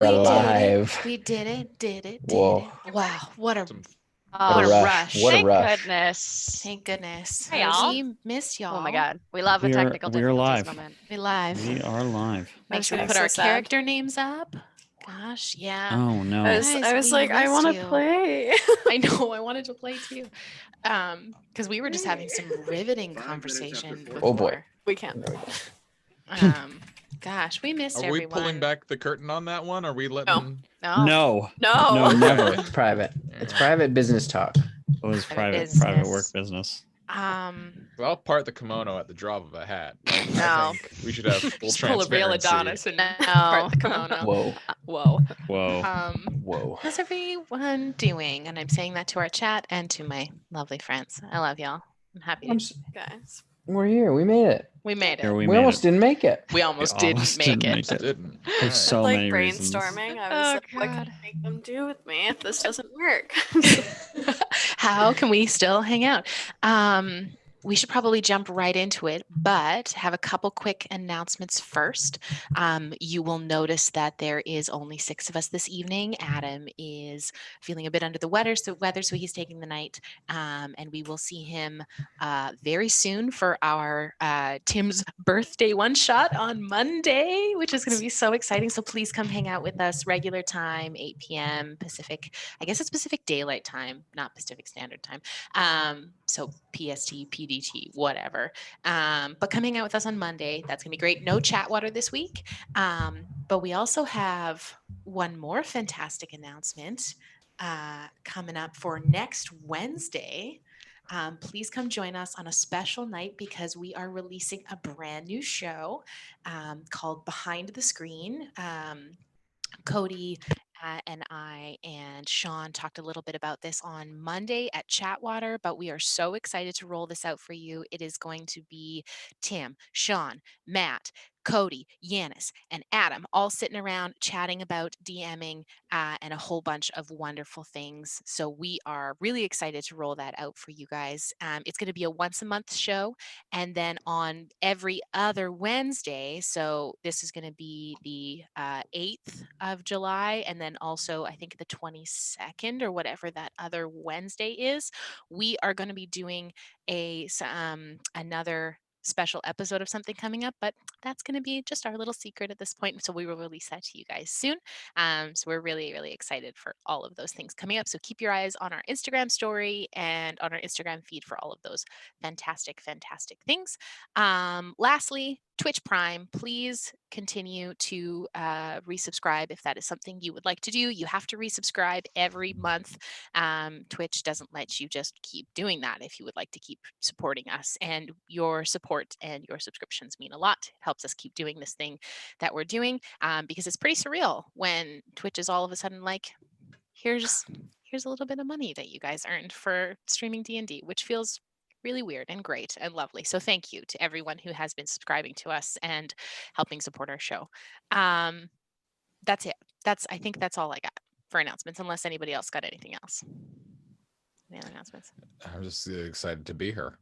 alive. We did it. Did it. Whoa. Wow. What a What a rush. What a Thank rush. goodness. Thank goodness. Hey, y'all. We missed y'all. Oh my God. We love a technical We're difficulties live. moment. We live. We are live. Make sure to getting put so our sad. character names up. Gosh, yeah. Oh no. I was we like, I missed want you. to play. I know. I wanted to play too. Because we were just having some riveting conversation before. Oh boy. We can't. Gosh, we missed Are everyone. we pulling back the curtain on that one? Are we letting? No. No. No. No, never. It's private. It's private business talk. It was private business. work business. Well, I'll part the kimono at the drop of a hat. Like, No. I think we should have full Just pull a real transparency. Adonis and No. part the kimono. Whoa. Whoa. Whoa. Whoa. How's everyone doing? And I'm saying that to our chat and to my lovely friends. I love y'all. I'm happy. Guys. We're here. We made it. We made it. Here We made almost it. didn't make it. We almost We didn't almost make didn't it. make it. Didn't. There's Alright. so Like many reasons. brainstorming. I was Oh, like, what can God. I make them do with me if this doesn't work? How can we still hang out? We should probably jump right into it, but have a couple quick announcements first. You will notice that there is only 6 of us this evening. Adam is feeling a bit under the weather, so he's taking the night, and we will see him very soon for our Tim's birthday one shot on Monday, which is going to be so exciting. So please come hang out with us. Regular time, 8 p.m. Pacific. I guess it's Pacific Daylight Time, not Pacific Standard Time. So PST, PDT, whatever. But come hang out with us on Monday. That's going to be great. No Chatwater this week. But we also have one more fantastic announcement coming up for next Wednesday. Please come join us on a special night because we are releasing a brand new show called Behind the Screen. Cody and I and Sean talked a little bit about this on Monday at Chatwater, but we are so excited to roll this out for you. It is going to be Tim, Sean, Matt, Cody, Yanis, and Adam all sitting around chatting about DMing and a whole bunch of wonderful things. So we are really excited to roll that out for you guys. It's going to be a once a month show, and then on every other Wednesday. So this is going to be the 8th of July, and then also I think the 22nd or whatever that other Wednesday is. We are going to be doing another special episode of something coming up, but that's going to be just our little secret at this point. So we will release that to you guys soon. So we're really, really excited for all of those things coming up. So keep your eyes on our Instagram story and on our Instagram feed for all of those fantastic, fantastic things. Lastly, Twitch Prime, please continue to resubscribe if that is something you would like to do. You have to resubscribe every month. Twitch doesn't let you just keep doing that if you would like to keep supporting us. And your support and your subscriptions mean a lot. It helps us keep doing this thing that we're doing because it's pretty surreal when Twitch is all of a sudden like, here's a little bit of money that you guys earned for streaming D&D, which feels really weird and great and lovely. So thank you to everyone who has been subscribing to us and helping support our show. That's it. I think that's all I got for announcements, unless anybody else got anything else. Any other announcements? I'm just excited to be here.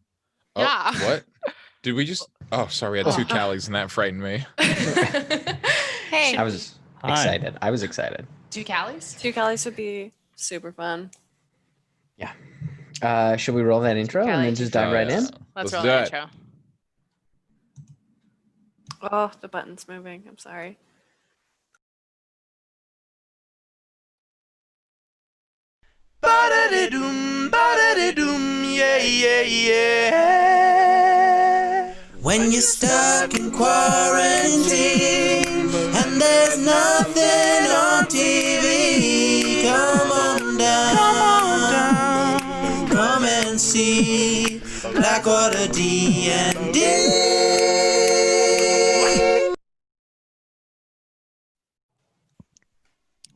Yeah. Oh, what? Did we just? Oh, sorry. I had 2 Callies and that frightened me. Hey. I was Hi. excited. I was excited. 2 Callies? 2 Callies would be super fun. Should we roll that intro and then Callie. just dive right in? Let's Let's roll do the it. intro. Oh, the button's moving. I'm sorry. Ba-da-da-doom, yeah, yeah, yeah. When you're stuck in quarantine and there's nothing on TV, come on down, come and see Blackwater D&D.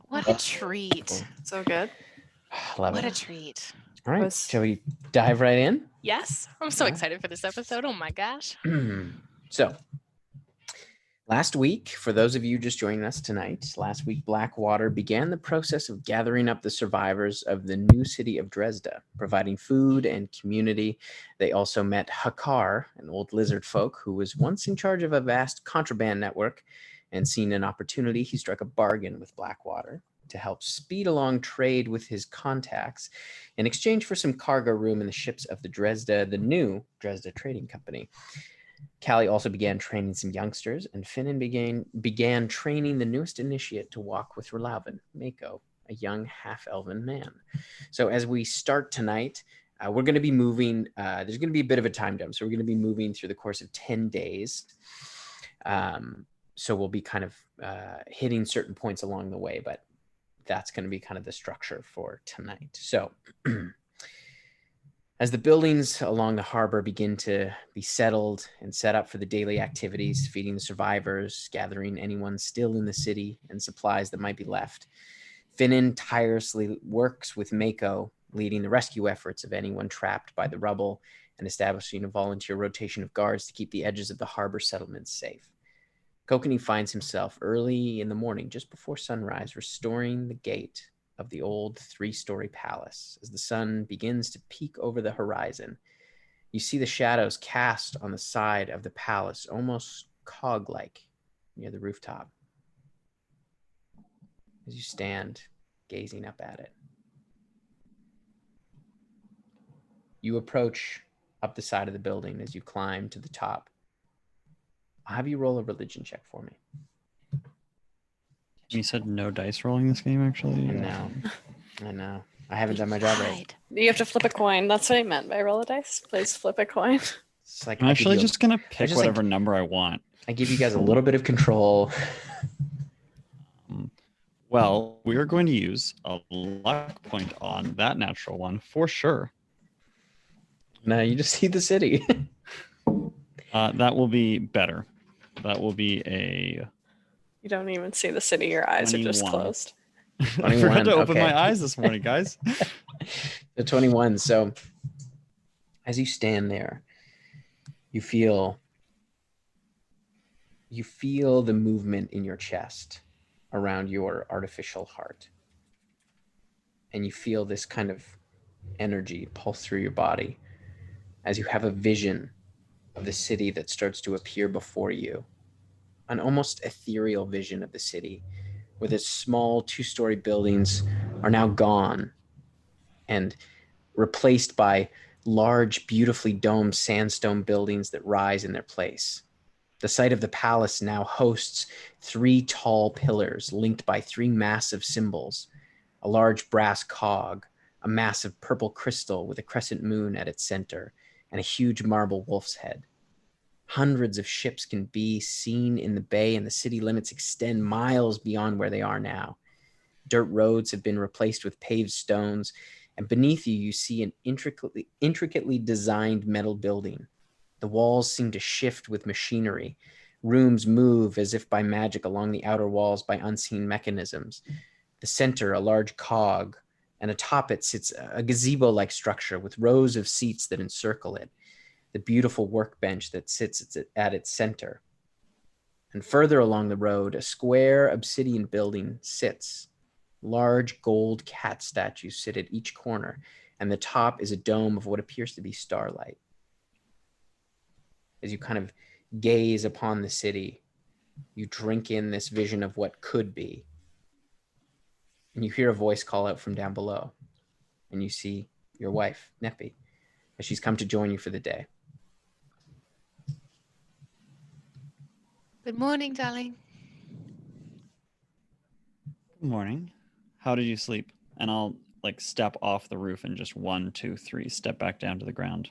What a treat. So good. Love What it. a treat. All right. Was- Shall we dive right in? Yes. I'm so excited for this episode. Oh my gosh. So, last week, for those of you just joining us tonight, last week Blackwater began the process of gathering up the survivors of the new city of Dresda, providing food and community. They also met Hakar, an old lizard folk who was once in charge of a vast contraband network, and seeing an opportunity, he struck a bargain with Blackwater to help speed along trade with his contacts in exchange for some cargo room in the ships of the new Dresda Trading Company. Callie also began training some youngsters, and Finin began training the newest initiate to walk with Relavin, Mako, a young half-elven man. So as we start tonight, we're going to be moving. There's going to be a bit of a time jump, so we're going to be moving through the course of 10 days. So we'll be kind of hitting certain points along the way, but that's going to be kind of the structure for tonight. So as the buildings along the harbor begin to be settled and set up for the daily activities, feeding the survivors, gathering anyone still in the city, and supplies that might be left, Finin tirelessly works with Mako, leading the rescue efforts of anyone trapped by the rubble and establishing a volunteer rotation of guards to keep the edges of the harbor settlements safe. Kokenee finds himself early in the morning, just before sunrise, restoring the gate of the old 3-story palace. As the sun begins to peek over the horizon, you see the shadows cast on the side of the palace, almost cog-like, near the rooftop. As you stand gazing up at it, you approach up the side of the building. As you climb to the top, I'll have you roll a religion check for me. You said no dice rolling this game, actually? I know. I haven't done my job right. You have to flip a coin. That's what I meant by roll a dice. Please flip a coin. It's like I'm actually just going to pick just whatever number I want. I give you guys a little bit of control. Well, we are going to use a luck point on that natural one for sure. No, you just see the city. That will be better. That will be a... You don't even see the city. Your eyes are just 21. closed. I 21, forgot to open okay. my eyes this morning, guys. The 21. So as you stand there, you feel the movement in your chest around your artificial heart. And you feel this kind of energy pulse through your body as you have a vision of the city that starts to appear before you. An almost ethereal vision of the city, where the small 2-story buildings are now gone and replaced by large, beautifully domed sandstone buildings that rise in their place. The site of the palace now hosts 3 tall pillars linked by 3 massive symbols, a large brass cog, a massive purple crystal with a crescent moon at its center, and a huge marble wolf's head. Hundreds of ships can be seen in the bay, and the city limits extend miles beyond where they are now. Dirt roads have been replaced with paved stones, and beneath you, you see an intricately designed metal building. The walls seem to shift with machinery. Rooms move as if by magic along the outer walls by unseen mechanisms. The center, a large cog, and atop it sits a gazebo-like structure with rows of seats that encircle it. The beautiful workbench that sits at its center. And further along the road, a square obsidian building sits. Large gold cat statues sit at each corner, and the top is a dome of what appears to be starlight. As you kind of gaze upon the city, you drink in this vision of what could be. And you hear a voice call out from down below, and you see your wife, Neppy, as she's come to join you for the day. Good morning, darling. Good morning. How did you sleep? And I'll step off the roof and just 1, 2, 3 step back down to the ground.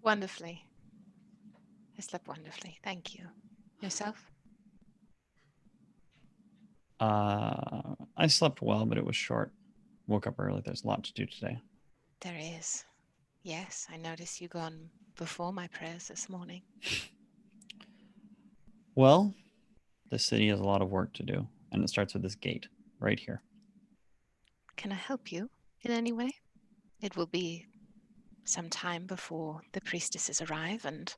Wonderfully. I slept wonderfully. Thank you. Yourself? I slept well, but it was short. Woke up early. There's a lot to do today. There is. Yes, I noticed you gone before my prayers this morning. Well, the city has a lot of work to do, and it starts with this gate right here. Can I help you in any way? It will be some time before the priestesses arrive, and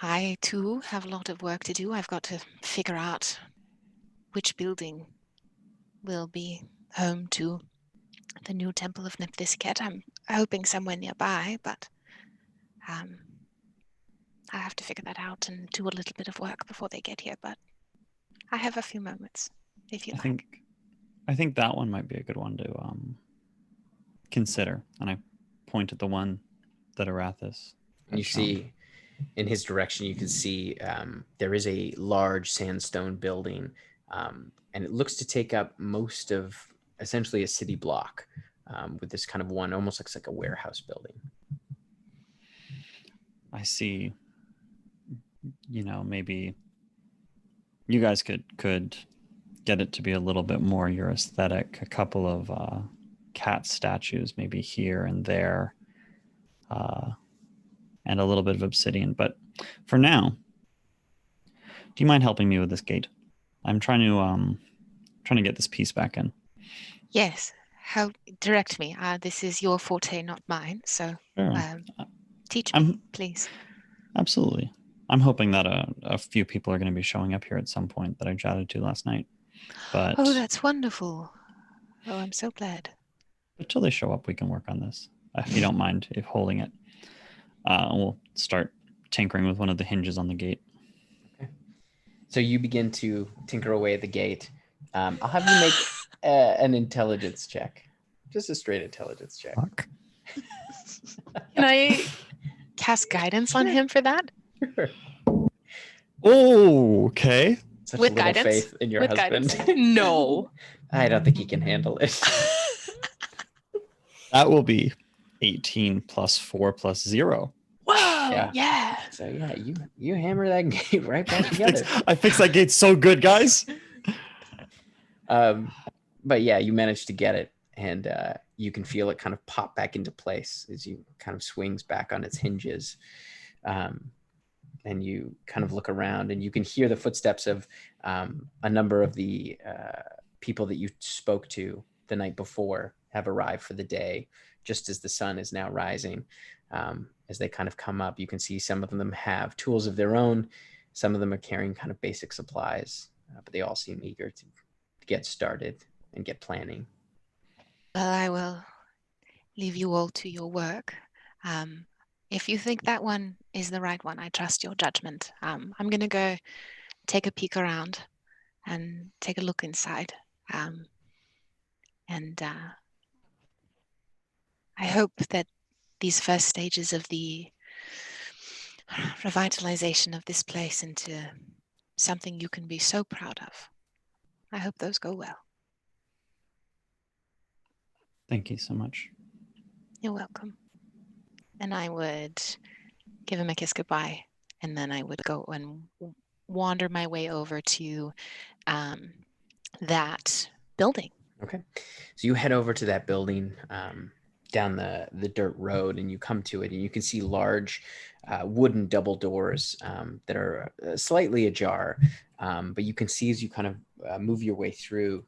I too have a lot of work to do. I've got to figure out which building will be home to the new temple of Nephthisiket. I'm hoping somewhere nearby, but I have to figure that out and do a little bit of work before they get here, but I have a few moments, if you like. I think that one might be a good one to consider. And I point at the one that Arathis. And you had shown. see in his direction, you can see there is a large sandstone building, and it looks to take up most of essentially a city block, with this kind of one, almost looks like a warehouse building. I see, maybe you guys could get it to be a little bit more your aesthetic. A couple of cat statues, maybe here and there, and a little bit of obsidian. But for now, do you mind helping me with this gate? I'm trying to get this piece back in. Yes. How direct me. This is your forte, not mine. So Sure. teach me, please. Absolutely. I'm hoping that a few people are going to be showing up here at some point that I chatted to last night. But Oh, that's wonderful. Oh, I'm so glad. until they show up, we can work on this. If you don't mind if holding it. We'll start tinkering with one of the hinges on the gate. Okay. So you begin to tinker away at the gate. I'll have you make an intelligence check. Just a straight intelligence check. Fuck. Can I? Cast guidance on him for that? Sure. Oh, okay. Such With little guidance? faith in your With husband. guidance? No. I don't think he can handle it. That will be 18 plus 4 plus 0. Whoa! Yeah. Yeah. So yeah, you hammer that gate right back together. I fixed that gate so good, guys. But yeah, you managed to get it, and you can feel it kind of pop back into place as you kind of swings back on its hinges. And you kind of look around, and you can hear the footsteps of a number of the people that you spoke to the night before have arrived for the day, just as the sun is now rising. As they kind of come up, you can see some of them have tools of their own. Some of them are carrying kind of basic supplies, but they all seem eager to get started and get planning. Well, I will leave you all to your work. If you think that one is the right one, I trust your judgment. I'm going to go take a peek around and take a look inside. And I hope that these first stages of the revitalization of this place into something you can be so proud of, I hope those go well. Thank you so much. You're welcome. And I would give him a kiss goodbye, and then I would go and wander my way over to that building. Okay. So you head over to that building, down the dirt road, and you come to it, and you can see large wooden double doors that are slightly ajar. But you can see as you kind of move your way through,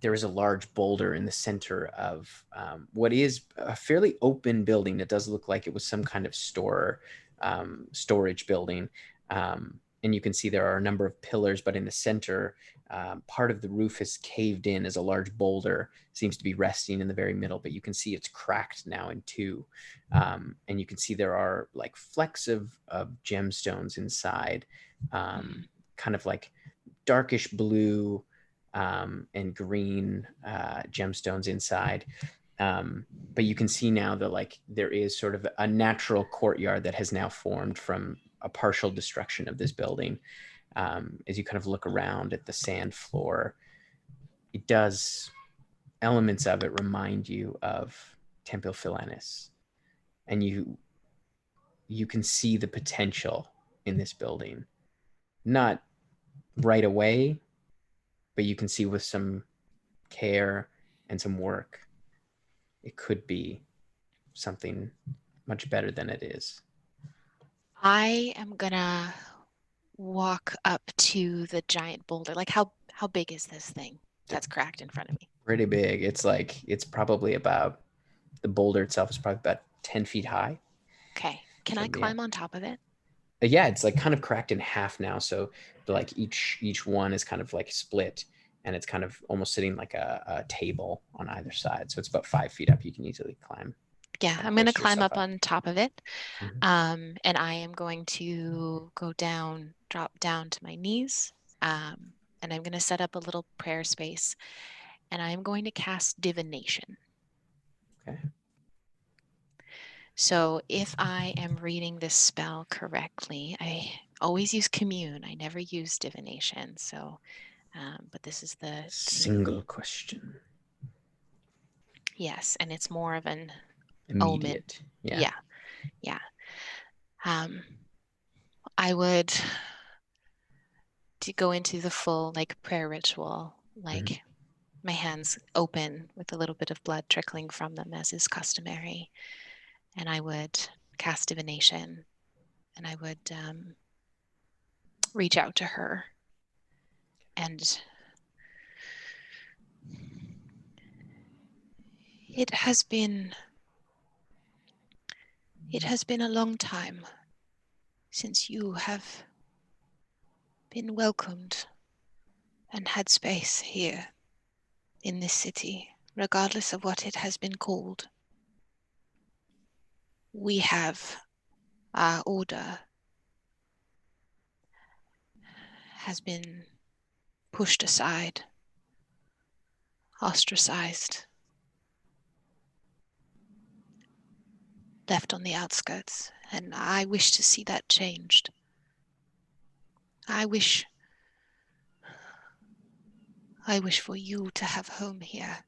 there is a large boulder in the center of what is a fairly open building. It does look like it was some kind of storage building. And you can see there are a number of pillars, but in the center, part of the roof is caved in as a large boulder seems to be resting in the very middle, but you can see it's cracked now in two. And you can see there are like flecks of gemstones inside, kind of like darkish blue and green gemstones inside. But you can see now that like there is sort of a natural courtyard that has now formed from a partial destruction of this building. As you kind of look around at the sand floor, it does, elements of it remind you of Tempel Philanis. And you can see the potential in this building. Not right away, but you can see with some care and some work, it could be something much better than it is. I am gonna walk up to the giant boulder. Like how big is this thing that's cracked in front of me? Pretty big. It's probably about, the boulder itself is probably about 10 feet high. Okay. Can I climb on top of it? Yeah, it's like kind of cracked in half now. So like each one is kind of like split, and it's kind of almost sitting like a table on either side. So it's about 5 feet up. You can easily climb. Yeah, kinda I'm going to hoist climb yourself up on top of it. Mhm. And I am going to drop down to my knees. And I'm going to set up a little prayer space. And I'm going to cast divination. Okay. So if I am reading this spell correctly, I always use commune. I never use divination. So, but this is the Single question. Yes, and it's more of an omen. Immediate. Yeah. Yeah. I would to go into the full like prayer ritual, like my hands open with a little bit of blood trickling from them as is customary, and I would cast divination, and I would reach out to her, and it has been a long time since you have been welcomed and had space here in this city, regardless of what it has been called. We have our order has been pushed aside, ostracized, left on the outskirts, and I wish to see that changed. I wish for you to have home here,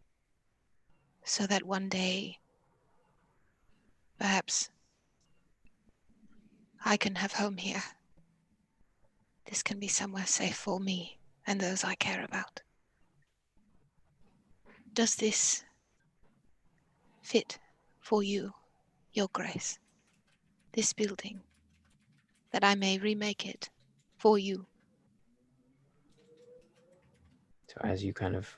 so that one day, perhaps, I can have home here. This can be somewhere safe for me and those I care about. Does this fit for you, Your Grace? This building, that I may remake it for you. So as you kind of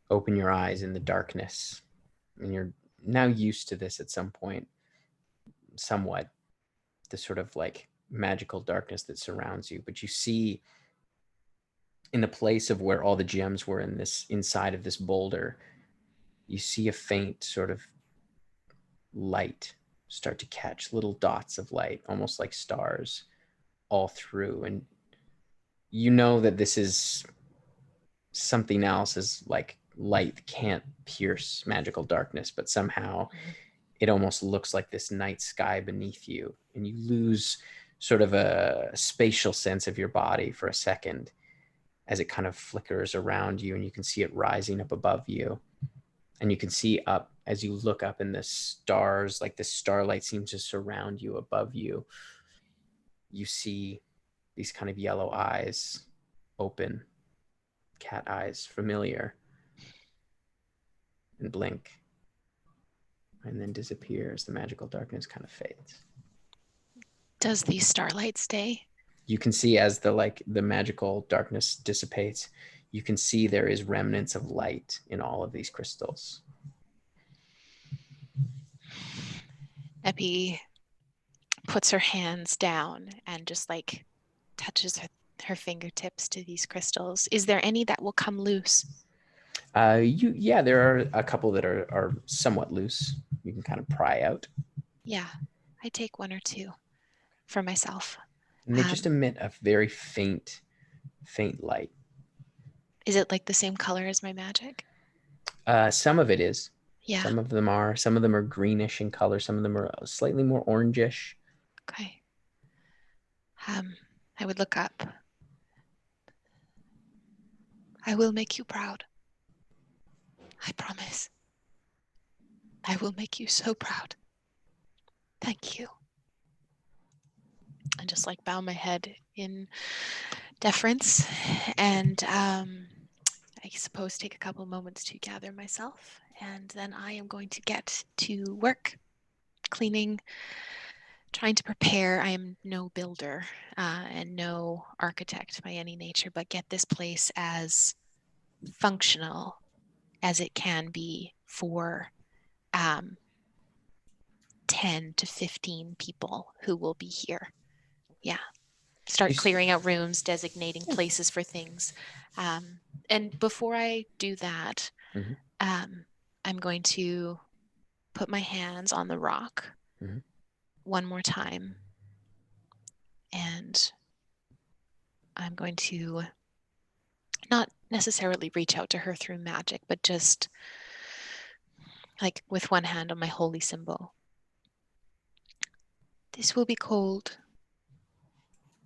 open your eyes in the darkness, and you're now used to this at some point, somewhat, the sort of like magical darkness that surrounds you, but you see in the place of where all the gems were in this inside of this boulder, you see a faint sort of light start to catch little dots of light, almost like stars, all through. And you know that this is something else, is like light can't pierce magical darkness, but somehow it almost looks like this night sky beneath you, and you lose sort of a spatial sense of your body for a second as it kind of flickers around you, and you can see it rising up above you. And you can see up as you look up in the stars, like the starlight seems to surround you above you. You see these kind of yellow eyes open, cat eyes, familiar, and blink, and then disappear as the magical darkness kind of fades. Does the starlight stay? You can see as the magical darkness dissipates, you can see there is remnants of light in all of these crystals. Neppy puts her hands down and just like touches her fingertips to these crystals. Is there any that will come loose? There are a couple that are somewhat loose. You can kind of pry out. Yeah, I take one or two for myself. And they just emit a very faint light. Is it like the same color as my magic? Some of it is. Yeah. Some of them are greenish in color. Some of them are slightly more orangish. Okay. I would look up. I will make you proud. I promise. I will make you so proud. Thank you. I just like bow my head in deference, and I suppose take a couple moments to gather myself, and then I am going to get to work, cleaning, trying to prepare. I am no builder and no architect by any nature, but get this place as functional as it can be for 10 to 15 people who will be here. Yeah. Start clearing out rooms, designating places for things. And before I do that, I'm going to put my hands on the rock Mhm. one more time. And I'm going to not necessarily reach out to her through magic, but just like with one hand on my holy symbol. This will be called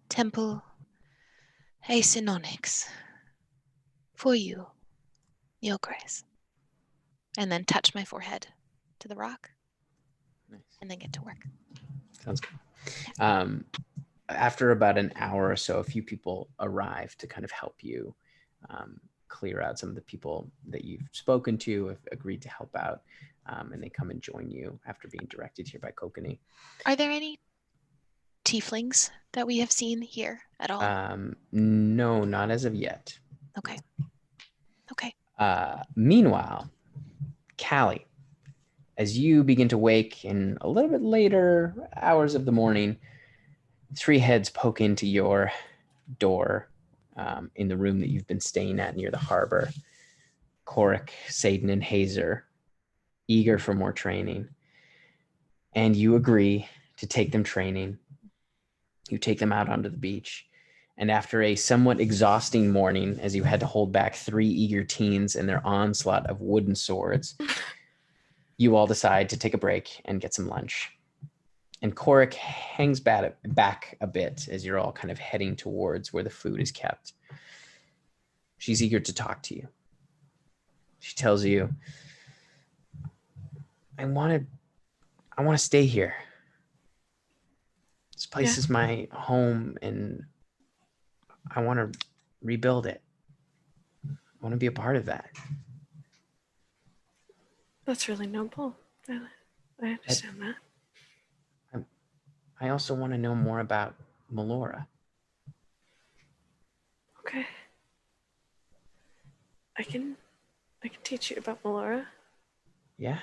Temple Aesinonyx for you, Your Grace. And then touch my forehead to the rock Nice. and then get to work. Sounds good. After about an hour or so, a few people arrive to kind of help you clear out. Some of the people that you've spoken to have agreed to help out, and they come and join you after being directed here by Kokenee. Are there any tieflings that we have seen here at all? No, not as of yet. Okay. Okay. Meanwhile, Callie, as you begin to wake in a little bit later hours of the morning, 3 heads poke into your door in the room that you've been staying at near the harbor. Korhireth, Satan, and Hazer, eager for more training. And you agree to take them training. You take them out onto the beach. And after a somewhat exhausting morning, as you had to hold back 3 eager teens and their onslaught of wooden swords, you all decide to take a break and get some lunch. And Korhireth hangs back a bit as you're all kind of heading towards where the food is kept. She's eager to talk to you. She tells you, I want to stay here. This place is my home, and I want to rebuild it. I want to be a part of that. That's really noble. I understand that. I also want to know more about Melora. Okay. I can teach you about Melora. Yeah?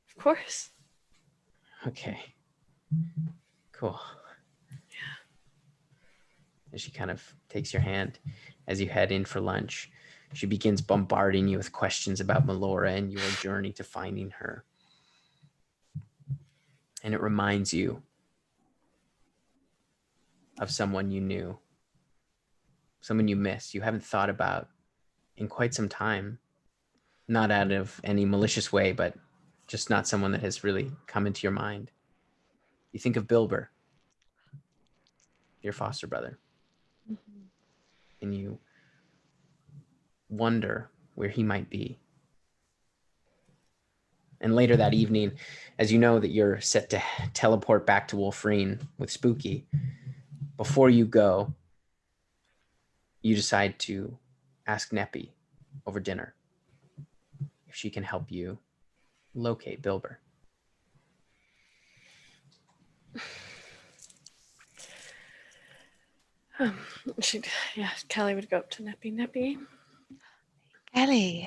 Of course. Okay. Cool. Yeah. And she kind of takes your hand as you head in for lunch. She begins bombarding you with questions about Melora and your journey to finding her. And it reminds you of someone you knew, someone you miss, you haven't thought about in quite some time. Not out of any malicious way, but just not someone that has really come into your mind. You think of Bilber, your foster brother, and you wonder where he might be. And later that evening, as you know that you're set to teleport back to Wolfreen with Spooky, before you go, you decide to ask Neppy over dinner if she can help you locate Bilber. Callie would go up to Neppy. Neppy, Ellie,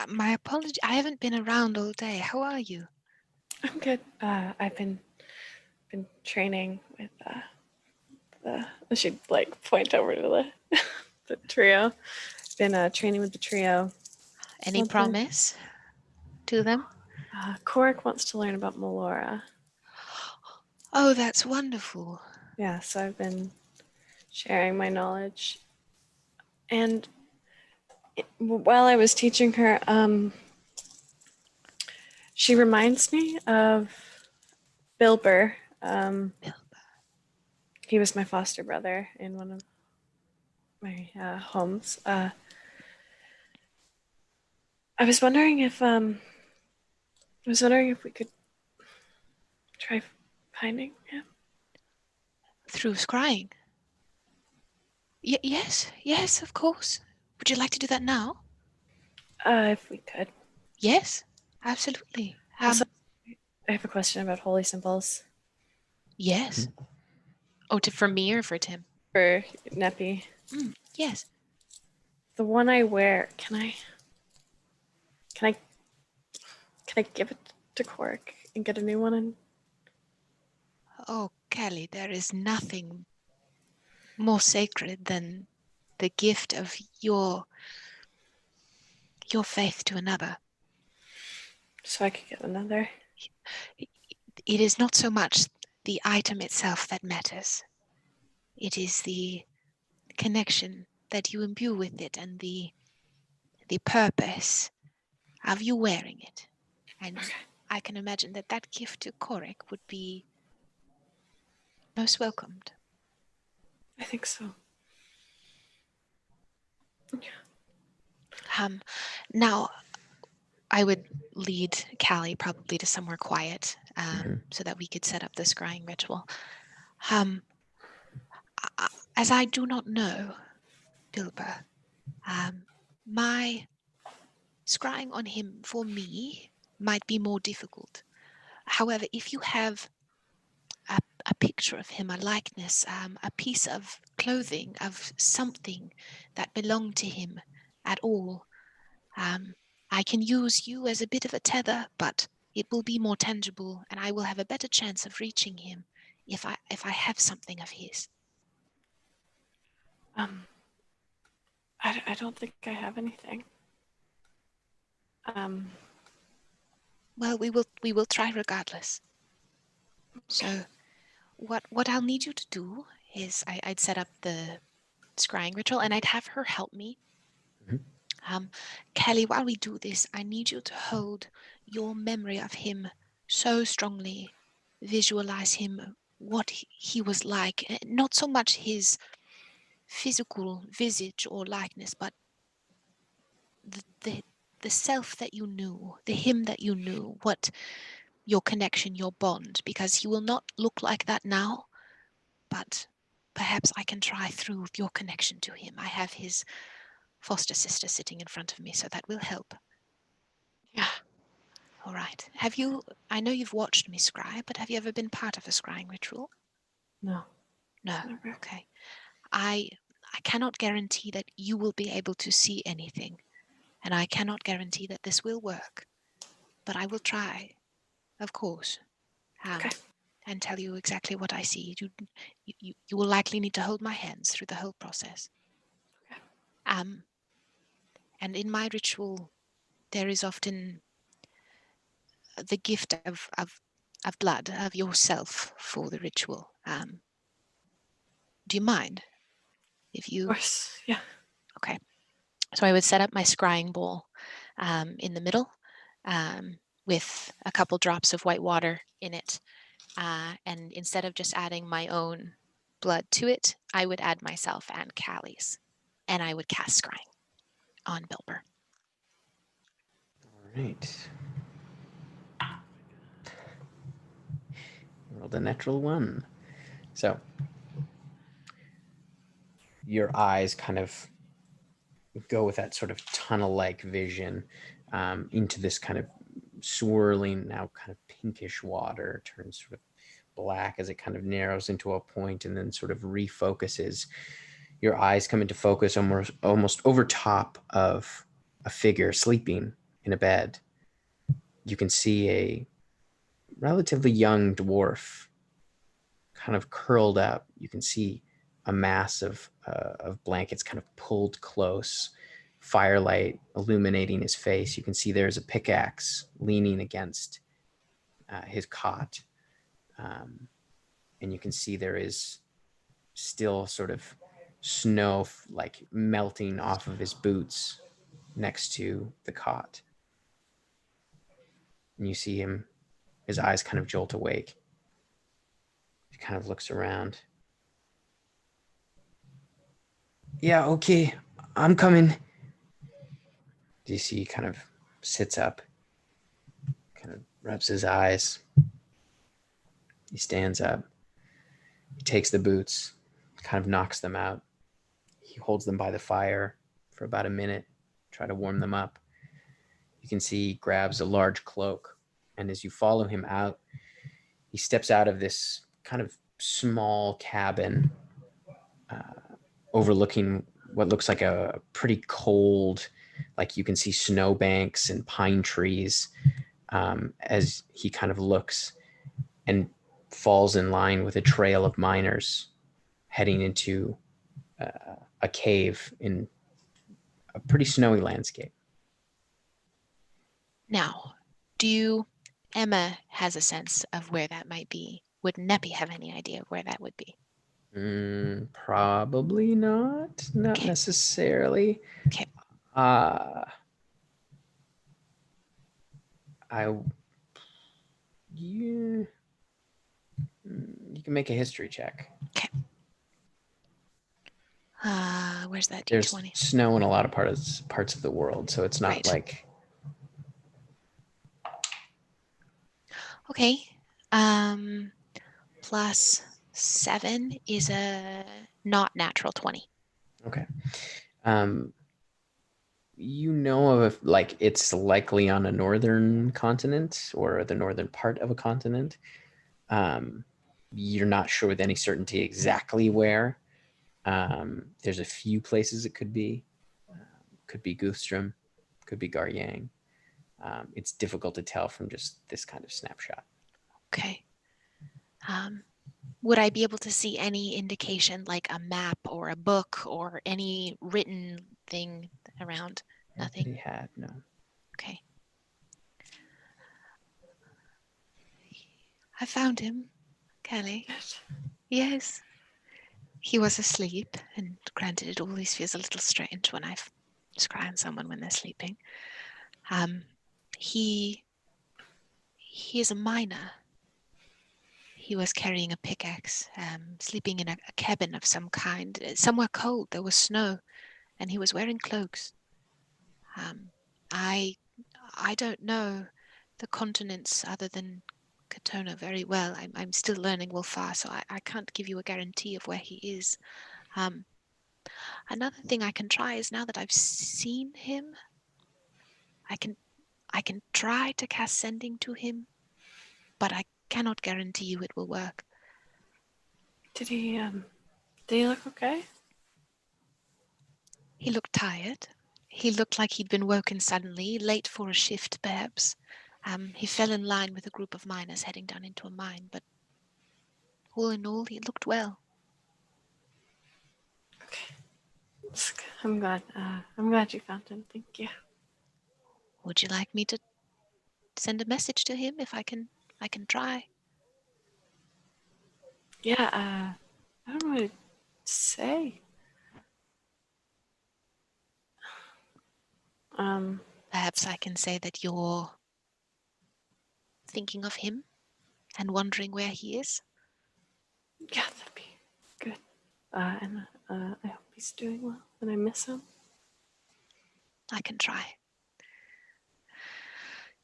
my apology. I haven't been around all day. How are you? I'm good. I've been training with she'd like point over to the trio. Been training with the trio. Any Something. promise to them? Korhireth wants to learn about Melora. Oh, that's wonderful. Yeah, so I've been sharing my knowledge. And while I was teaching her, she reminds me of Bilber. He was my foster brother in one of my homes. I was wondering if we could try finding him Through scrying? Yes, of course. Would you like to do that now? if we could. Yes, absolutely. Also, I have a question about holy symbols Yes. Oh, for me or for Tim? for Neppy. Yes. The one I wear, can I give it to Korhireth and get a new one? And Oh, Kelly, there is nothing more sacred than the gift of your faith to another. so I could get another. It is not so much the item itself that matters. It is the connection that you imbue with it and the purpose of you wearing it. And I can imagine that gift to Korhireth would be most welcomed. I think so. Now, I would lead Callie probably to somewhere quiet so that we could set up the scrying ritual. As I do not know, Bilber, my scrying on him for me might be more difficult. However, if you have a picture of him, a likeness, a piece of clothing, of something that belonged to him at all, I can use you as a bit of a tether, but it will be more tangible, and I will have a better chance of reaching him if I have something of his. I don't think I have anything. Well, we will try regardless. So, what I'll need you to do is I'd set up the scrying ritual, and I'd have her help me. Kelly, while we do this, I need you to hold your memory of him so strongly. Visualize him, what he was like. Not so much his physical visage or likeness, but the self that you knew, the him that you knew, what your connection, your bond, because he will not look like that now, but perhaps I can try through your connection to him. I have his foster sister sitting in front of me, so that will help. Yeah. All right. I know you've watched me scry, but have you ever been part of a scrying ritual? No. No. Never. Okay. I cannot guarantee that you will be able to see anything, and I cannot guarantee that this will work, but I will try, of course, and tell you exactly what I see. You will likely need to hold my hands through the whole process. Okay. And in my ritual, there is often the gift of blood, of yourself for the ritual. Do you mind if you? Of course, yeah. Okay. So I would set up my scrying bowl in the middle with a couple drops of white water in it. And instead of just adding my own blood to it, I would add myself and Callie's. And I would cast scrying on Bilber. All right. Rolled a natural 1. So your eyes kind of go with that sort of tunnel-like vision into this kind of swirling, now kind of pinkish water, turns sort of black as it kind of narrows into a point and then sort of refocuses. Your eyes come into focus almost over top of a figure sleeping in a bed. You can see a relatively young dwarf kind of curled up. You can see a mass of blankets kind of pulled close, firelight illuminating his face. You can see there's a pickaxe leaning against his cot. And you can see there is still sort of snow like melting off of his boots next to the cot. And you see him, his eyes kind of jolt awake. He kind of looks around. Yeah, okay, I'm coming. DC kind of sits up, kind of rubs his eyes. He stands up. He takes the boots, kind of knocks them out. He holds them by the fire for about a minute, try to warm them up. You can see he grabs a large cloak, and as you follow him out, he steps out of this kind of small cabin overlooking what looks like a pretty cold, like you can see snowbanks and pine trees as he kind of looks and falls in line with a trail of miners heading into a cave in a pretty snowy landscape. Now, do you Emma has a sense of where that might be. Would Neppy have any idea of where that would be? Probably not. Not Okay. necessarily. Okay. You can make a history check. Where's that There's D20? snow in a lot of parts of the world, so it's not Right. like Okay. Plus 7 is a not natural 20. okay. You know of like it's likely on a northern continent or the northern part of a continent. You're not sure with any certainty exactly where. There's a few places it could be. Could be Goothstrom, could be Garyang. It's difficult to tell from just this kind of snapshot. Okay. Would I be able to see any indication, like a map or a book or any written thing around? Nothing. Nobody had no. Okay. I found him, Kelly. Yes. He was asleep, and granted, it always feels a little strange when I scry on someone when they're sleeping. He is a miner. He was carrying a pickaxe, sleeping in a cabin of some kind, somewhere cold. There was snow, and he was wearing cloaks. I don't know the continents other than Katona very well. I'm still learning Wolfar, so I can't give you a guarantee of where he is. Another thing I can try is, now that I've seen him, I can try to cast sending to him, but I cannot guarantee you it will work. Did he look okay? He looked tired. He looked like he'd been woken suddenly, late for a shift perhaps. He fell in line with a group of miners heading down into a mine, but all in all, he looked well. Okay. I'm glad you found him. Thank you. Would you like me to send a message to him? If I can try. Yeah, I don't know what to say. Perhaps I can say that you're thinking of him and wondering where he is. Yeah, that'd be good. And I hope he's doing well, and I miss him. I can try.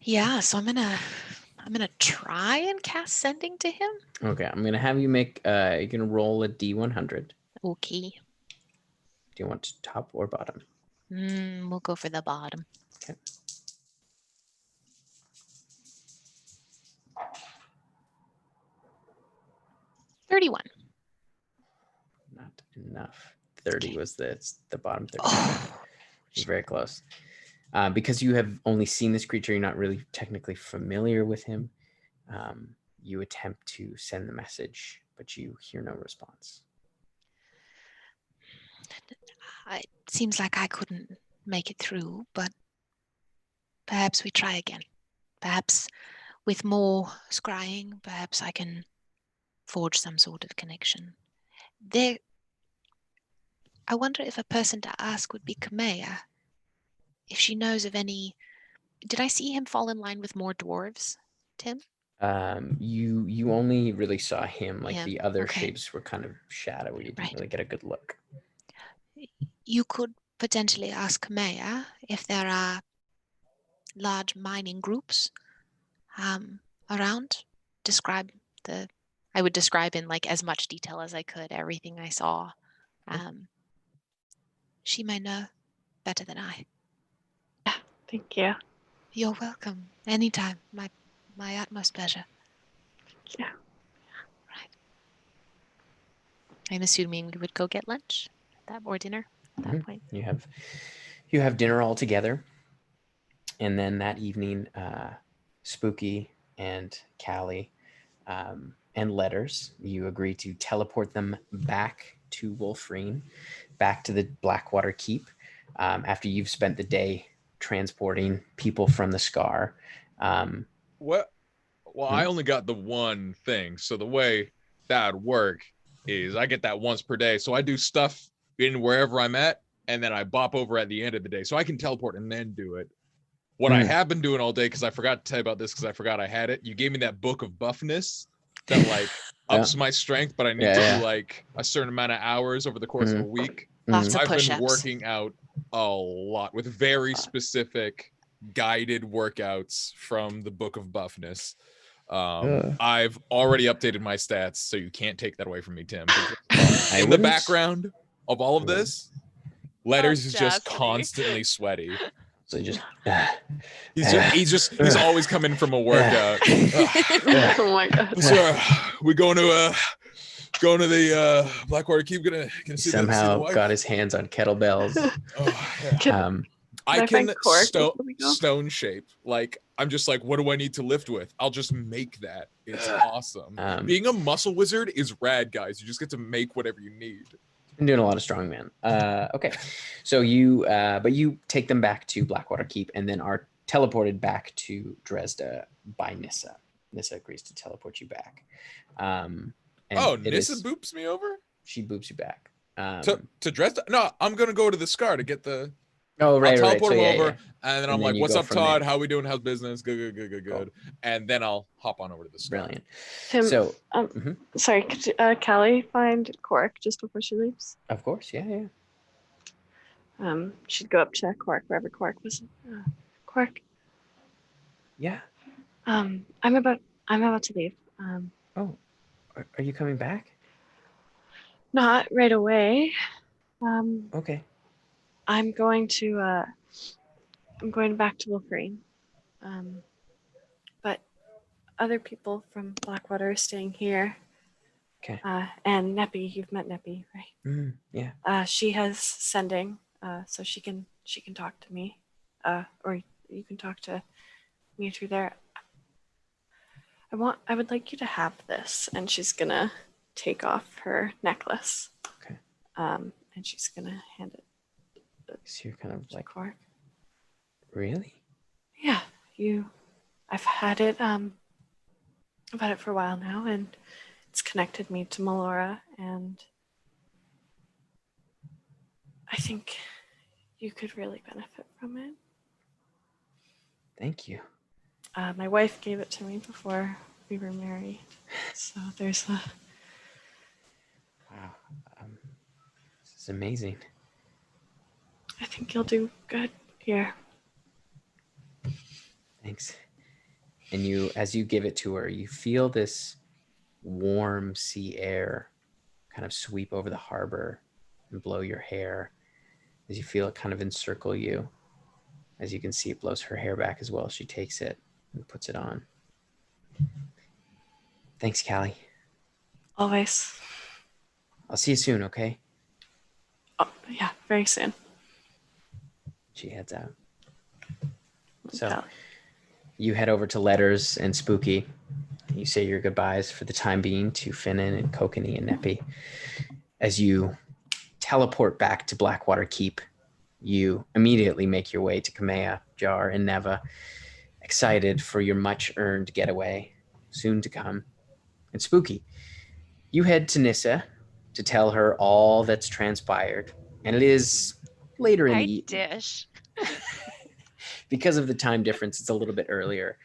Yeah, so I'm gonna try and cast sending to him. Okay, I'm gonna have you make. You're gonna roll a D100. Okay. Do you want top or bottom? We'll go for the bottom. Okay. $31. Not enough. 30 was the bottom 30. Oh, You're very close. Because you have only seen this creature, you're not really technically familiar with him. You attempt to send the message, but you hear no response. it seems like I couldn't make it through, but perhaps we try again. Perhaps with more scrying, perhaps I can forge some sort of connection. I wonder if a person to ask would be Kimea. If she knows of any. Did I see him fall in line with more dwarves, Tim? You only really saw him. Like Him, the other okay. shapes were kind of shadowy. You didn't Right. really get a good look. You could potentially ask Kimea if there are large mining groups around. I would describe in like as much detail as I could everything I saw. She may know better than I. Thank you. You're welcome. Anytime. My utmost pleasure. Yeah. Right. I'm assuming we would go get lunch or dinner at that point. You have dinner all together, and then that evening, Spooky and Callie and Letters, you agree to teleport them back to Wolfreen, back to the Blackwater Keep, after you've spent the day transporting people from the Scar. What? Well, I only got the one thing. So the way that would work is I get that once per day. So I do stuff in wherever I'm at, and then I bop over at the end of the day. So I can teleport and then do it. What I have been doing all day, because I forgot to tell you about this because I forgot I had it. You gave me that book of buffness that like ups my strength, but I need to do like a certain amount of hours over the course of a week. Lots of I've push-ups. been working out a lot with very specific guided workouts from the book of buffness. I've already updated my stats, so you can't take that away from me, Tim. In the background of all of this, Letters is just Audacity. constantly sweaty. So just he's always coming from a workout. Oh my god. So we going to the Blackwater Keep gonna see somehow the got his hands on kettlebells. I I can find cork before we go? stone shape. Like I'm just like, what do I need to lift with? I'll just make that. It's awesome. Being a muscle wizard is rad, guys. You just get to make whatever you need. Been doing a lot of strongman. Okay, so you but you take them back to Blackwater Keep and then are teleported back to Dresda by Nissa. Nissa agrees to teleport you back. And Nissa boops me over? She boops you back. To Dresda? No, I'm gonna go to the Scar to get the. Oh right, I'll teleport right. So, him over, yeah. and then And I'm then like, you "What's go up, from Todd? there. How we doing? How's business? Good. Cool. And then I'll hop on over to the Scar. Brilliant. Tim, So, sorry, could you, Callie find Cork just before she leaves? of course, yeah. She'd go up to Cork wherever Cork was. Cork, Yeah. I'm about to leave. Oh, are you coming back? Not right away. Okay. I'm going back to Wolverine. But other people from Blackwater are staying here. Okay. And Neppy, you've met Neppy, right? Yeah. She has sending, so she can talk to me, or you can talk to me through there. I would like you to have this, and she's gonna take off her necklace. Okay. And she's gonna hand it So you're kind of to like, Cork. really? Yeah, I've had it for a while now, and it's connected me to Melora, and I think you could really benefit from it. Thank you. My wife gave it to me before we were married, so there's a. Wow. This is amazing. I think you'll do good here. Thanks. And as you give it to her, you feel this warm sea air kind of sweep over the harbor and blow your hair as you feel it kind of encircle you. As you can see, it blows her hair back as well. She takes it and puts it on. Thanks, Callie. Always. I'll see you soon, okay? Oh, yeah, very soon. She heads out. So Callie. you head over to Letters and Spooky. You say your goodbyes for the time being to Finin and Kokenee and Neppy. As you teleport back to Blackwater Keep, you immediately make your way to Kimea, Jar, and Neva, excited for your much-earned getaway, soon to come. And Spooky, you head to Nissa to tell her all that's transpired. And it is later in the dish. because of the time difference, it's a little bit earlier.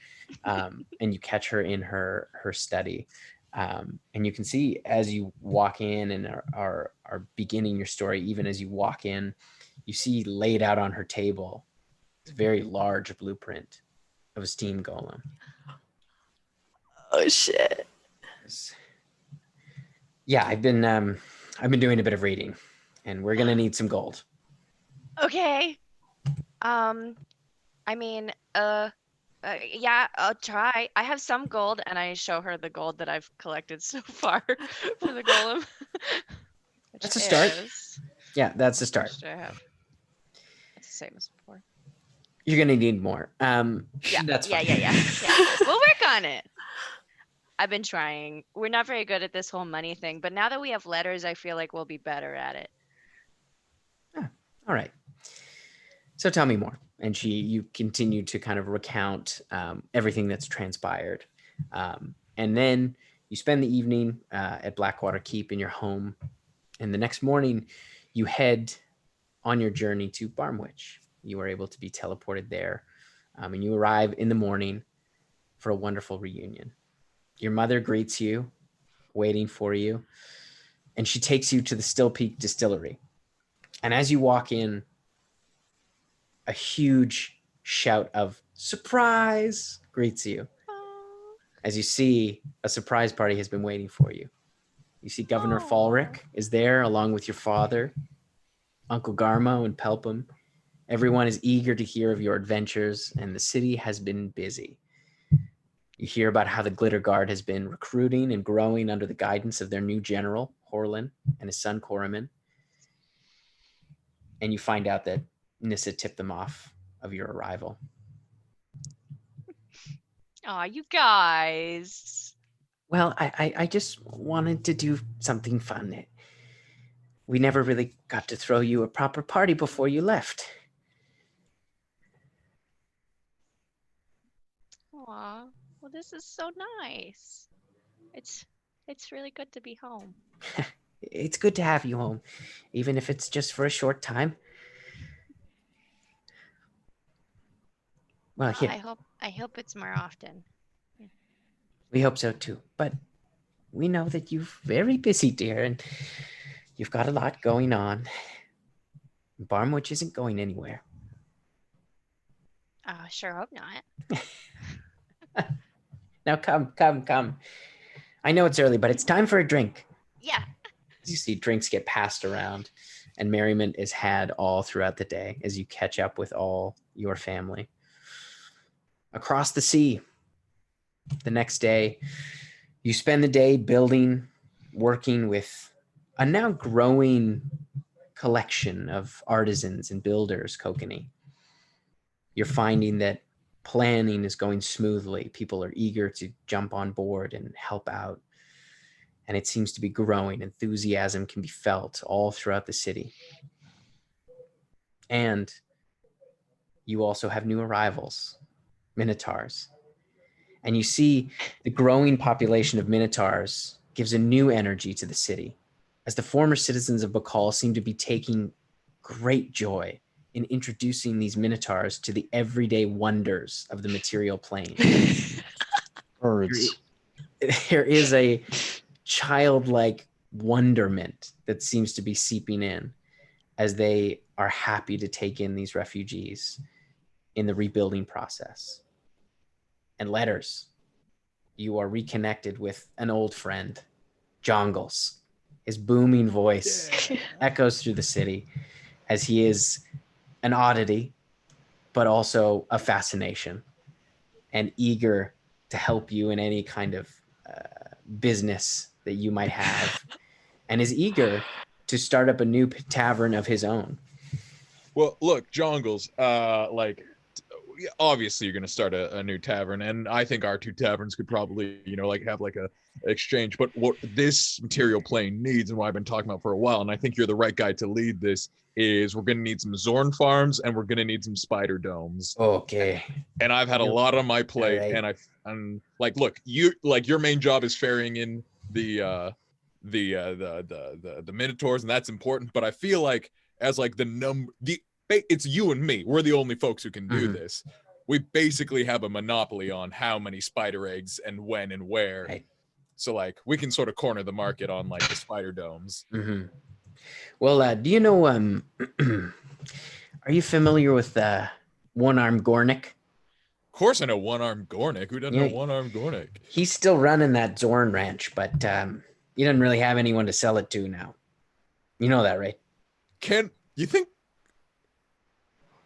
And you catch her in her study. And you can see as you walk in and are beginning your story, even as you walk in, you see laid out on her table a very large blueprint of a steam golem. Oh shit. Yeah, I've been doing a bit of reading, and we're gonna need some gold. Okay. I mean, yeah, I'll try. I have some gold, and I show her the gold that I've collected so far for the golem. That's a start. is- Yeah, that's the start. Which do I have? It's the same as before. You're gonna need more. Yeah, that's yeah, fine. yeah. We'll work on it. I've been trying. We're not very good at this whole money thing, but now that we have letters, I feel like we'll be better at it. All right. So tell me more. And you continue to kind of recount everything that's transpired. And then you spend the evening at Blackwater Keep in your home. And the next morning, you head on your journey to Barmwich. You are able to be teleported there. And you arrive in the morning for a wonderful reunion. Your mother greets you, waiting for you, and she takes you to the Still Peak Distillery. And as you walk in, a huge shout of surprise greets you as you see a surprise party has been waiting for you. You see Governor Falric is there along with your father, Uncle Garmo and Pelpham. Everyone is eager to hear of your adventures, and the city has been busy. You hear about how the Glitter Guard has been recruiting and growing under the guidance of their new general, Horlin, and his son, Korhireth. And you find out that Nissa tipped them off of your arrival. Aw, you guys. Well, I just wanted to do something fun. We never really got to throw you a proper party before you left. Aw, well, this is so nice. It's really good to be home. It's good to have you home, even if it's just for a short time. Well, here, I hope it's more often. we hope so too. But we know that you're very busy, dear, and you've got a lot going on. Barmwich isn't going anywhere. Sure hope not. Now come. I know it's early, but it's time for a drink. Yeah. You see drinks get passed around, and merriment is had all throughout the day as you catch up with all your family. Across the sea, the next day, you spend the day building, working with a now growing collection of artisans and builders, Kokenee. You're finding that planning is going smoothly. People are eager to jump on board and help out. And it seems to be growing. Enthusiasm can be felt all throughout the city. And you also have new arrivals, Minotaurs. And you see the growing population of Minotaurs gives a new energy to the city, as the former citizens of Bakal seem to be taking great joy in introducing these Minotaurs to the everyday wonders of the material plane. Birds. There is a childlike wonderment that seems to be seeping in as they are happy to take in these refugees in the rebuilding process. And letters, you are reconnected with an old friend, Jongles. His booming voice echoes through the city as he is an oddity, but also a fascination, and eager to help you in any kind of business that you might have, and is eager to start up a new tavern of his own. Well, look, Jongles, obviously you're going to start a new tavern, and I think our two taverns could probably, have like a exchange. But what this material plane needs, and what I've been talking about for a while, and I think you're the right guy to lead this, is we're going to need some Zorn farms, and we're going to need some spider domes. Okay. And I've had a lot on my plate, right. and look, your main job is ferrying in the Minotaurs, and that's important. But I feel like as like it's you and me. We're the only folks who can do this. We basically have a monopoly on how many spider eggs and when and where. Right. So like we can sort of corner the market on like the spider domes. Mm-hmm. Well, do you know, are you familiar with One-Armed Gornick? Of course I know One-Armed Gornick. Who doesn't know One-Armed Gornick? He's still running that Zorn ranch, but he doesn't really have anyone to sell it to now. You know that, right? Can you think?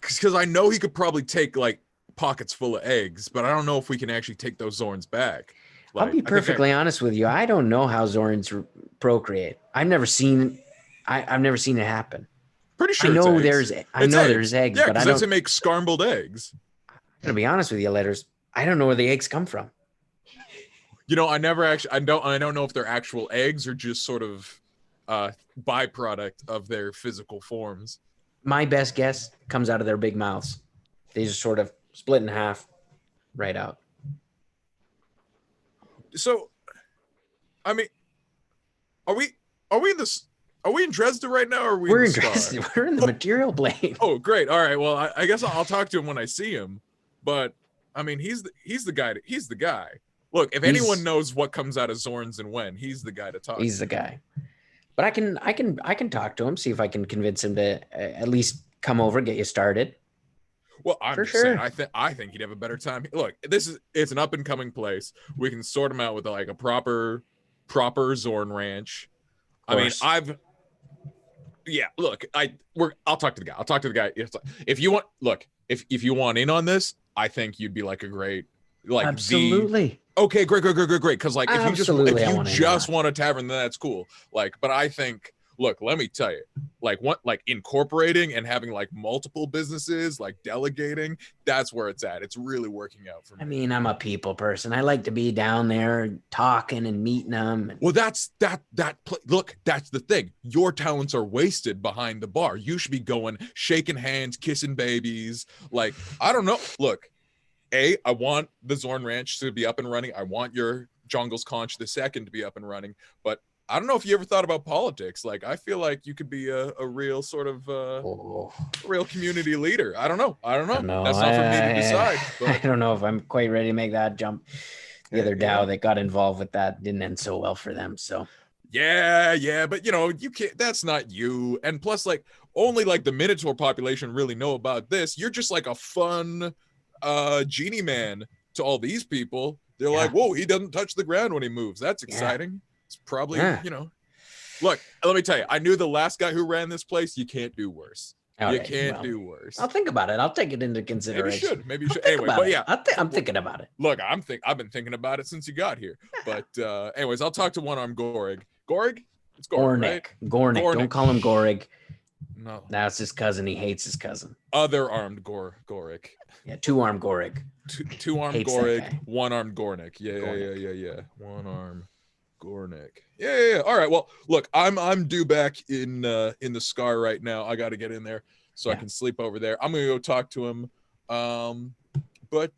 Because I know he could probably take like pockets full of eggs, but I don't know if we can actually take those Zorns back. I'll be perfectly honest with you. I don't know how Zorns procreate. I've never seen it happen. Pretty sure I know there's eggs, yeah, but I that's don't. to make scrambled eggs. I'm gonna be honest with you, letters. I don't know where the eggs come from. I never actually. I don't know if they're actual eggs or just sort of byproduct of their physical forms. My best guess comes out of their big mouths. They just sort of split in half, right out. So, I mean, are we in this? Are we in Dresda right now? Or are we We're in in the Star? Dresden. We're in the material blade. Oh, great. All right. Well, I guess I'll talk to him when I see him. But I mean, he's the guy. He's the guy. Look, if anyone knows what comes out of Zorn's and when, he's the guy to talk. He's the guy. But I can talk to him, see if I can convince him to at least come over, get you started. Well, I'm For just saying, sure. I think he'd have a better time. Look, it's an up and coming place. We can sort him out with like a proper Zorn ranch. I mean, look, I'll talk to the guy. I'll talk to the guy. If you want, look, if you want in on this, I think you'd be like a great, like, absolutely. Okay, great. Because like, if Absolutely, you just want a tavern, then that's cool. Like, but I think, look, let me tell you, like, incorporating and having like multiple businesses, like delegating, that's where it's at. It's really working out for me. I mean, I'm a people person. I like to be down there talking and meeting them. Well, look, that's the thing. Your talents are wasted behind the bar. You should be going, shaking hands, kissing babies. Like, I don't know. Look, I want the Zorn Ranch to be up and running. I want your Jungle's Conch II to be up and running. But I don't know if you ever thought about politics. Like, I feel like you could be a real sort of real community leader. I don't know. That's not for me to decide. But I don't know if I'm quite ready to make that jump. The other DAO that got involved with that didn't end so well for them. So yeah, but you can't. That's not you. And plus, like, only like the Minotaur population really know about this. You're just like a fun genie man to all these people. They're like, whoa, he doesn't touch the ground when he moves. That's exciting. It's probably look, let me tell you, I knew the last guy who ran this place. You can't do worse. You can't do worse. I'll think about it. I'll take it into consideration. Maybe you should anyway, but yeah, I'm thinking about it. Look, I've been thinking about it since you got here. But anyways, I'll talk to one-armed Gorig. It's Gorig, right? Gornick. Don't call him Gorig. No, that's his cousin. He hates his cousin. Other armed Gorik. Yeah, two-armed Gorig. Two-armed Gorig, one-armed Gornick. Yeah. One-armed Gornick. Yeah. All right. Well, look, I'm due back in the Scar right now. I got to get in there so I can sleep over there. I'm gonna go talk to him. But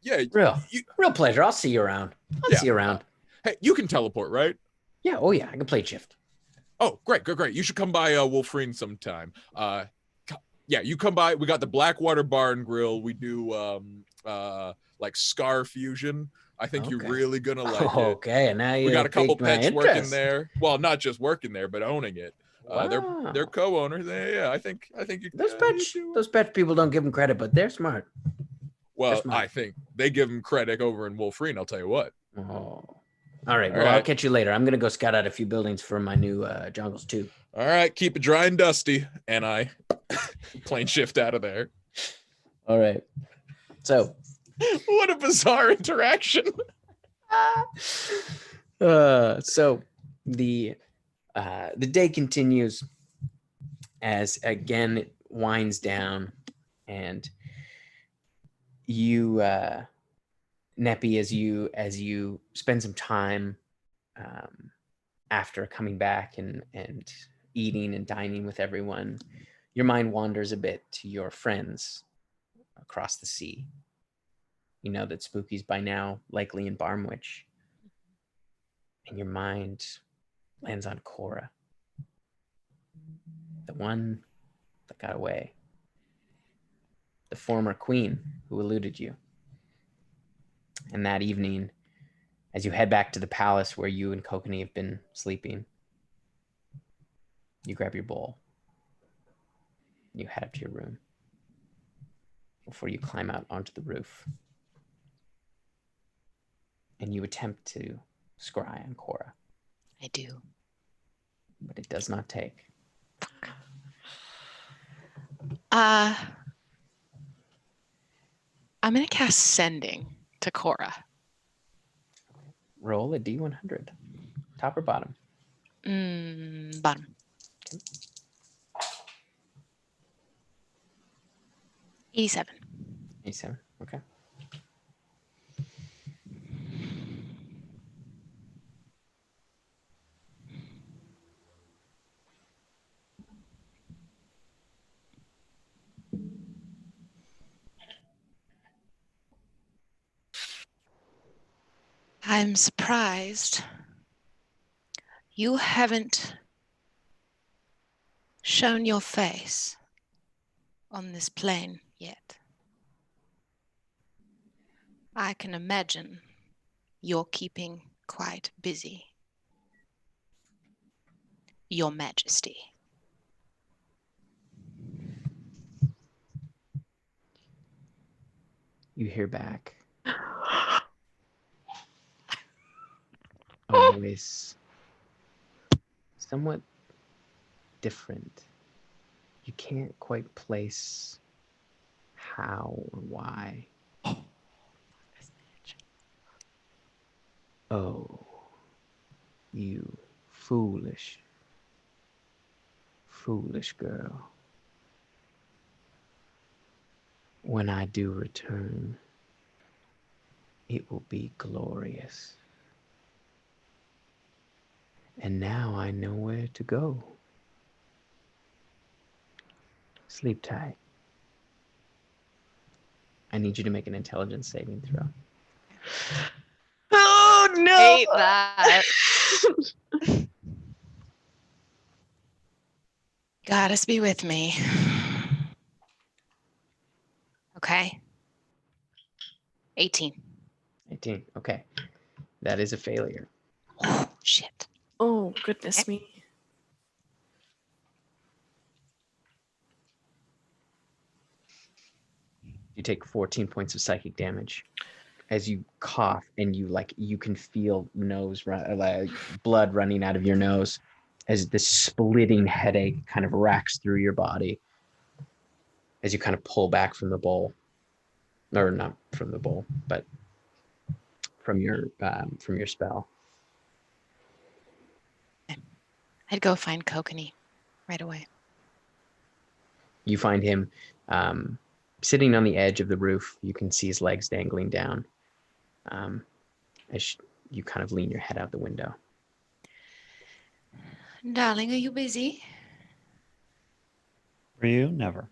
yeah, real pleasure. I'll see you around. I'll see you around. Hey, you can teleport, right? Yeah. Oh yeah, I can play shift. Oh, great. You should come by Wolfrine sometime. Yeah, you come by. We got the Blackwater Bar and Grill. We do like Scar Fusion. I think you're really gonna like it. Okay, and now we got a couple pets working there. Well, not just working there, but owning it. They're co-owners. I think you. Those pet people don't give them credit, but they're smart. Well, I think they give them credit over in Wolfrine. I'll tell you what. Oh. All right. Well, I'll catch you later. I'm gonna go scout out a few buildings for my new jungles too. All right. Keep it dry and dusty, and I plane shift out of there. All right. So. What a bizarre interaction. So the day continues as again it winds down, and you Neppy, as you spend some time after coming back and eating and dining with everyone, your mind wanders a bit to your friends across the sea. You know that Spooky's by now likely in Barmwich. And your mind lands on Cora. The one that got away. The former queen who eluded you. And that evening, as you head back to the palace where you and Kokenee have been sleeping, you grab your bowl. You head up to your room before you climb out onto the roof. And you attempt to scry on Cora. I do. But it does not take. I'm going to cast Sending to Cora. Roll a D100. Top or bottom? Bottom. Okay. 87. 87, okay. I'm surprised you haven't shown your face on this plane yet. I can imagine you're keeping quite busy, Your Majesty. You hear back a voice somewhat different. You can't quite place how or why. Oh, you foolish, foolish girl. When I do return, it will be glorious. And now I know where to go. Sleep tight. I need you to make an intelligence saving throw. Oh no! Hate that. Goddess be with me. Okay. 18. 18. Okay. That is a failure. Oh, shit. Oh goodness me. You take 14 points of psychic damage as you cough, and you can feel blood running out of your nose as this splitting headache kind of racks through your body as you kind of pull back from the bowl, or not from the bowl, but from your spell. I'd go find Kokenee right away. You find him sitting on the edge of the roof. You can see his legs dangling down as you kind of lean your head out the window. Darling, are you busy? For you, never.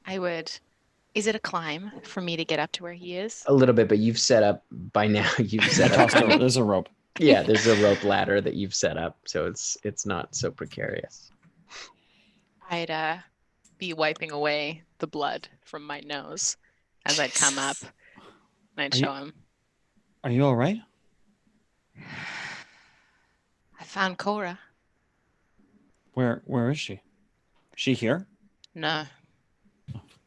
I would. Is it a climb for me to get up to where he is? A little bit, but you've set up by now. You've set up. There's a rope. Yeah, there's a rope ladder that you've set up, so it's not so precarious. I'd be wiping away the blood from my nose as I'd come up and I'd show him. Are you all right? I found Cora. Where is she? She here? No,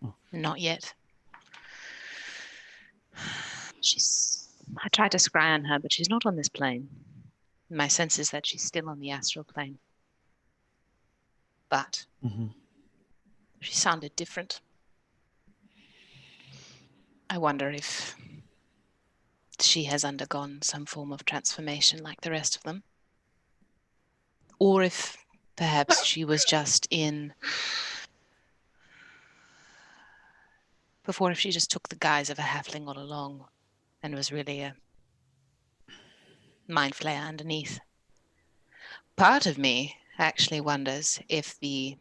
Oh. not yet. I tried to scry on her, but she's not on this plane. My sense is that she's still on the astral plane. But Mm-hmm. she sounded different. I wonder if she has undergone some form of transformation like the rest of them. Or if perhaps she was just if she just took the guise of a halfling all along and was really a mind flayer underneath. Part of me actually wonders if the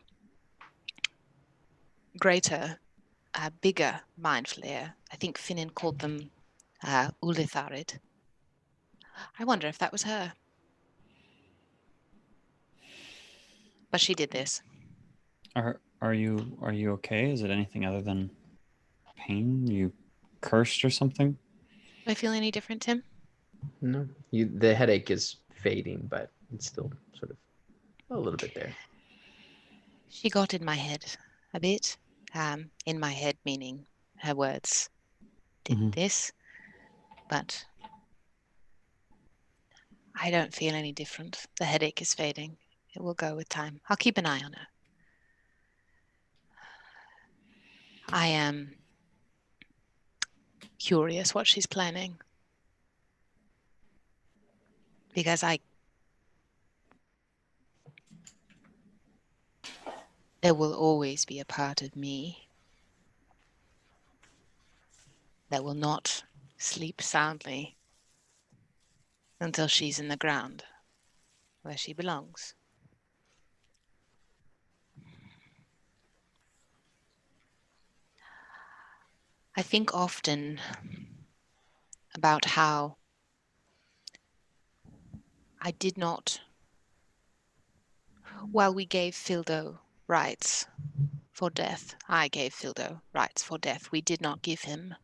greater, bigger mind flayer, I think Finin called them Ulitharid. I wonder if that was her. But she did this. Are you okay? Is it anything other than pain? You cursed or something? Do I feel any different, Tim? No, the headache is fading, but it's still sort of a little bit there. She got in my head a bit. In my head, meaning her words did this. But I don't feel any different. The headache is fading. It will go with time. I'll keep an eye on her. I am curious what she's planning. Because there will always be a part of me that will not sleep soundly until she's in the ground where she belongs. I think often about how I did not, while we gave Fildo rights for death, I gave Fildo rights for death. We did not give him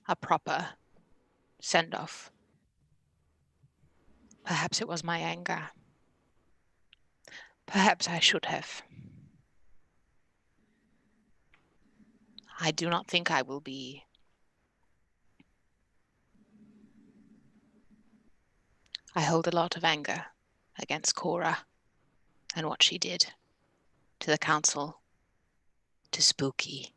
a proper send-off. Perhaps it was my anger. Perhaps I should have. I do not think I will be. I hold a lot of anger against Cora and what she did to the council, to Spooky.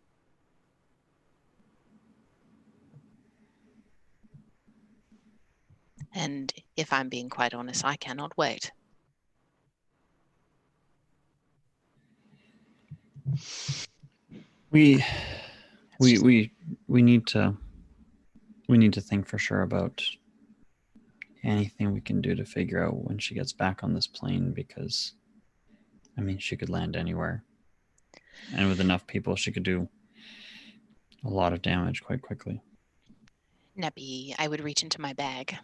And if I'm being quite honest, I cannot wait. We need to think for sure about anything we can do to figure out when she gets back on this plane, because I mean she could land anywhere. And with enough people she could do a lot of damage quite quickly. Neppy, I would reach into my bag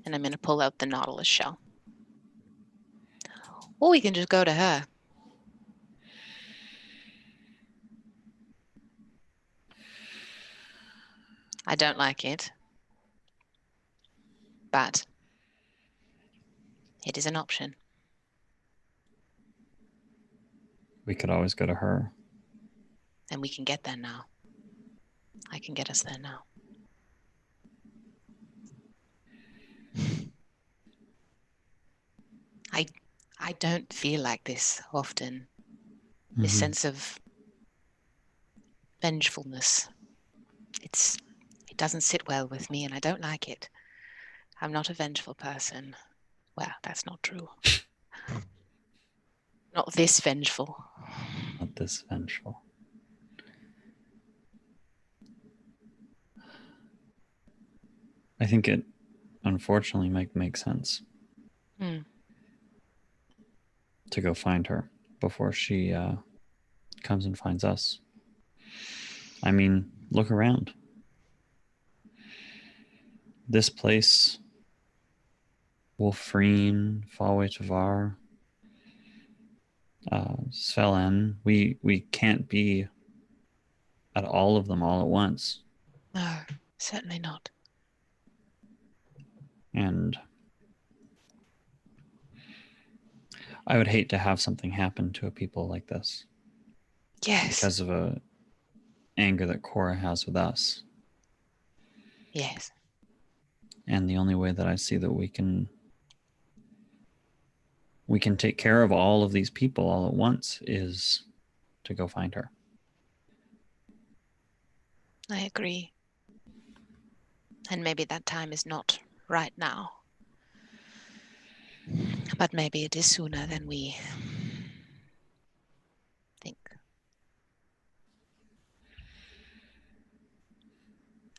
and I'm going to pull out the Nautilus shell. Or we can just go to her. I don't like it, but it is an option. We could always go to her. And we can get there now. I can get us there now. I don't feel like this often. This sense of vengefulness. It doesn't sit well with me and I don't like it. I'm not a vengeful person. Well, that's not true. Not this vengeful. Not this vengeful. I think it unfortunately might make sense to go find her before she comes and finds us. I mean, look around. This place, Wolfreen, Falway Tavar, Svelen, we can't be at all of them all at once. No, certainly not. And I would hate to have something happen to a people like this. Yes. Because of a anger that Cora has with us. Yes. And the only way that I see that we can take care of all of these people all at once is to go find her. I agree. And maybe that time is not right now. But maybe it is sooner than we think.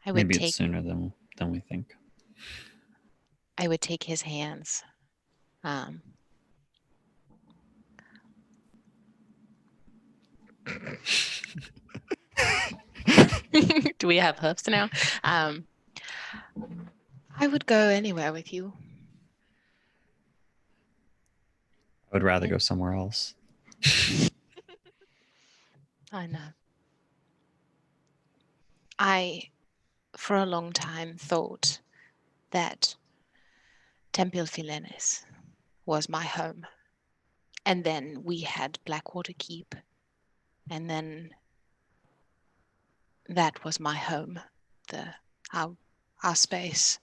Maybe it's sooner than we think. I would take his hands. Do we have hoofs now? I would go anywhere with you. I would rather go somewhere else. I know. I, for a long time, thought that Temple Filenis was my home. And then we had Blackwater Keep. And then that was my home, our space.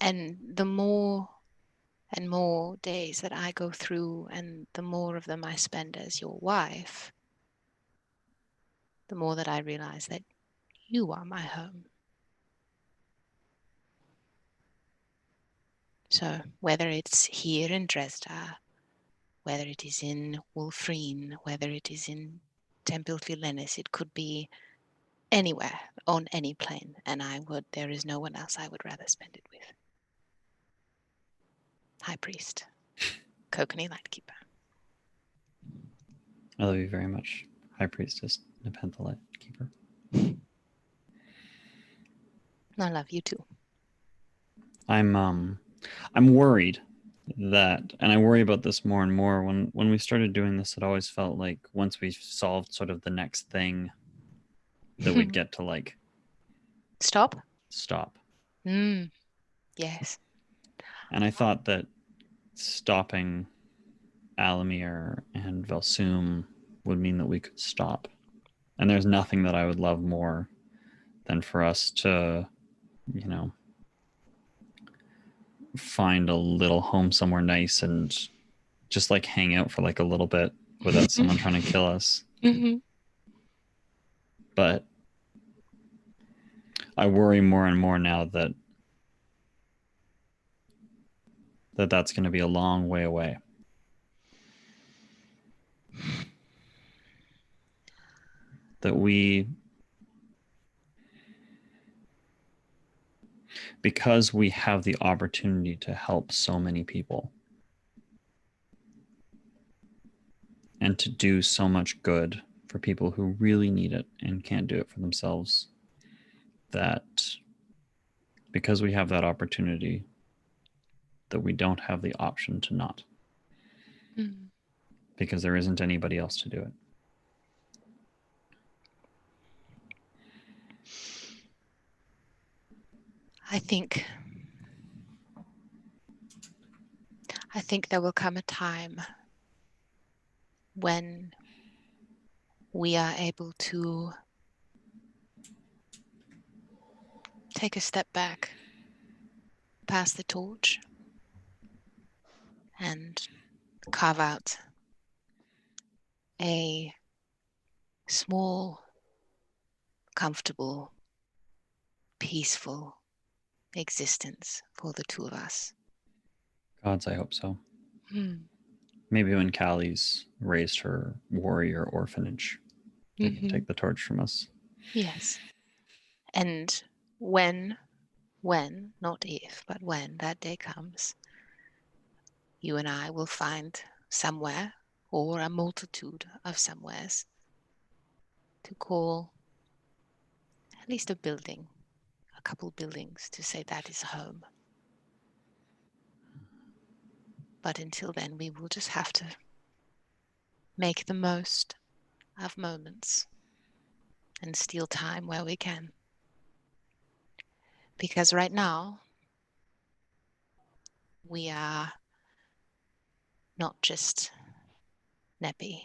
And the more and more days that I go through and the more of them I spend as your wife, the more that I realize that you are my home. So whether it's here in Dresda, whether it is in Wolfreen, whether it is in Temple Filenis, it could be anywhere on any plane, and there is no one else I would rather spend it with. High Priest, Kokenee Lightkeeper. I love you very much, High Priestess Nepenthe Lightkeeper. I love you too. I'm worried that, and I worry about this more and more. When we started doing this, it always felt like once we solved sort of the next thing, that we'd get to like Stop. stop. Yes. And I thought that stopping Alamir and Velsum would mean that we could stop. And there's nothing that I would love more than for us to, you know, find a little home somewhere nice and just like hang out for like a little bit without someone trying to kill us. But I worry more and more now that that's going to be a long way away. That because we have the opportunity to help so many people and to do so much good for people who really need it and can't do it for themselves, that because we have that opportunity, that we don't have the option to not. Because there isn't anybody else to do it. I think there will come a time when we are able to take a step back, pass the torch, and carve out a small, comfortable, peaceful existence for the two of us. Gods, I hope so. Maybe when Callie's raised her warrior orphanage, they can take the torch from us. Yes. And when, not if, but when that day comes, you and I will find somewhere or a multitude of somewheres to call at least a building, a couple buildings to say that is home. But until then, we will just have to make the most of moments and steal time where we can. Because right now, we are not just Neppy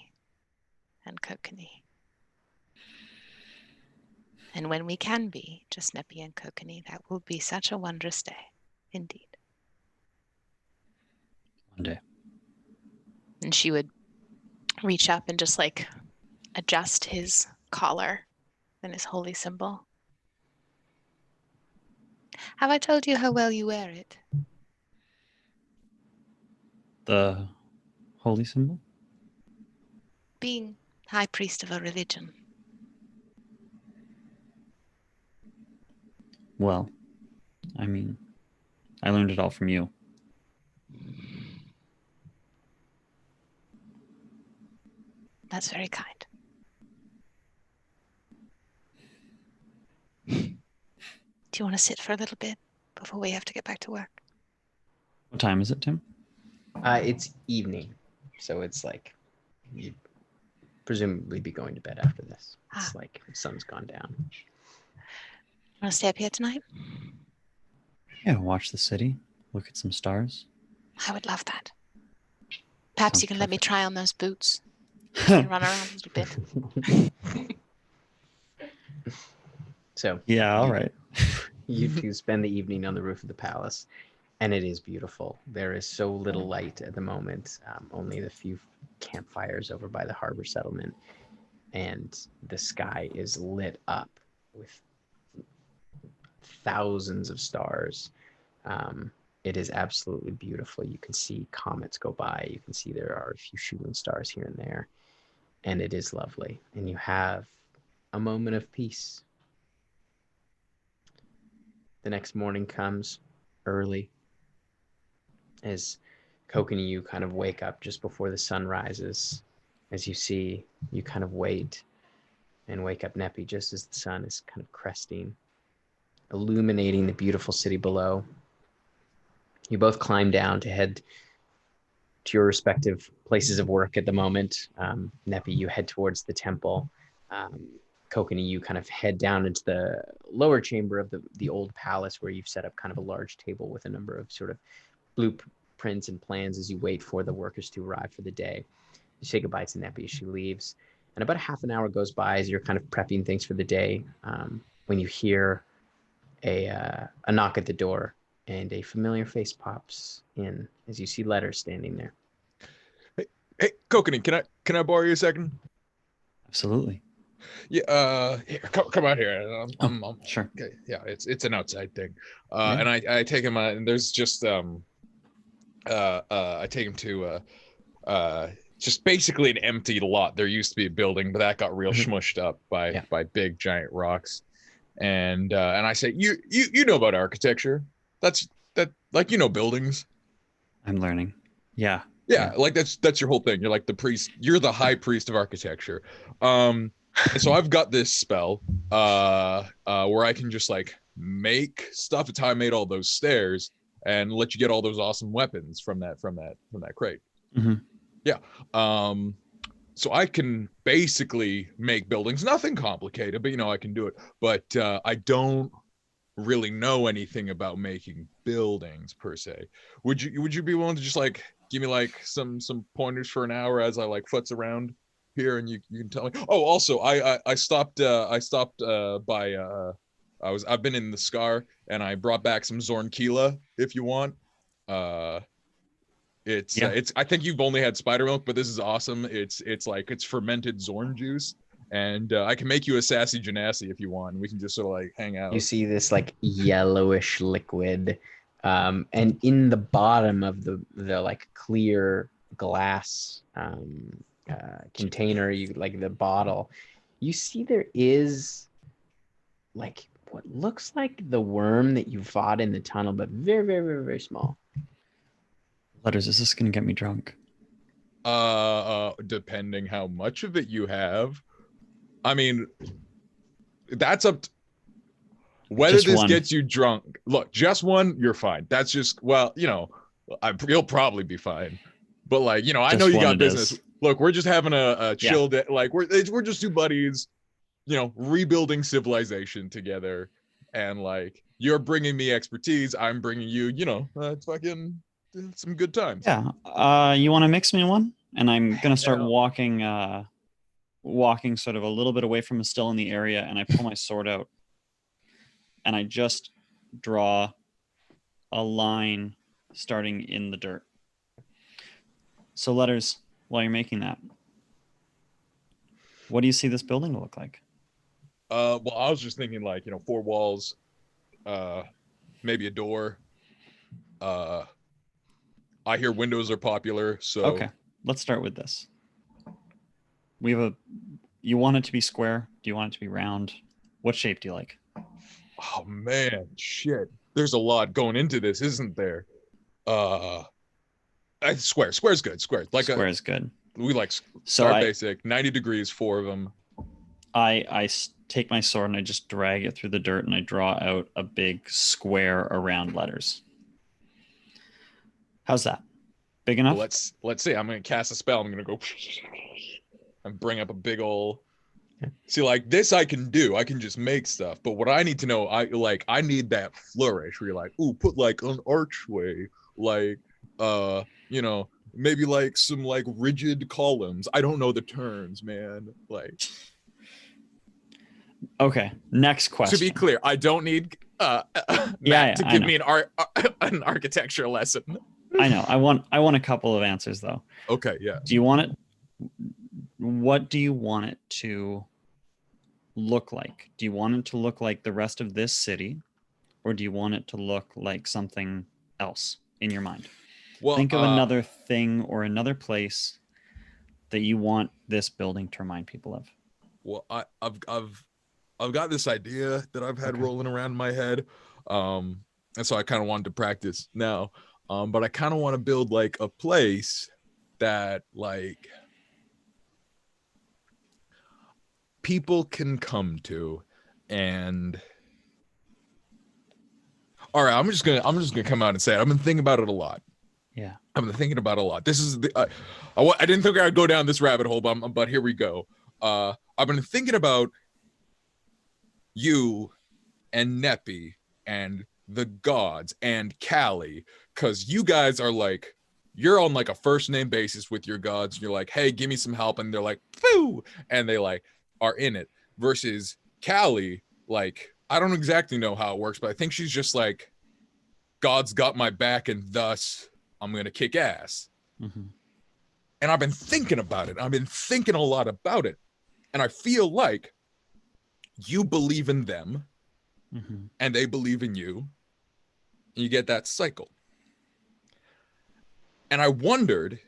and Kokenee. And when we can be just Neppy and Kokenee, that will be such a wondrous day, indeed. One day. And she would reach up and just like adjust his collar and his holy symbol. Have I told you how well you wear it? The holy symbol? Being high priest of a religion. Well, I mean, I learned it all from you. That's very kind. Do you want to sit for a little bit before we have to get back to work? What time is it, Tim? It's evening, so it's like you'd presumably be going to bed after this. It's like the sun's gone down. Want to stay up here tonight? Yeah, watch the city, look at some stars. I would love that. Perhaps Sounds you can let me perfect. try on those boots. And run around a little bit. So Yeah, all right. you two spend the evening on the roof of the palace, and it is beautiful. There is so little light at the moment, only the few campfires over by the harbor settlement, and the sky is lit up with thousands of stars. It is absolutely beautiful. You can see comets go by. You can see there are a few shooting stars here and there, and it is lovely. And you have a moment of peace. The next morning comes early as Kokenee, you kind of wake up just before the sun rises. As you see, you kind of wait and wake up Neppy just as the sun is kind of cresting illuminating the beautiful city below. You both climb down to head to your respective places of work at the moment. Neppy, you head towards the temple. Kokenee, you kind of head down into the lower chamber of the old palace, where you've set up kind of a large table with a number of sort of blueprints and plans as you wait for the workers to arrive for the day. You say goodbye to Neppy as she leaves. And about half an hour goes by as you're kind of prepping things for the day, when you hear a knock at the door, and a familiar face pops in as you see Letters standing there. Hey, Kokenee, can I borrow you a second? Absolutely. Yeah. Here, come out here. Sure. Okay. Yeah, it's an outside thing. And I take him. And there's just I take him to just basically an empty lot. There used to be a building, but that got real smushed up by big giant rocks. And I say, you know about architecture. That's like, buildings. I'm learning. Yeah. Yeah, like that's your whole thing. You're like the priest. You're the high priest of architecture. And so I've got this spell where I can just like make stuff. It's how I made all those stairs and let you get all those awesome weapons from that crate. Mm-hmm. Yeah. So I can basically make buildings. Nothing complicated, but I can do it. But I don't really know anything about making buildings per se. Would you be willing to just like give me like some pointers for an hour as I like futz around here, and you can tell me? Oh, also I stopped by I've been in the Scar, and I brought back some Zornkila if you want. It's I think you've only had spider milk, but this is awesome. It's fermented Zorn juice. And I can make you a sassy Genasi if you want. And we can just sort of like hang out. You see this like yellowish liquid, and in the bottom of the like clear glass container, you like the bottle, you see there is like what looks like the worm that you fought in the tunnel, but very, very, very, very small. Letters, is this gonna get me drunk? Depending how much of it you have. I mean, that's up to whether Just this one. gets you drunk. Look, just one, you're fine. That's just, well, you'll probably be fine. But like, I Just know you one got it business. is. Look, we're just having a chill day. Like we're just two buddies, rebuilding civilization together. And like, you're bringing me expertise. I'm bringing you, it's fucking some good times. Yeah. You want to mix me one? And I'm gonna start Hell. walking sort of a little bit away from still in the area, and I pull my sword out and I just draw a line starting in the dirt. So Letters, while you're making that, what do you see this building to look like? Well, I was just thinking like, 4 walls, maybe a door. I hear windows are popular, so Okay, let's start with this. We have you want it to be square? Do you want it to be round? What shape do you like? Oh man, shit. There's a lot going into this, isn't there? Square. Square's good. Square. Like Square is good. we like So start basic. 90 degrees, 4 of them. I take my sword and I just drag it through the dirt and I draw out a big square around Letters. How's that? Big enough? Well, let's see. I'm gonna cast a spell. I'm gonna go and bring up a big ol'. See, like this I can do. I can just make stuff. But what I need to know, I need that flourish where you're like, ooh, put like an archway, like maybe like some like rigid columns. I don't know the terms, man. Like, Okay, next question. to be clear, I don't need Matt to I give know. me an architecture lesson. I know. I want a couple of answers though. Okay, yeah. Do you want it? What do you want it to look like? Do you want it to look like the rest of this city, or do you want it to look like something else in your mind? Well, Think of another thing or another place that you want this building to remind people of. Well, I've got this idea that I've had rolling around in my head, and so I kind of wanted to practice now. But I kind of want to build like a place that like people can come to, and All right, I'm just gonna come out and say it. I've been thinking about it a lot. Yeah. I've been thinking about it a lot. This is the I didn't think I'd go down this rabbit hole, but here we go. I've been thinking about you and Neppy and the gods and Callie, because you guys are like, you're on like a first name basis with your gods. You're like, hey, give me some help, and they're like, foo, and they like are in it. Versus Callie, like, I don't exactly know how it works, but I think she's just like, God's got my back, and thus I'm gonna kick ass. Mm-hmm. And I've been thinking about it. I've been thinking a lot about it, and I feel like you believe in them, Mm-hmm. and they believe in you, and you get that cycle. And I wondered,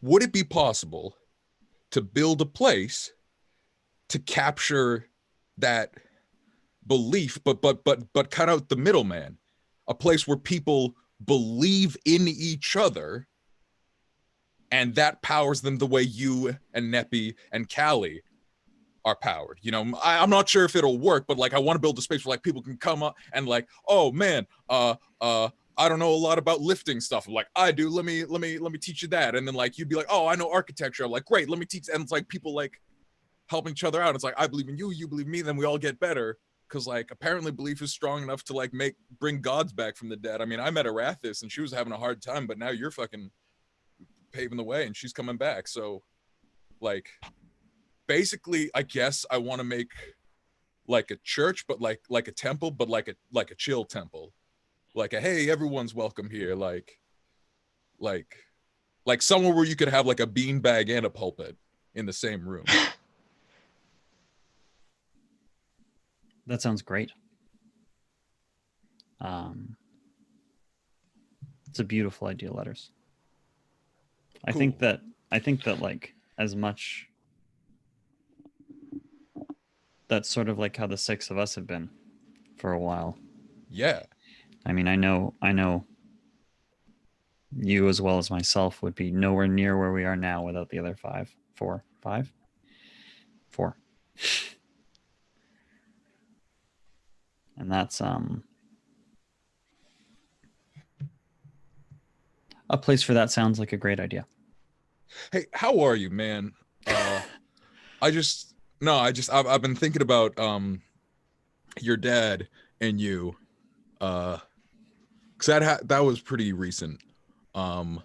would it be possible to build a place to capture that belief, but cut out the middleman, a place where people believe in each other, and that powers them the way you and Neppy and Callie are powered. You know, I'm not sure if it'll work, but like, I want to build a space where like people can come up and like, oh man, I don't know a lot about lifting stuff. I'm like, I do. Let me teach you that. And then like, you'd be like, oh, I know architecture. I'm like, great, let me teach. And it's like people like helping each other out. It's like, I believe in you, you believe in me, then we all get better. Cause like apparently belief is strong enough to like bring gods back from the dead. I mean, I met Arathis and she was having a hard time, but now you're fucking paving the way and she's coming back. So like, basically, I guess I want to make like a church, but like a temple, but like a chill temple. Like a, hey, everyone's welcome here. Like somewhere where you could have like a beanbag and a pulpit in the same room. That sounds great. It's a beautiful idea, Letters. I Cool. think that like as much, that's sort of like how the six of us have been for a while. Yeah. I mean, I know you as well as myself would be nowhere near where we are now without the other four. And that's a place for that sounds like a great idea. Hey, how are you, man? I've been thinking about your dad and you, because that was pretty recent. Because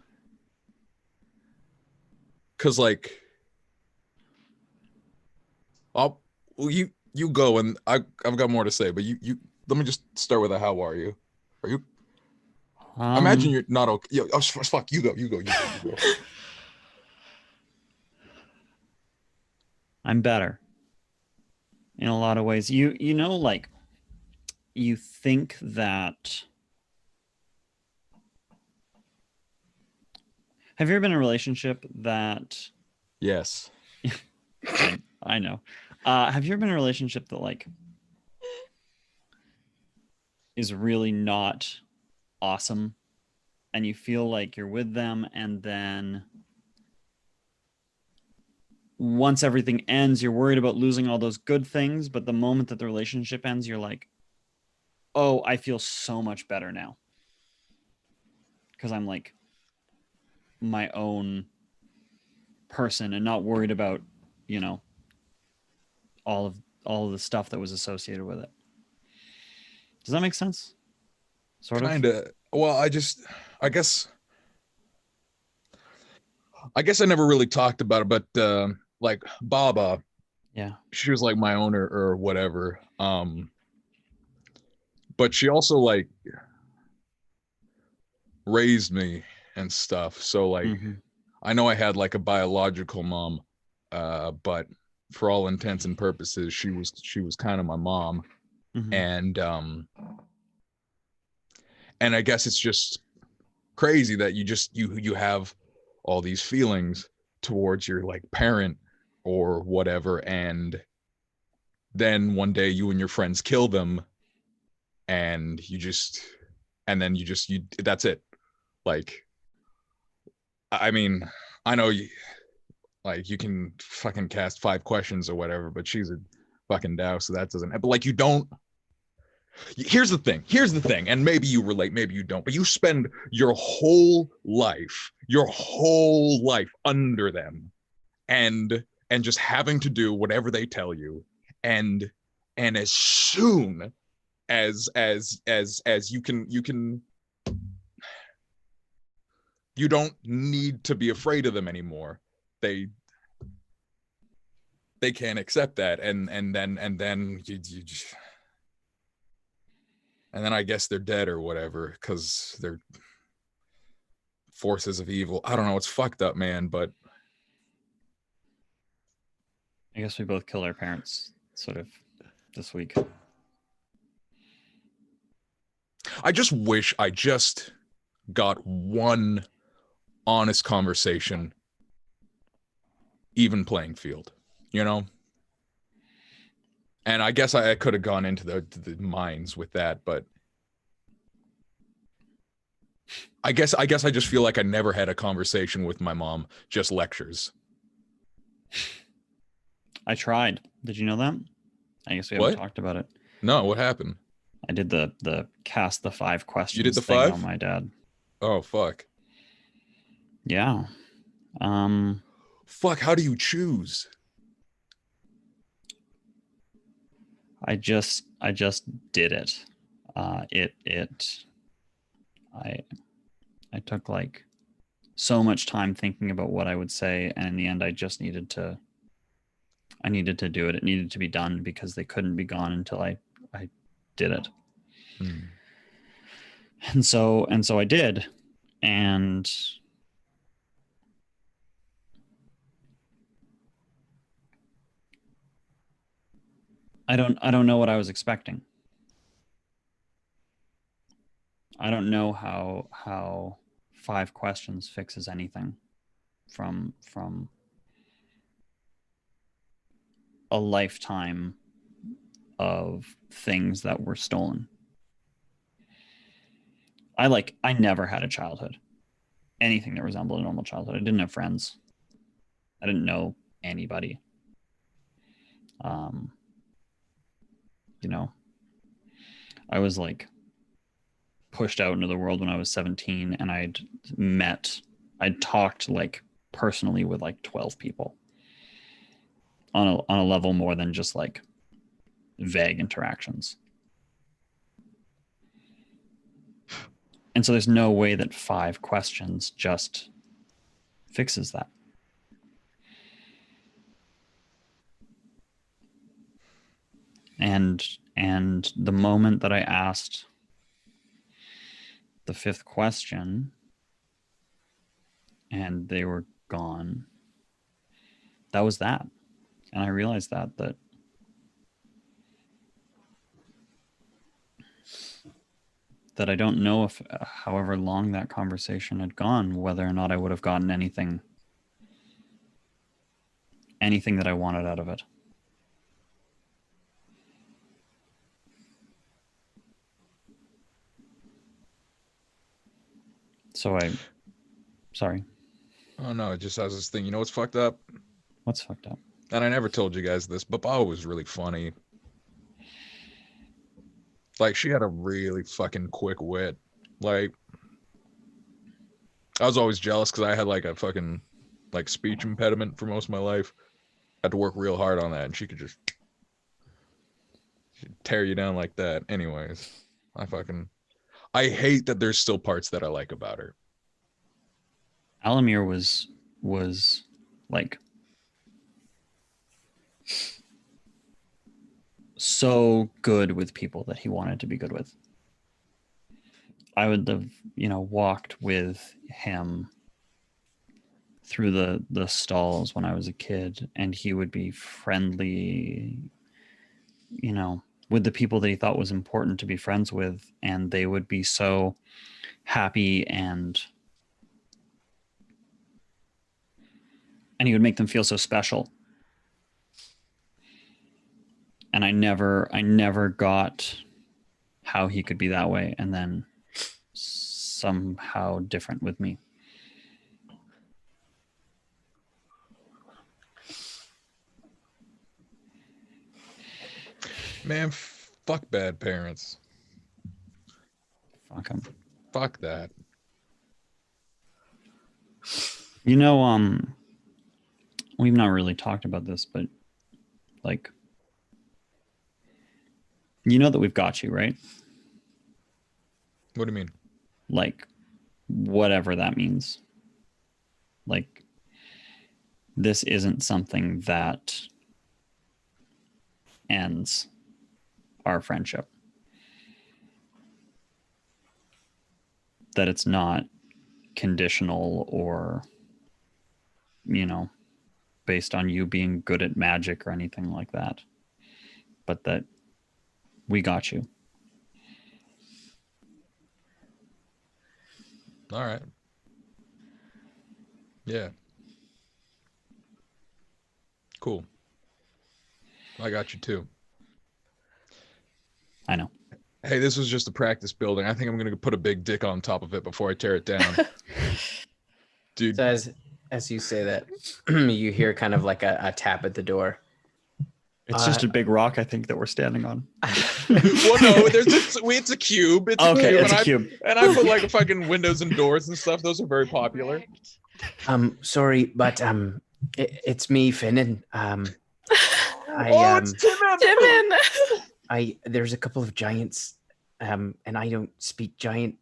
like, you go, and I've got more to say, but you let me just start with a how are you? Are you? Imagine you're not okay. Yo, oh, fuck, you go. I'm better in a lot of ways. You know, like, you think that. Have you ever been in a relationship that? Yes. I know. Have you ever been in a relationship that like is really not awesome, and you feel like you're with them, and then once everything ends, you're worried about losing all those good things, but the moment that the relationship ends, you're like, oh, I feel so much better now because I'm like my own person and not worried about, you know, all of the stuff that was associated with it. Does that make sense? Sort of. Kinda. Well, I guess I never really talked about it, but like Baba, Yeah. she was like my owner or whatever. But she also like raised me and stuff. So like, Mhm. I know I had like a biological mom, but for all intents and purposes, she was kind of my mom. Mhm. And I guess it's just crazy that you have all these feelings towards your like parent or whatever, and then one day you and your friends kill them, and then you that's it. Like, I mean, I know you like you can fucking cast 5 questions or whatever, but she's a fucking Dow, so that doesn't. But like, you don't Here's the thing, and maybe you relate, maybe you don't, but you spend your whole life under them, and just having to do whatever they tell you, and as soon as you don't need to be afraid of them anymore, they can't accept that, and then I guess they're dead or whatever, because they're forces of evil. I don't know, it's fucked up, man, but I guess we both killed our parents sort of this week. I just wish I just got one honest conversation, even playing field, you know? And I guess I could have gone into the mines with that, but I guess I just feel like I never had a conversation with my mom, just lectures. I tried. Did you know that? I guess we haven't talked about it. No, what happened? I did the cast the 5 questions. You did the thing 5? on my dad. Oh fuck. Yeah. Fuck, how do you choose? I just did it. I took like so much time thinking about what I would say, and in the end I just needed to do it. It needed to be done because they couldn't be gone until I did it. And so I did. And I don't know what I was expecting. I don't know how 5 questions fixes anything from a lifetime of things that were stolen. I never had a childhood, anything that resembled a normal childhood. I didn't have friends. I didn't know anybody. You know, I was like pushed out into the world when I was 17, and I'd talked like personally with like 12 people on a level more than just like vague interactions. And so there's no way that 5 questions just fixes that. And the moment that I asked the 5th question and they were gone, that was that. And I realized that I don't know if however long that conversation had gone, whether or not I would have gotten anything that I wanted out of it. So sorry. Oh no, it just has this thing. You know what's fucked up? What's fucked up? And I never told you guys this, but Baba was really funny. Like, she had a really fucking quick wit. Like, I was always jealous because I had like a fucking like speech impediment for most of my life. I had to work real hard on that, and she'd tear you down like that. Anyways, I hate that there's still parts that I like about her. Alamir was like so good with people that he wanted to be good with. I would have, walked with him through the stalls when I was a kid, and he would be friendly, with the people that he thought was important to be friends with, and they would be so happy, and he would make them feel so special. And I never got how he could be that way and then somehow different with me. Man, Fuck bad parents. Fuck 'em. Fuck that. You know, we've not really talked about this, but like, you know that we've got you, right? What do you mean? Like, whatever that means. Like, this isn't something that ends our friendship. That it's not conditional or, you know, based on you being good at magic or anything like that. But that we got you. All right. Yeah. Cool. I got you too. I know. Hey, this was just a practice building. I think I'm gonna put a big dick on top of it before I tear it down. Dude. So as you say that, you hear kind of like a tap at the door. It's just a big rock, I think, that we're standing on. Well, no, it's a cube. It's a Okay, cube, it's a cube. And I put like fucking windows and doors and stuff. Those are very popular. Sorry, but it's me, Finin. It's Timon! There's a couple of giants, and I don't speak giant.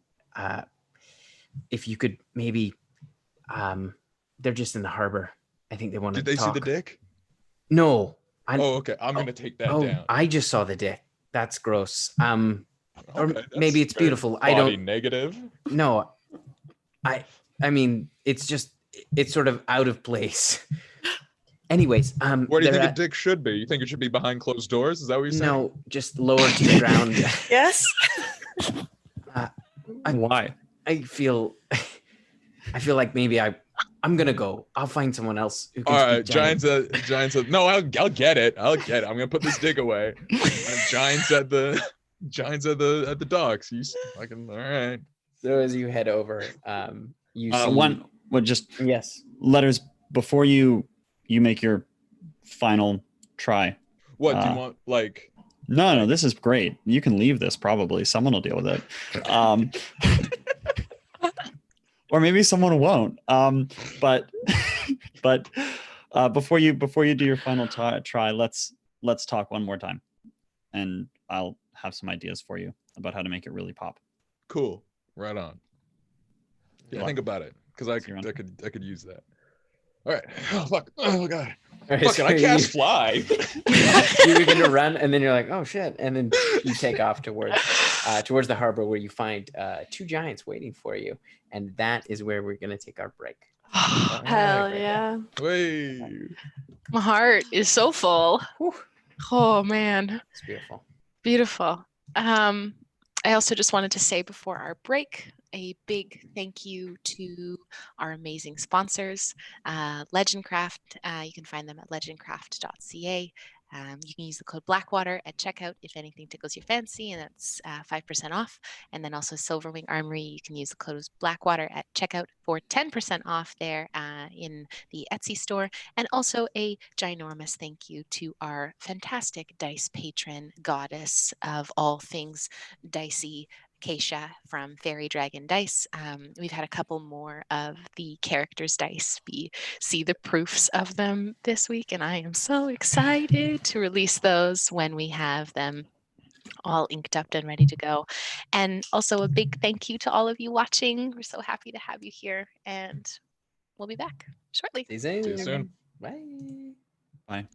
If you could maybe, they're just in the harbor. I think they want to Did they talk. see the dick? No. Okay. I'm gonna take that down. I just saw the dick. That's gross. Or Okay, that's maybe it's very beautiful. I body don't. negative. No. I mean, it's sort of out of place. Anyways, Where do you they're think a dick should be? You think it should be behind closed doors? Is that what you're saying? No, just lower to the ground. Yes? Why? I feel like maybe I'm gonna go. I'll find someone else who can All speak right, giant. Giants. No, I'll get it. I'm gonna put this dick away. And Giants at the docks. You fucking all right. So as you head over, you see just yes. letters before you make your final try. What do you want? Like, No, this is great. You can leave this probably. Someone will deal with it. Or maybe someone won't. But before you do your final try, let's talk one more time, and I'll have some ideas for you about how to make it really pop. cool. Right on. Yeah, Good think about it, because I See you could use that. All right. Oh fuck. Oh god. All right, Fucking, so I cast fly. you're gonna run, and then you're like, oh shit, and then you take off towards the harbor, where you find two giants waiting for you, and that is where we're gonna take our break. Hell yeah. Wait. My heart is so full. Whew. Oh man, It's beautiful. beautiful. I also just wanted to say before our break, a big thank you to our amazing sponsors, Legendcraft. You can find them at legendcraft.ca. You can use the code Blackwater at checkout if anything tickles your fancy, and that's 5% off. And then also Silverwing Armory, you can use the code Blackwater at checkout for 10% off there in the Etsy store. And also a ginormous thank you to our fantastic dice patron, goddess of all things dicey, Keisha from Fairy Dragon Dice. We've had a couple more of the characters' dice. We see the proofs of them this week, and I am so excited to release those when we have them all inked up and ready to go. And also a big thank you to all of you watching. We're so happy to have you here, and we'll be back shortly. See you See you soon. Bye. Bye.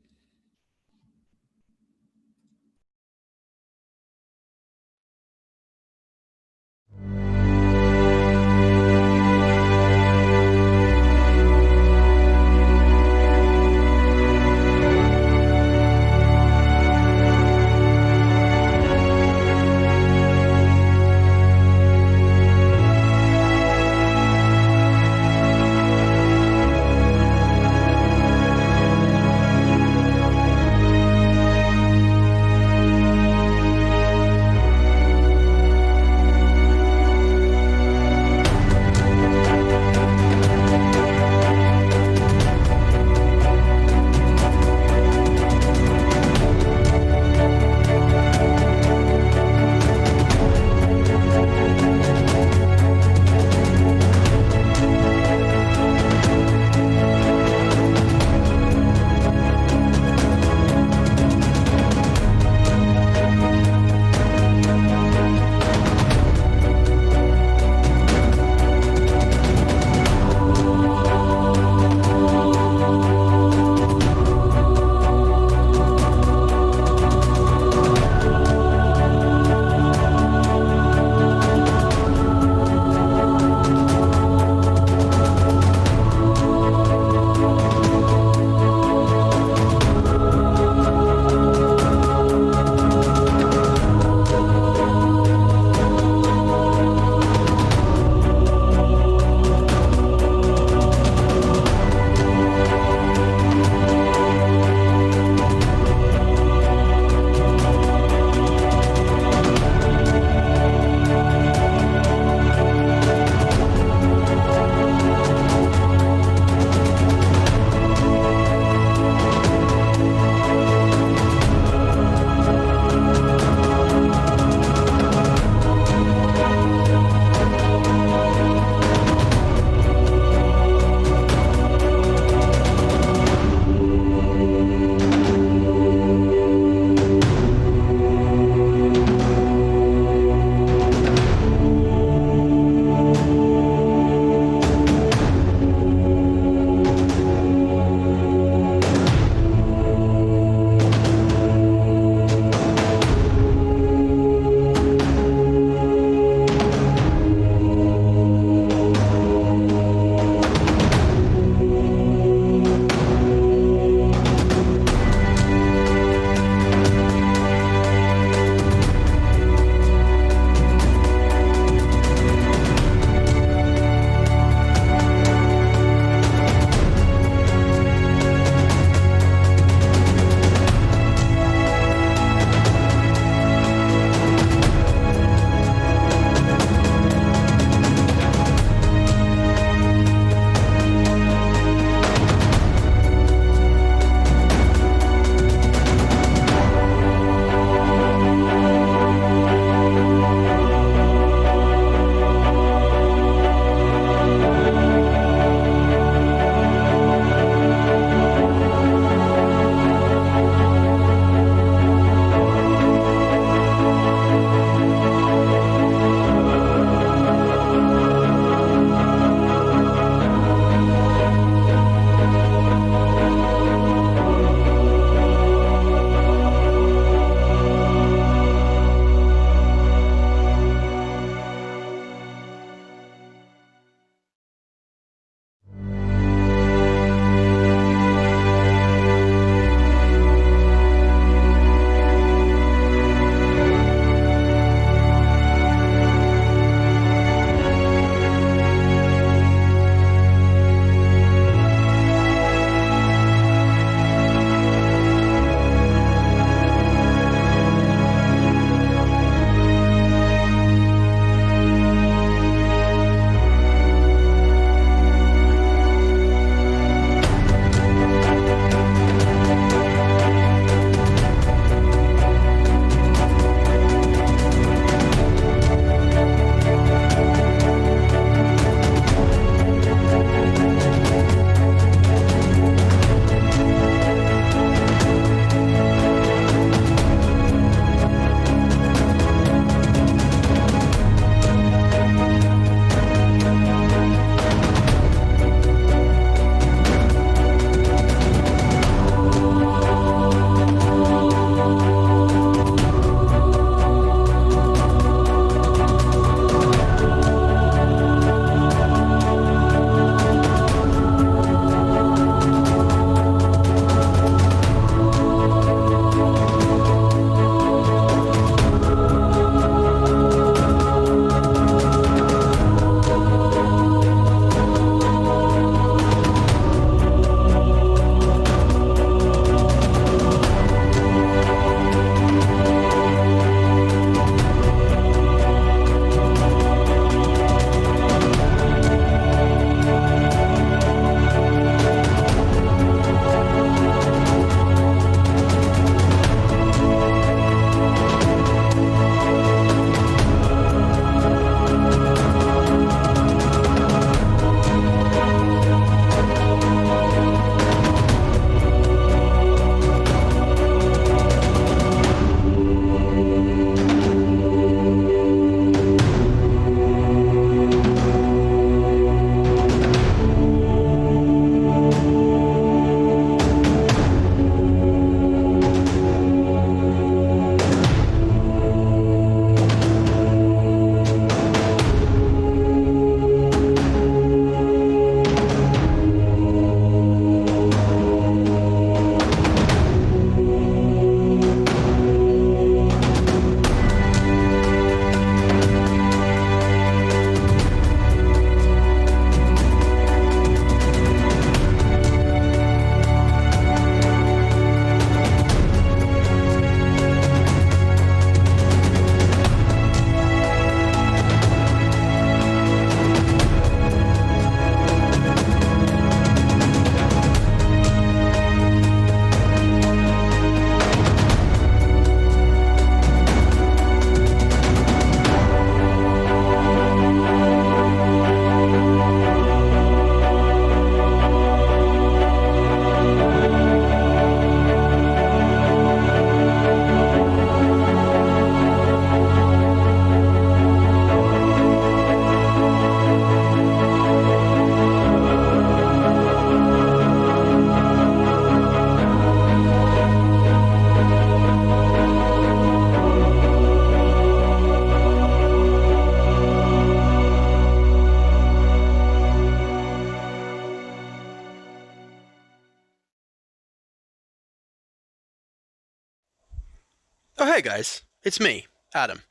Oh, hey guys, it's me, Adam,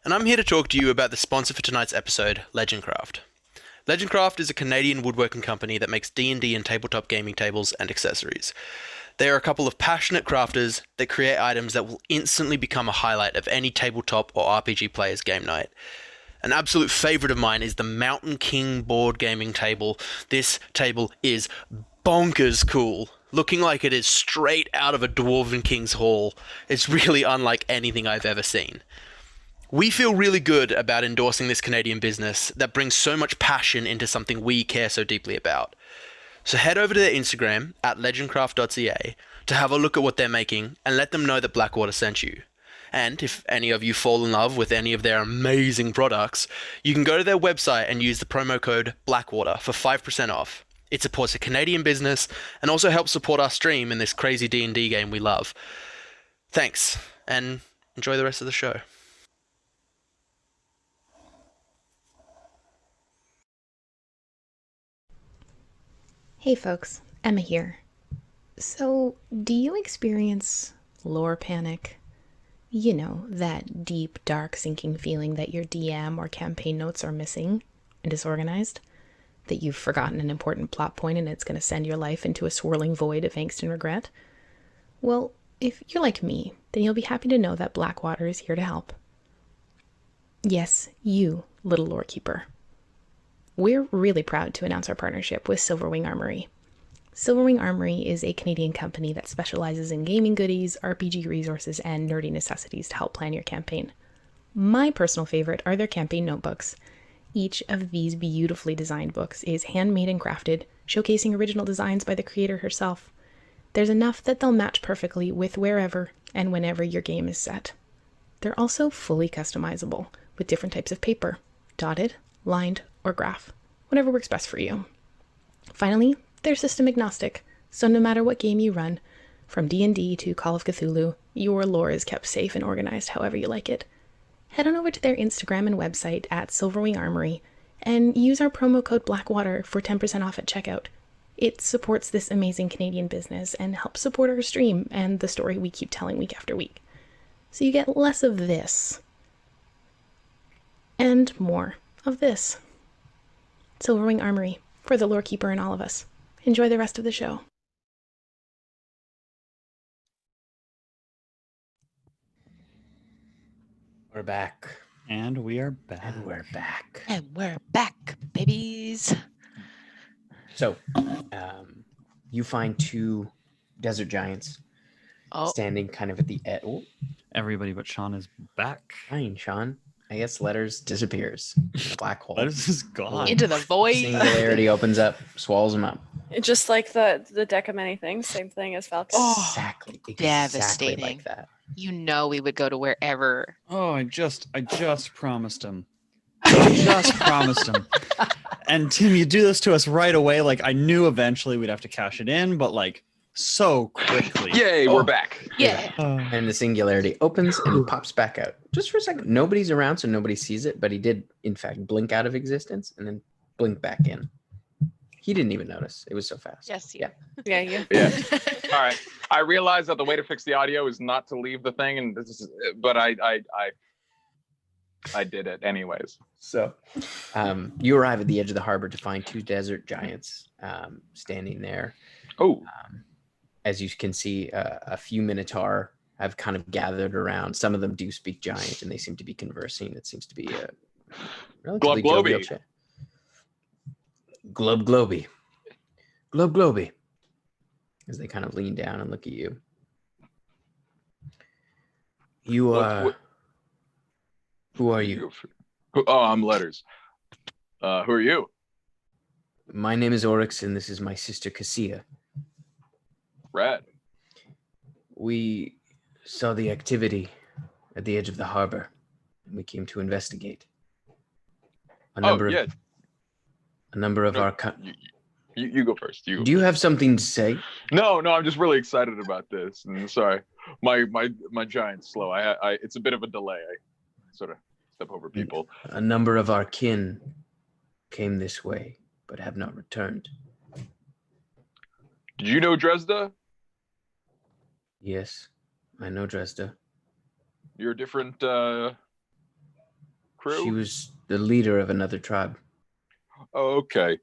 and I'm here to talk to you about the sponsor for tonight's episode, Legendcraft. Legendcraft is a Canadian woodworking company that makes D&D and tabletop gaming tables and accessories. They are a couple of passionate crafters that create items that will instantly become a highlight of any tabletop or RPG player's game night. An absolute favourite of mine is the Mountain King board gaming table. This table is bonkers cool, looking like it is straight out of a Dwarven King's Hall. It's really unlike anything I've ever seen. We feel really good about endorsing this Canadian business that brings so much passion into something we care so deeply about. So head over to their Instagram at legendcraft.ca to have a look at what they're making and let them know that Blackwater sent you. And if any of you fall in love with any of their amazing products, you can go to their website and use the promo code Blackwater for 5% off. It supports a Canadian business and also helps support our stream in this crazy D&D game we love. Thanks, and enjoy the rest of the show. Hey folks, Emma here. So, do you experience lore panic? You know, that deep, dark, sinking feeling that your DM or campaign notes are missing and disorganized? That you've forgotten an important plot point and it's going to send your life into a swirling void of angst and regret? Well, if you're like me, then you'll be happy to know that Blackwater is here to help. Yes, you, little lore keeper. We're really proud to announce our partnership with Silverwing Armory. Silverwing Armory is a Canadian company that specializes in gaming goodies, RPG resources, and nerdy necessities to help plan your campaign. My personal favorite are their campaign notebooks. Each of these beautifully designed books is handmade and crafted, showcasing original designs by the creator herself. There's enough that they'll match perfectly with wherever and whenever your game is set. They're also fully customizable, with different types of paper, dotted, lined, or graph, whatever works best for you. Finally, they're system agnostic, so no matter what game you run, from D&D to Call of Cthulhu, your lore is kept safe and organized however you like it. Head on over to their Instagram and website at Silverwing Armory and use our promo code Blackwater for 10% off at checkout. It supports this amazing Canadian business and helps support our stream and the story we keep telling week after week. So you get less of this and more of this. Silverwing Armory, for the lore keeper and all of us. Enjoy the rest of the show. We're back. And we are back. And we're back. And we're back, babies. So, you find two desert giants standing kind of at the end. Oh, Everybody but Sean is back. fine, Sean. I guess Letters disappears. Black hole. Letters is gone. Into the void. Singularity opens up, swallows them up. Just like the deck of many things, same thing as Falcon. Exactly devastating. like that. You know we would go to wherever. Oh, I just promised him. I just promised him. And Tim, you do this to us right away. Like I knew eventually we'd have to cash it in, but like so quickly. Yay, we're back. Yeah. And the singularity opens and pops back out. Just for a second. Nobody's around, so nobody sees it, but he did, in fact, blink out of existence and then blink back in. He didn't even notice. It was so fast. Yes, Yeah. Yeah. All right. I realize that the way to fix the audio is not to leave the thing, and this is, but I did it anyways. So, you arrive at the edge of the harbor to find two desert giants standing there. Oh. As you can see, a few Minotaur have kind of gathered around. Some of them do speak giant, and they seem to be conversing. It seems to be a relatively jovial chat. Globe globy. Globe globy. As they kind of lean down and look at you. You are... Who are you? Oh, I'm Letters. Who are you? My name is Oryx, and this is my sister Cassia. Rad. We saw the activity at the edge of the harbor, and we came to investigate. A number of our... You go first. Do you have something to say? No, I'm just really excited about this. And sorry, my giant's slow. I it's a bit of a delay. I sort of step over people. A number of our kin came this way, but have not returned. Did you know Dresda? Yes, I know Dresda. You're a different crew? She was the leader of another tribe. Oh, okay.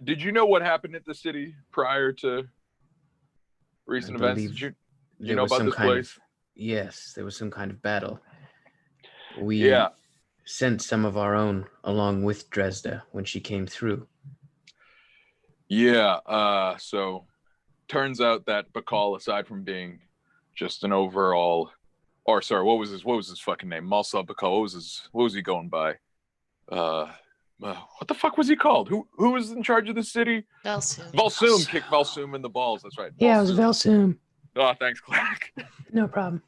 Did you know what happened at the city prior to recent events? Did you There know was about some this kind place? of yes, there was some kind of battle. We Yeah. sent some of our own along with Dresda when she came through. Yeah. So turns out that Bacall, aside from being just an overall, or sorry, what was his fucking name? Malsa Bacall. What was he going by? What the fuck was he called? Who was in charge of the city? Valsoom. Valsoom kicked Valsoom in the balls. That's right. Yeah, it was Valsoom. Oh, thanks, Clak. No problem.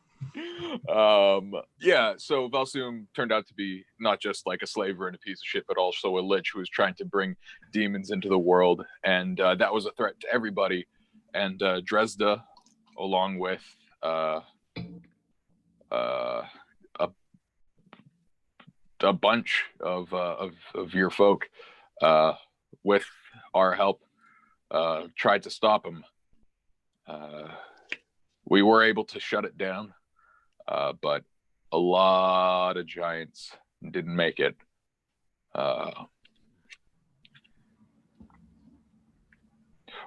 Yeah, so Valsoom turned out to be not just like a slaver and a piece of shit, but also a lich who was trying to bring demons into the world, and that was a threat to everybody. And Dresda, along with a bunch of your folk, with our help, tried to stop him. We were able to shut it down, but a lot of giants didn't make it.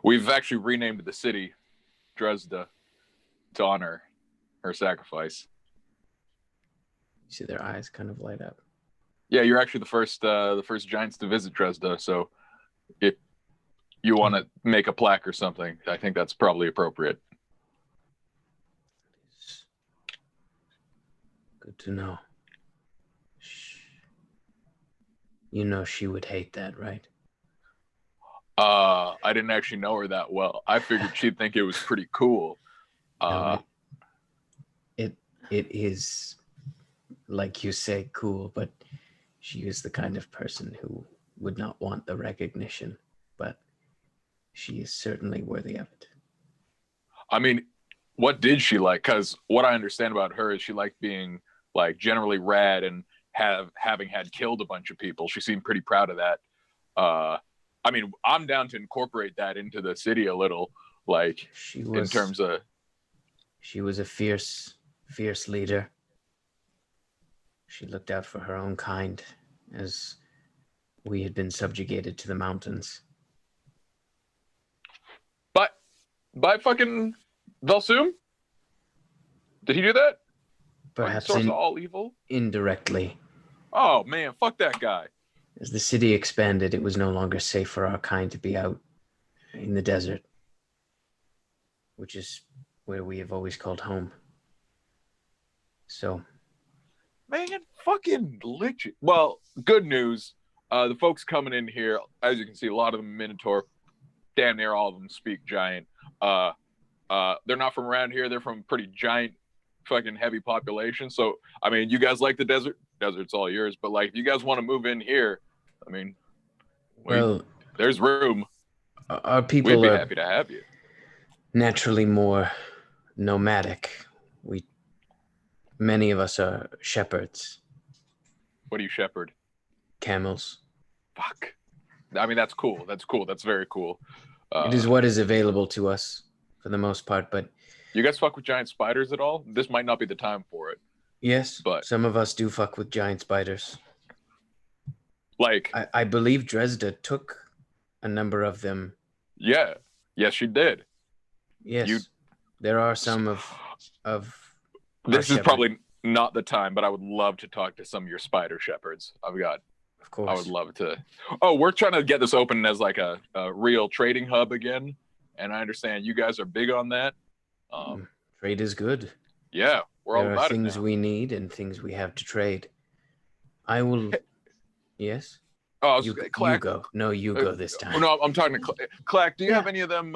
We've actually renamed the city Dresda to honor her sacrifice. You see their eyes kind of light up. Yeah, you're actually the first giants to visit Dresda. So if you want to make a plaque or something, I think that's probably appropriate. Good to know. You know she would hate that, right? I didn't actually know her that well. I figured she'd think it was pretty cool. No, it is, like you say, cool, but she is the kind of person who would not want the recognition, but she is certainly worthy of it. I mean, what did she like? Because what I understand about her is she liked being like generally rad and having had killed a bunch of people. She seemed pretty proud of that. I mean, I'm down to incorporate that into the city a little, like in terms of. She was a fierce leader. She looked out for her own kind, as we had been subjugated to the mountains. But by fucking Valsoom? Did he do that? Perhaps source of all evil? Indirectly. Oh man, fuck that guy. As the city expanded, it was no longer safe for our kind to be out in the desert, which is where we have always called home. So, man, fucking legit. Well, good news. The folks coming in here, as you can see, a lot of them Minotaur. Damn near all of them speak giant. They're not from around here. They're from pretty giant, fucking heavy population. So, I mean, you guys like the desert? Desert's all yours. But like, if you guys want to move in here, I mean, there's room. Our people We'd be are happy to have you. Naturally more nomadic. Many of us are shepherds. What do you shepherd? Camels. Fuck. I mean, that's cool. That's very cool. It is what is available to us for the most part, but... You guys fuck with giant spiders at all? This might not be the time for it. Yes, but some of us do fuck with giant spiders. Like... I believe Dresda took a number of them. Yeah. Yes, she did. Yes. There are some of This is probably not the time, but I would love to talk to some of your spider shepherds. Of course. I would love to. Oh, we're trying to get this open as like a real trading hub again. And I understand you guys are big on that. Trade is good. Yeah, we're all about it. There are things we need and things we have to trade. I will... Yes? Oh, you Clak, go. No, you go this time. No, I'm talking to Clak. Do you have any of them?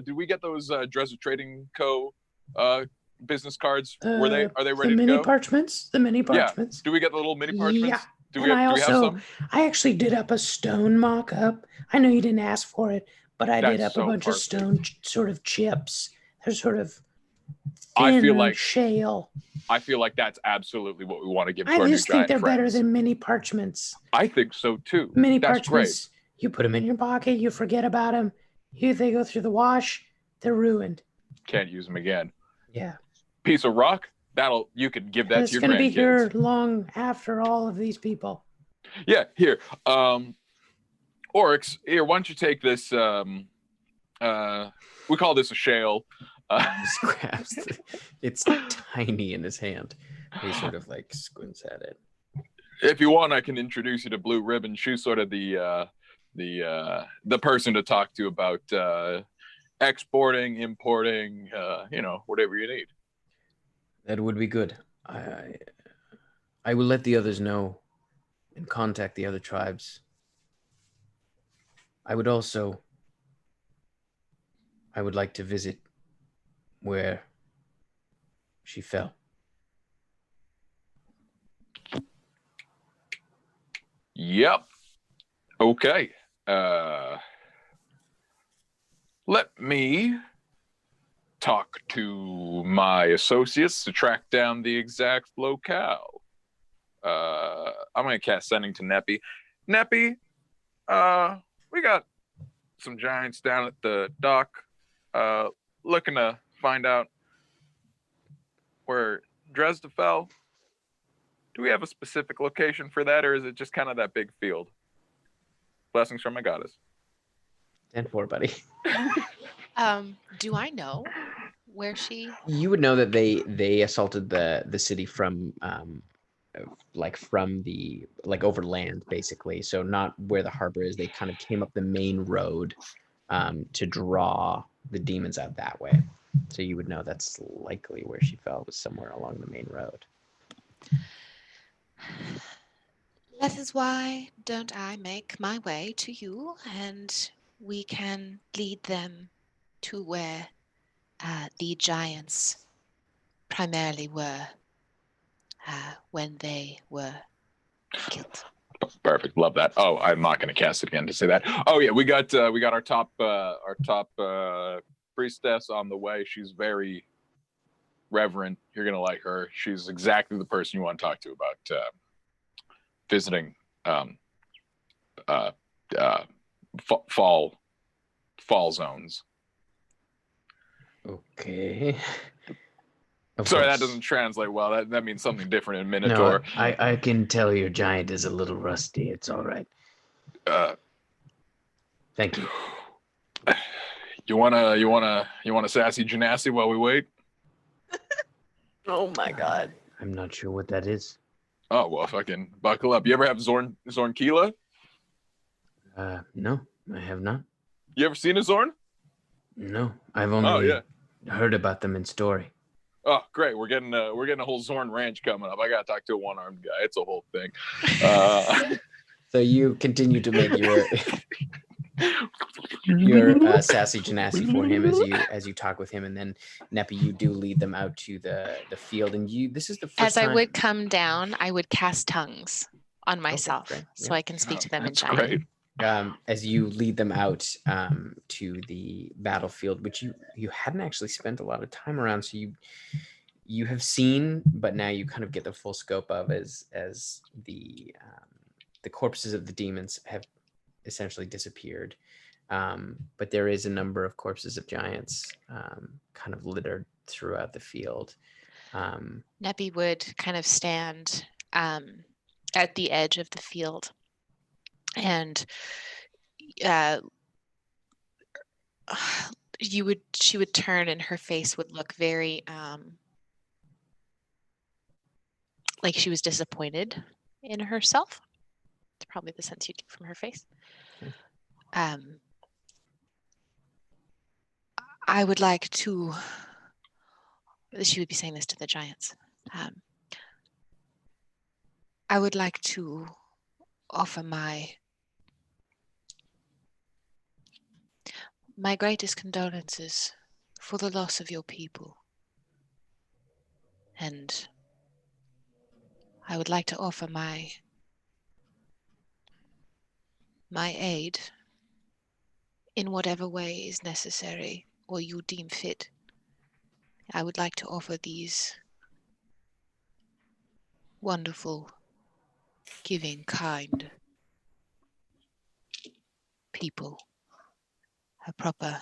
Did we get those Dresda Trading Co. Business cards? Are they ready to go? The mini parchments. Yeah. Do we get the little mini parchments? Yeah. Do we have some? I actually did up a stone mock-up. I know you didn't ask for it, but I did up a bunch of stone sort of chips. They're sort of thin shale. I feel like that's absolutely what we want to give to our I new just think giant they're better friends. than mini parchments. I think so too. Mini that's parchments, great. You put them in your pocket, you forget about them. They go through the wash, they're ruined. Can't use them again. Yeah. Piece of rock, you could give that to It's your going to be here grandkids. long after all of these people. Yeah, here. Oryx, here, why don't you take this, we call this a shale. Just grabs it's tiny in his hand. He sort of like squints at it. If you want, I can introduce you to Blue Ribbon. She's sort of the person to talk to about exporting, importing, whatever you need. That would be good. I will let the others know and contact the other tribes. I would like to visit where she fell. Yep. Okay. Let me talk to my associates to track down the exact locale. I'm going to cast Sending to Neppy. Neppy, we got some giants down at the dock looking to find out where Dresda fell. Do we have a specific location for that, or is it just kind of that big field? Blessings from my goddess. 10-4, buddy. Do I know where she? You would know that they assaulted the city from from the overland, basically. So not where the harbor is. They kind of came up the main road to draw the demons out that way. So you would know that's likely where she fell, was somewhere along the main road. That is why don't I make my way to you, and we can lead them to where the giants primarily were when they were killed. Perfect, love that. Oh, I'm not going to cast it again to say that. Oh yeah, we got our top priestess on the way. She's very reverent. You're gonna like her. She's exactly the person you want to talk to about visiting fall zones. Okay. Sorry, that doesn't translate well. That means something different in Minotaur. No, I can tell your giant is a little rusty. It's all right. Thank you. You wanna sassy Genasi while we wait? Oh my god. I'm not sure what that is. Oh well, fucking buckle up. You ever have Zorn Keela? No, I have not. You ever seen a Zorn? No, I've only yeah. heard about them in story. Oh, great. We're getting a whole Zorn ranch coming up. I gotta talk to a one-armed guy. It's a whole thing. So you continue to make your sassy Genasi for him as you talk with him, and then Neppy, you do lead them out to the field, and this is the first As time. I would come down, I would cast tongues on myself, so I can speak to them in giant. Great. As you lead them out to the battlefield, which you hadn't actually spent a lot of time around, so you have seen, but now you kind of get the full scope of as the corpses of the demons have essentially disappeared, but there is a number of corpses of giants kind of littered throughout the field. Neppy would kind of stand at the edge of the field, and she would turn, and her face would look very like she was disappointed in herself. It's probably the sense you'd get from her face. I would like to, she would be saying this to the giants. I would like to offer my greatest condolences for the loss of your people. And I would like to offer my aid in whatever way is necessary or you deem fit. I would like to offer these wonderful, giving, kind people a proper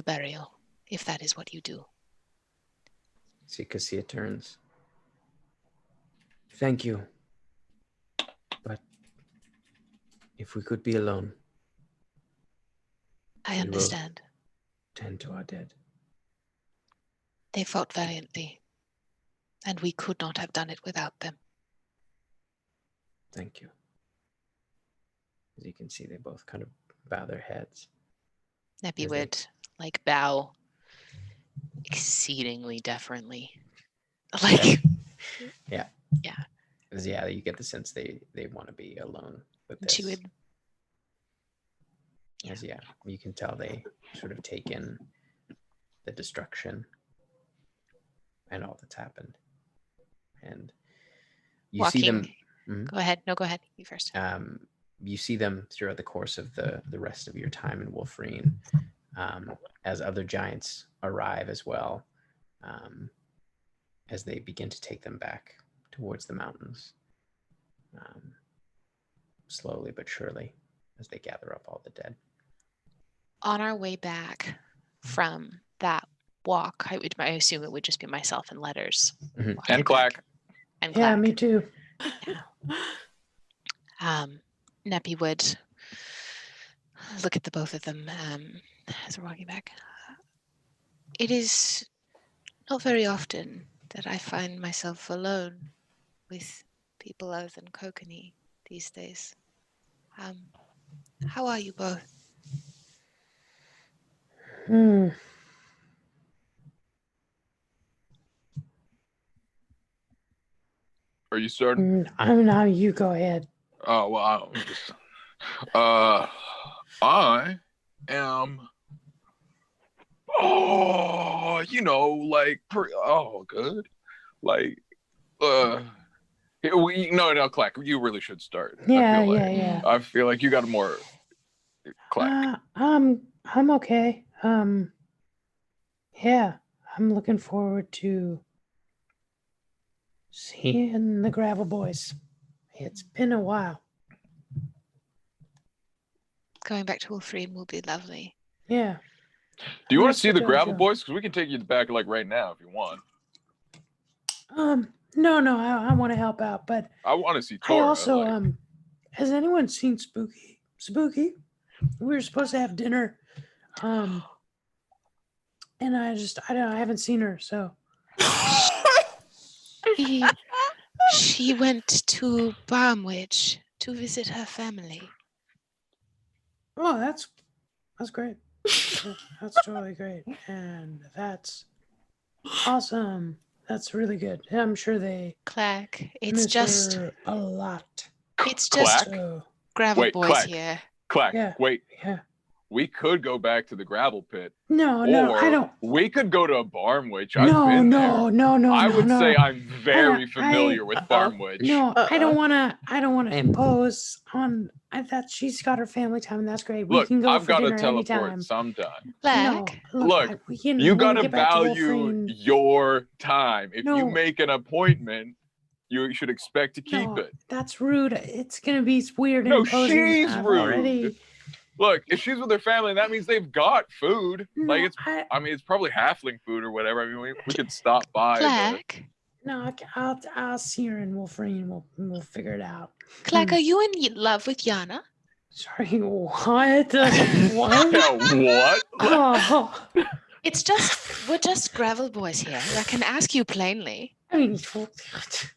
burial, if that is what you do. See, Cassia turns. Thank you. But if we could be alone, I we will understand. tend to our dead. They fought valiantly, and we could not have done it without them. Thank you. As you can see, they both kind of bow their heads. Neppy As would bow exceedingly deferently. Like, Yeah. Yeah. Because, you get the sense they want to be alone with this. she would. As, you can tell they sort of take in the destruction and all that's happened. And you see them. Go ahead. No, go ahead. You first. You see them throughout the course of the rest of your time in Wolfreen, as other giants arrive as well, as they begin to take them back towards the mountains, slowly but surely, as they gather up all the dead. On our way back from that walk, I assume it would just be myself and Letters. Mhm. And Clak. And Yeah, Clak. me too. Neppy would look at the both of them as we're walking back. It is not very often that I find myself alone with people other than Kokenee these days. How are you both? Are you starting? I'm not. You go ahead. Oh well, I am. Oh, good. Like, no, Clack, you really should start. Yeah. I feel like you got more. Clack. I'm okay. Yeah, I'm looking forward to seeing the Gravel Boys. It's been a while. Going back to Wolfreen will be lovely. Yeah. Do you want to see the Gravel Boys? Because we can take you back right now if you want. No, I want to help out, but I want to see Tora. I also has anyone seen Spooky? Spooky? We were supposed to have dinner. And I haven't seen her, so She went to Barmwich to visit her family. Oh, that's great. That's totally great. And that's awesome. That's really good. I'm sure they Clack, it's miss just her a lot. It's just So, Gravel Wait, Boys Clack. here. Clack, Yeah. wait. Yeah. We could go back to the gravel pit. No, or I don't. We could go to Barmwich. No, I've been no, there. no. I would say no. I'm very familiar with Barmwich. No, I don't want to impose on. I thought she's got her family time, and that's great. We Look, can go I've for got to dinner teleport anytime. sometime. Clack. No, Look, we can, you when got we to get back to value Wolfreen- your time. If No. you make an appointment, you should expect to keep No, it. that's rude. It's gonna be weird. No, imposing. she's I've rude. already- Look, if she's with her family, that means they've got food. No, it's probably halfling food or whatever. I mean, we could stop by. Clack. No, I'll see her in Wolfreen. We'll figure it out. Clack, are you in love with Yanna? Sorry, what? What? What? Oh, It's just we're just Gravel Boys here. I can ask you plainly. I mean, what?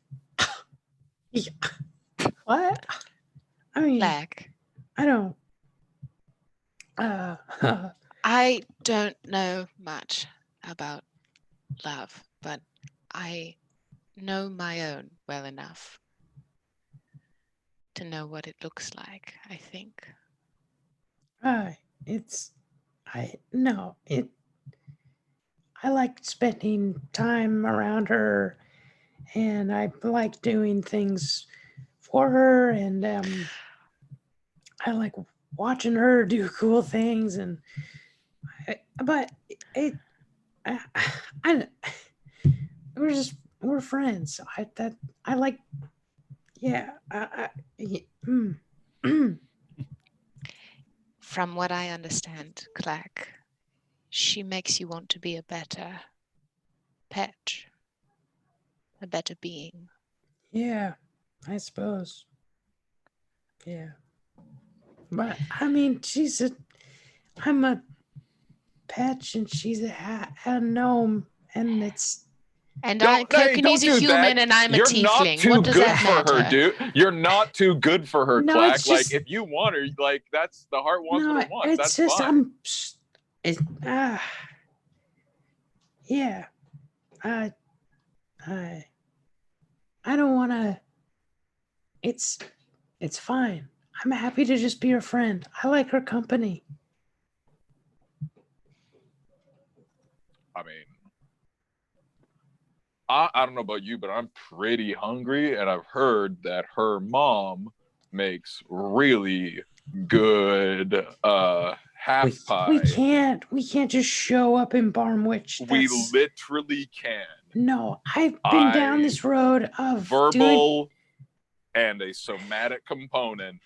I mean, Clack. I don't. I don't know much about love, but I know my own well enough to know what it looks like, I think. I like spending time around her, and I like doing things for her, and I like watching her do cool things, and we're friends. I like, yeah. From what I understand, Clack, she makes you want to be a better pet, a better being. Yeah, I suppose. Yeah. But I mean, I'm a pet and she's a gnome, and it's And Don't Kokenee's a do human that. and I'm a You're not tiefling. too What does good that for her, matter? dude. You're not too good for her, No, Clack. it's Like, just- if you want her, like, that's the heart wants no, what it wants. it's That's just fine. yeah. I don't want to. It's fine. I'm happy to just be her friend. I like her company. I mean, I don't know about you, but I'm pretty hungry, and I've heard that her mom makes really good half pie. We can't just show up in Barmwich. We That's- literally can. No, I've been down this road of verbal and a somatic component,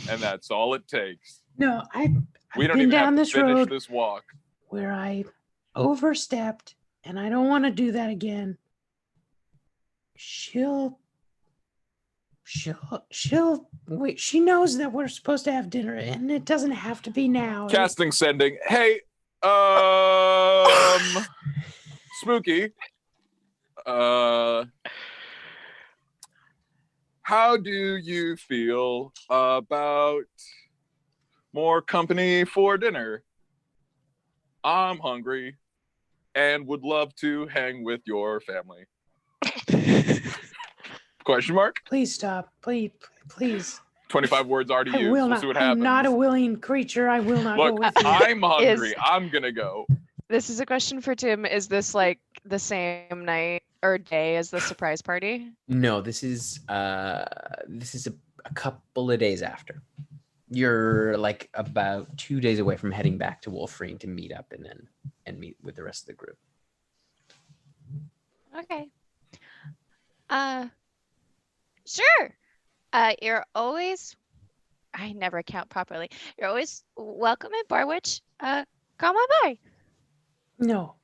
and that's all it takes. No, I've We don't been even down have to this finish road this walk. where I overstepped, and I don't want to do that again. She'll wait. She knows that we're supposed to have dinner, and it doesn't have to be now. Casting sending. Hey, Spooky. How do you feel about more company for dinner? I'm hungry and would love to hang with your family. Question mark? Please stop. Please. 25 words already I used. will We'll not. see what happens. I'm not a willing creature. I will not Look, go with you. I'm hungry. I'm gonna go. This is a question for Tim. Is this like the same night or day as the surprise party? No, this is a couple of days after. You're like about 2 days away from heading back to Wolfreen to meet up and meet with the rest of the group. Okay. Sure. You're always. I never count properly. You're always welcome in Barwich. Come on by. No.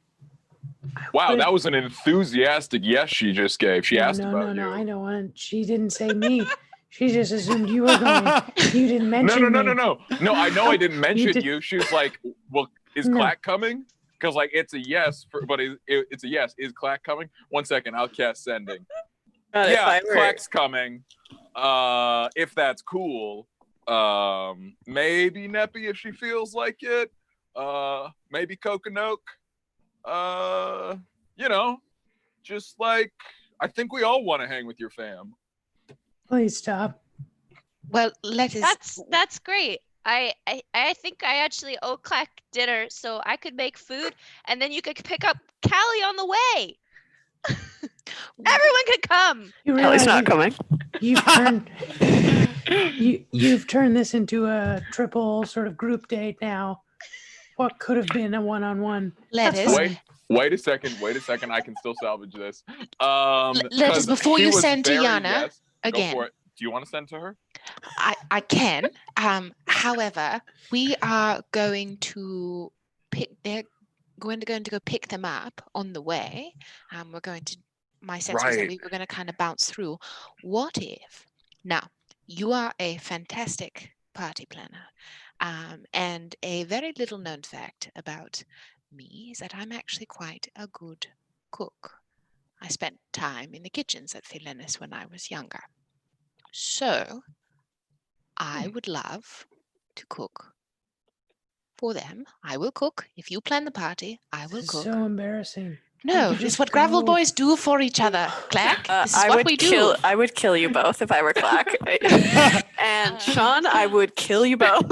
Wow, that was an enthusiastic yes she just gave. She asked about you. No, I don't want. She didn't say me. She just assumed you were going. You didn't mention No. me. No, I know I didn't mention did- you. She was like, well, is No. Clack coming? Because like it's a yes, but it's a yes. Is Clack coming? 1 second, I'll cast sending. God, if Yeah, I were- Clack's coming. If that's cool. Maybe Neppy if she feels like it. Maybe Kokenee. You know, just like I think we all want to hang with your fam. Please stop. Well, let us. That's great. I think I actually owe Clack dinner, so I could make food, and then you could pick up Callie on the way. Everyone could come. You Ellie's realize not coming. You've turned you've turned this into a triple sort of group date now. What could have been a one-on-one. Let That's us. fine. Wait a second. I can still salvage this. Let us, 'cause before she you was send to very Yanna, yes. Go again. for it. Do you want to send to her? I can. However, we are going to pick. They're going to go pick them up on the way. We're going to. My sense was that Right. we were going to kind of bounce through. What if? Now, you are a fantastic party planner, and a very little known fact about me is that I'm actually quite a good cook. I spent time in the kitchens at Finin when I was younger. So, I would love to cook for them. I will cook. If you plan the party, I will This is cook. so embarrassing. We No, could it's just what gravel go. boys do for each other. Clack, this is I what would we do. I would kill you both if I were Clack. And Sean, I would kill you both.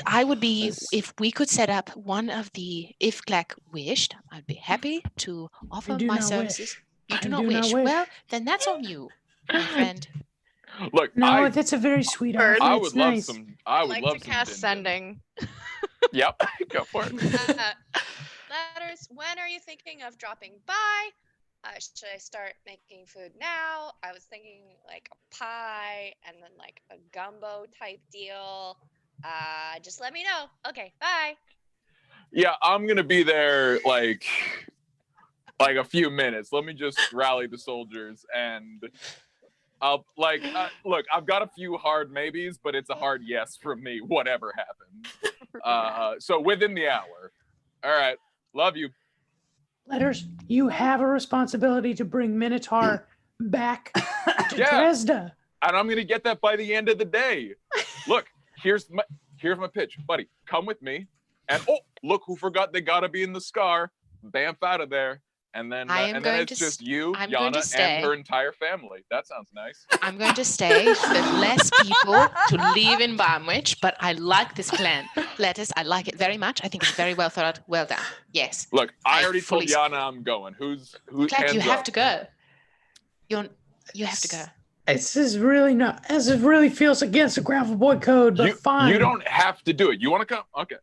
I would be, This- if we could set up one of the, if Clack wished, I'd be happy to offer do my not services. wish. You I do not do not wish. wish. Well, then that's on you, my friend. Look, No, that's a very sweet offer. I It's would love nice. some. I would like love to some. cast din-din. sending. Yep, go for it. Letters, when are you thinking of dropping by? Should I start making food now? I was thinking like a pie and then like a gumbo type deal. Just let me know. Okay, bye. Yeah, I'm gonna be there like a few minutes. Let me just rally the soldiers, and I'll look. I've got a few hard maybes, but it's a hard yes from me. Whatever happens. So within the hour. All right. Love you. Letters, you have a responsibility to bring Minotaur back to Dresda. And I'm gonna get that by the end of the day. Look, here's my pitch, buddy. Come with me. And look who forgot they gotta be in the scar. Bamf out of there. And then it's just you, Yanna, and her entire family. That sounds nice. I'm going to stay for less people to leave in Barnwich, but I like this plan. Letters, I like it very much. I think it's very well thought out. Well done. Yes. Look, I already told Yanna I'm going. Who's Clack, you have up? to go. You have to go. This is really not. This really feels against the Gravel Boy code, but fine. You don't have to do it. You want to come? Okay.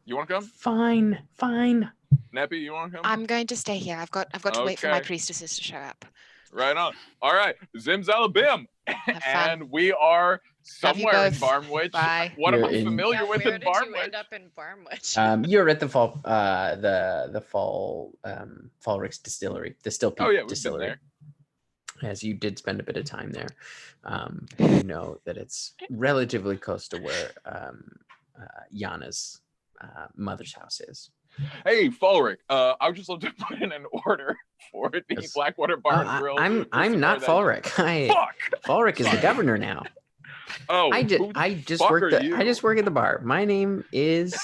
You want to come? Fine. Neppy, you want to come? I'm going to stay here. I've got to wait for my priestesses to show up. Right on. All right. Zimzalabim. And we are somewhere in Barnwich. Bye. What am I familiar with in Barnwich? Where did you end up in Barnwich? You're at the Fallrick's distillery, the Still Peak distillery. Been there. As you did spend a bit of time there, you know that it's relatively close to where Yanna's mother's house is. Hey, Fallrick, I would just love to put in an order for the Blackwater Bar and Grill. I'm not Fallrick. Fallrick is the governor now. Oh, I just work at the bar. My name is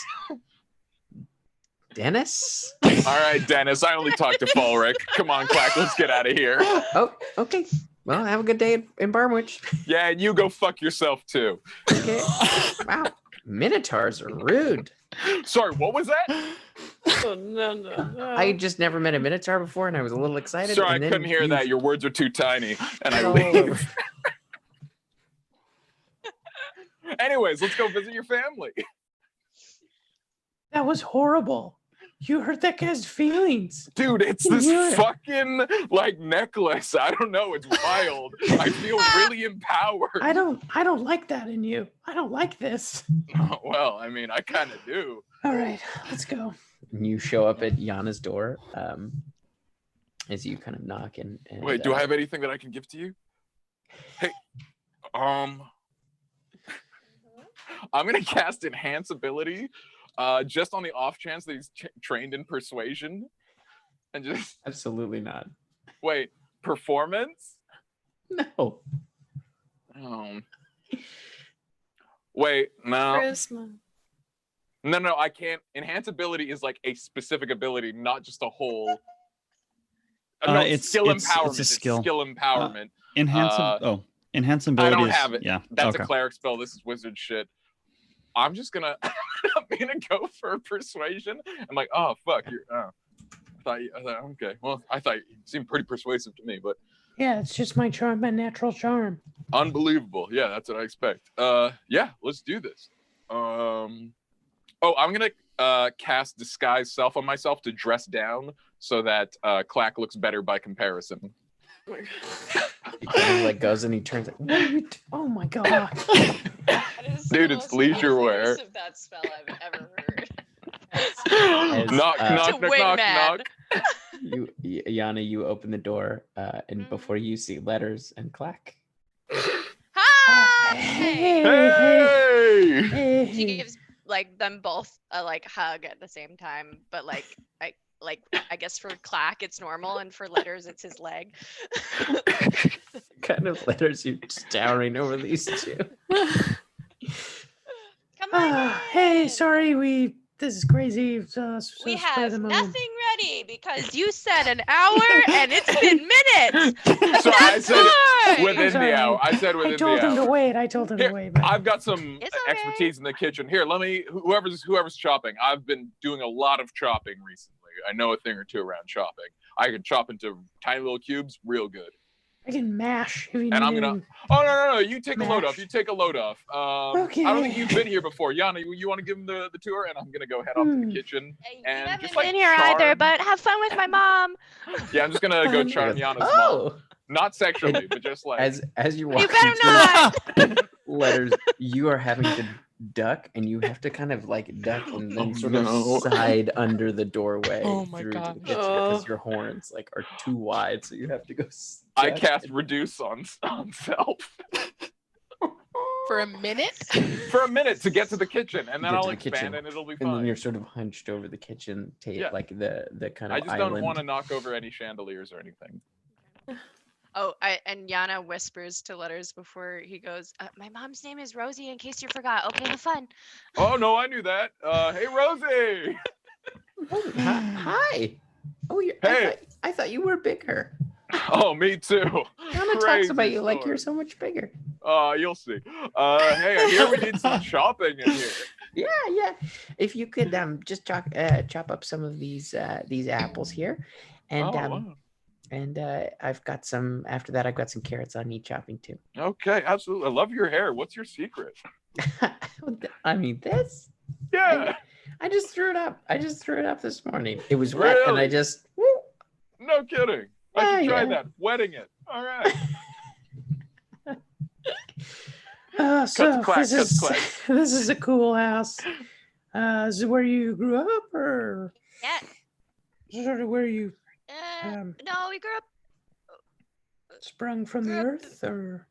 Dennis. All right, Dennis. I only talked to Fallrick. Come on, Clack. Let's get out of here. Oh, okay. Well, have a good day in Barnwich. Yeah, and you go fuck yourself too. Okay. Wow, Minotaurs are rude. Sorry, what was that? Oh, no. I just never met a Minotaur before, and I was a little excited. Sorry, I couldn't hear that. Your words are too tiny, and I leave. Anyways, let's go visit your family. That was horrible. You hurt that guy's feelings. Dude, it's this fucking necklace. I don't know. It's wild. I feel really empowered. I don't like that in you. I don't like this. Oh, well, I mean, I kind of do. All right, let's go. You show up at Yanna's door as you kind of knock and wait, do I have anything that I can give to you? Hey, I'm gonna cast Enhance Ability. Just on the off chance that he's trained in persuasion, and just absolutely not. Wait, performance? No. Wait, no. Charisma. No, I can't. Enhance ability is like a specific ability, not just a whole. No, it's skill it's empowerment. a skill. It's skill empowerment. Enhance ability. I don't have it. Yeah, that's okay. a cleric spell. This is wizard shit. I'm gonna go for persuasion. I'm like, oh fuck, I thought okay. Well, I thought you seemed pretty persuasive to me, but yeah, it's just my charm, my natural charm. Unbelievable. Yeah, that's what I expect. Yeah, let's do this. I'm gonna cast Disguise Self on myself to dress down so that Clack looks better by comparison. He kind of goes and he turns like, what are you oh my god. Dude, it's leisure wear. Of that spell I've ever heard. Knock. Yanna, you open the door, and before you see Letters and Clack. Hi! Hey! She gives them both a hug at the same time, but I guess for Clack it's normal, and for Letters it's his leg. Kind of Letters you towering over these two. Come on. Hey, sorry, this is crazy. We have nothing ready because you said an hour and it's been minutes. So I said within the hour. I said within the hour. I told him to wait. But I've got some expertise in the kitchen. Here, let me. Whoever's chopping. I've been doing a lot of chopping recently. I know a thing or two around chopping. I can chop into tiny little cubes real good. I can mash. If you and I'm gonna. Oh no! You take mash. a load off. You take a load off. Okay. I don't think you've been here before, Yanna. You want to give him the tour, and I'm gonna go head off to the kitchen and haven't just been here either, but have fun with my mom. Yeah, I'm just gonna go charm Yanna's mom. Not sexually, but just as you walk you better not. Letters, you are having to duck, and you have to kind of like duck and then sort no. of side under the doorway Oh my through to the gosh. kitchen because your horns like are too wide, so you have to go. I duck cast and- reduce on self For a minute? for a minute to get to the kitchen, and then Get I'll to the expand kitchen, and it'll be and fine. then you're sort of hunched over the kitchen table, Yeah. like the kind of I just island. don't want to knock over any chandeliers or anything. Oh, and Yanna whispers to Letters before he goes, my mom's name is Rosie, in case you forgot. Okay, have fun. Oh no, I knew that. Hey Rosie. Oh, hi. Oh, Hey. I thought you were bigger. Oh, me too. Yana talks Crazy about you like you're story. so much bigger. You'll see. Hey, I hear we need some chopping in here. Yeah. If you could just chop up some of these apples here, and Wow. and I've got some. After that, I've got some carrots I need chopping too. Okay, absolutely. I love your hair. What's your secret? I mean, this. Yeah. I just threw it up. I just threw it up this morning. It was wet, and I Really? just. No kidding. I should try Yeah. that. Wetting it. All right. So clack, this is clack. this is a cool house. Is it where you grew up, or Yeah. sort of where you No, we grew up. sprung from the Grew up- earth, or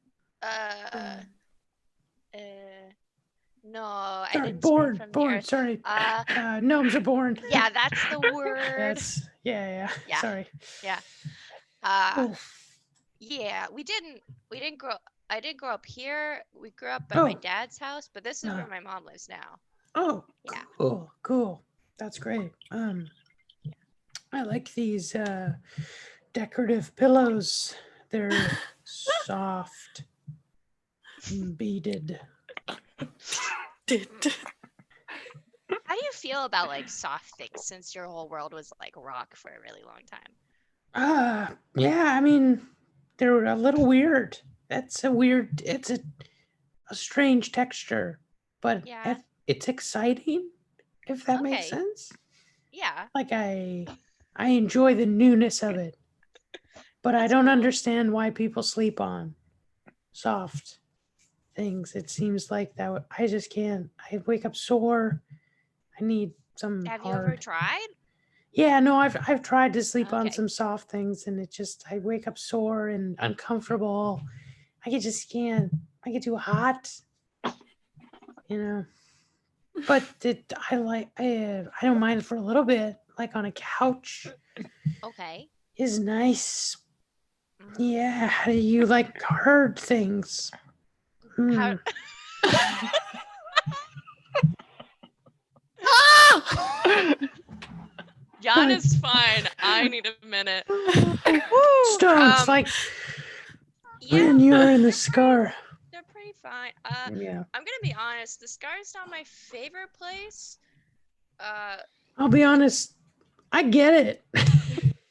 No, I sorry, didn't spring from the born. earth. Sorry, Uh, gnomes are born. yeah, that's the word. That's yeah. Yeah. Sorry. Yeah. Oh, Yeah, we didn't grow. I didn't grow up here. We grew up at my Oh. dad's house, but this is No. where my mom lives now. oh, Yeah. cool. That's great. I like these decorative pillows. They're soft, and beaded. How do you feel about like soft things since your whole world was like rock for a really long time? Yeah. I mean, they're a little weird. It's a strange texture, but Yeah. it's exciting. If that makes Okay. sense. Yeah. Like I enjoy the newness of it, but I That's don't cool. understand why people sleep on soft things. It seems like that I just can't. I wake up sore. I need some Have you hard. ever tried? Yeah, no, I've tried to sleep on Okay. some soft things, and I wake up sore and uncomfortable. Just can't. I get too hot, you know. But I don't mind it for a little bit, like on a couch Okay. is nice. Mhm. Yeah, how do you like hard things? How- Yanna's fine. I need a minute. Stones, Um, like Yeah, when you're in the scar. they're pretty fine. Yeah, I'm gonna be honest. The Scar is not my favorite place. I'll be honest. I get it.